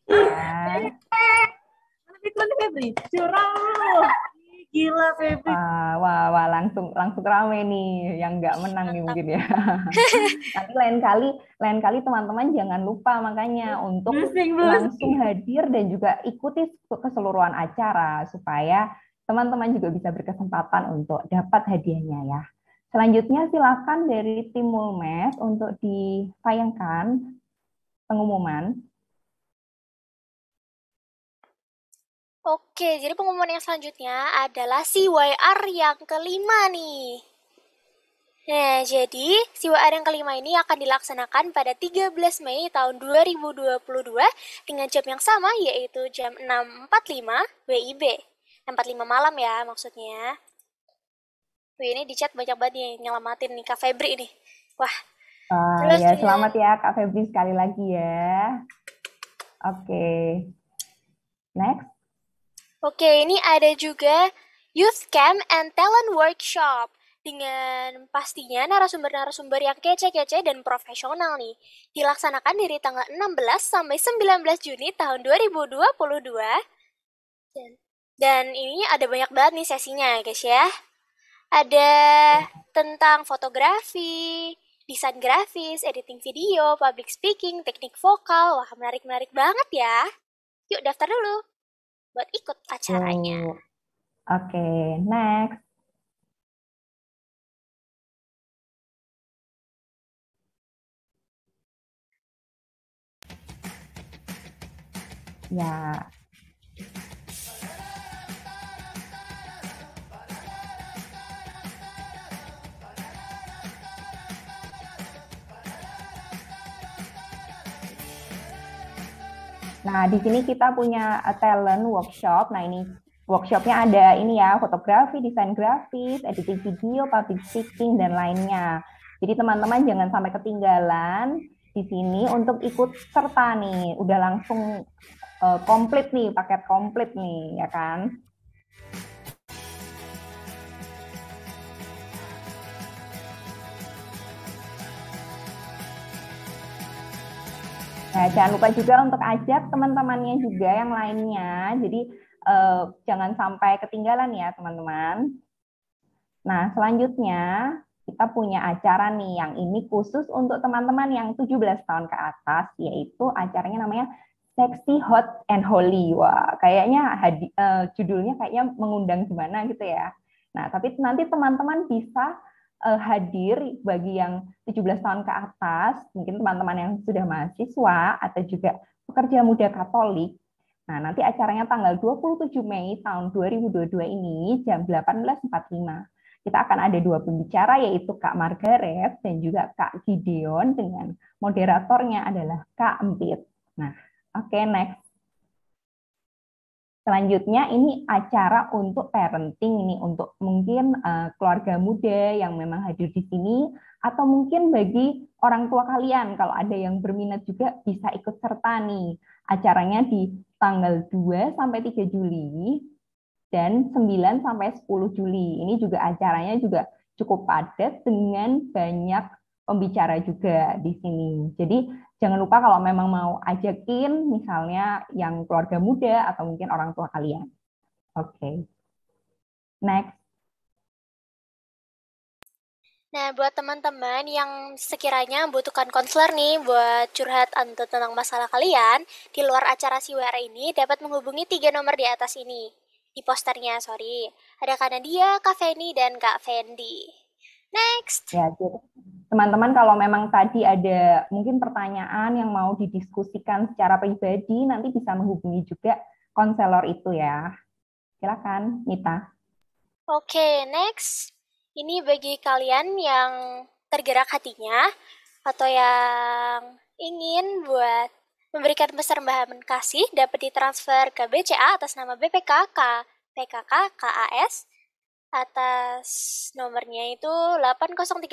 Febri, curang lu. Gila Febri. Wah, langsung rame nih yang nggak menang nih mungkin ya. Nanti lain kali teman-teman jangan lupa makanya untuk langsung hadir dan juga ikuti keseluruhan acara supaya teman-teman juga bisa berkesempatan untuk dapat hadiahnya ya. Selanjutnya silakan dari tim Mulmed untuk ditayangkan pengumuman. Oke, jadi pengumuman yang selanjutnya adalah CYR yang kelima nih. Nah, jadi CYR yang kelima ini akan dilaksanakan pada 13 Mei tahun 2022 dengan jam yang sama yaitu jam 6.45 WIB. 6.45 malam ya maksudnya. Wih, ini di chat banyak banget nih nyelamatin nih Kak Febri nih. Wah. Terus ya, selamat ya Kak Febri sekali lagi ya. Oke. Next. Oke, ini ada juga Youth Camp and Talent Workshop dengan pastinya narasumber-narasumber yang kece-kece dan profesional nih. Dilaksanakan dari tanggal 16 sampai 19 Juni tahun 2022. Dan ini ada banyak banget nih sesinya guys ya. Ada tentang fotografi, desain grafis, editing video, public speaking, teknik vokal. Wah, menarik-menarik banget ya. Yuk daftar dulu buat ikut acaranya. Oke, next. Ya. Nah, di sini kita punya talent workshop. Nah, ini workshopnya ada ini ya, fotografi, desain grafis, editing video, public speaking, dan lainnya. Jadi teman-teman jangan sampai ketinggalan di sini untuk ikut serta nih. Udah langsung komplit nih, paket komplit nih, ya kan? Nah, jangan lupa juga untuk ajak teman-temannya juga yang lainnya. Jadi jangan sampai ketinggalan ya teman-teman. Nah, selanjutnya kita punya acara nih yang ini khusus untuk teman-teman yang 17 tahun ke atas, yaitu acaranya namanya Sexy Hot and Holy. Wah, kayaknya judulnya kayaknya mengundang gimana gitu ya. Nah, tapi nanti teman-teman bisa hadir bagi yang 17 tahun ke atas, mungkin teman-teman yang sudah mahasiswa atau juga pekerja muda Katolik. Nah, nanti acaranya tanggal 27 Mei tahun 2022 ini jam 18.45. Kita akan ada 2 pembicara yaitu Kak Margaret dan juga Kak Gideon dengan moderatornya adalah Kak Empit. Nah, oke, next. Selanjutnya ini acara untuk parenting ini untuk mungkin keluarga muda yang memang hadir di sini atau mungkin bagi orang tua kalian kalau ada yang berminat juga bisa ikut serta nih. Acaranya di tanggal 2 sampai 3 Juli dan 9 sampai 10 Juli. Ini juga acaranya juga cukup padat dengan banyak pembicara juga di sini. Jadi jangan lupa kalau memang mau ajakin misalnya yang keluarga muda atau mungkin orang tua kalian. Oke. Next. Nah, buat teman-teman yang sekiranya membutuhkan konselor nih buat curhat tentang masalah kalian, di luar acara CYR ini dapat menghubungi 3 nomor di atas ini. Di posternya, sorry. Ada Kak Nadia, Kak Feni, dan Kak Fendi. Next. Ya, jadi teman-teman kalau memang tadi ada mungkin pertanyaan yang mau didiskusikan secara pribadi, nanti bisa menghubungi juga konselor itu ya. Silakan, Mita. Oke, next. Ini bagi kalian yang tergerak hatinya atau yang ingin buat memberikan persembahan kasih dapat ditransfer ke BCA atas nama BPK PKK KAS atas nomornya itu 8035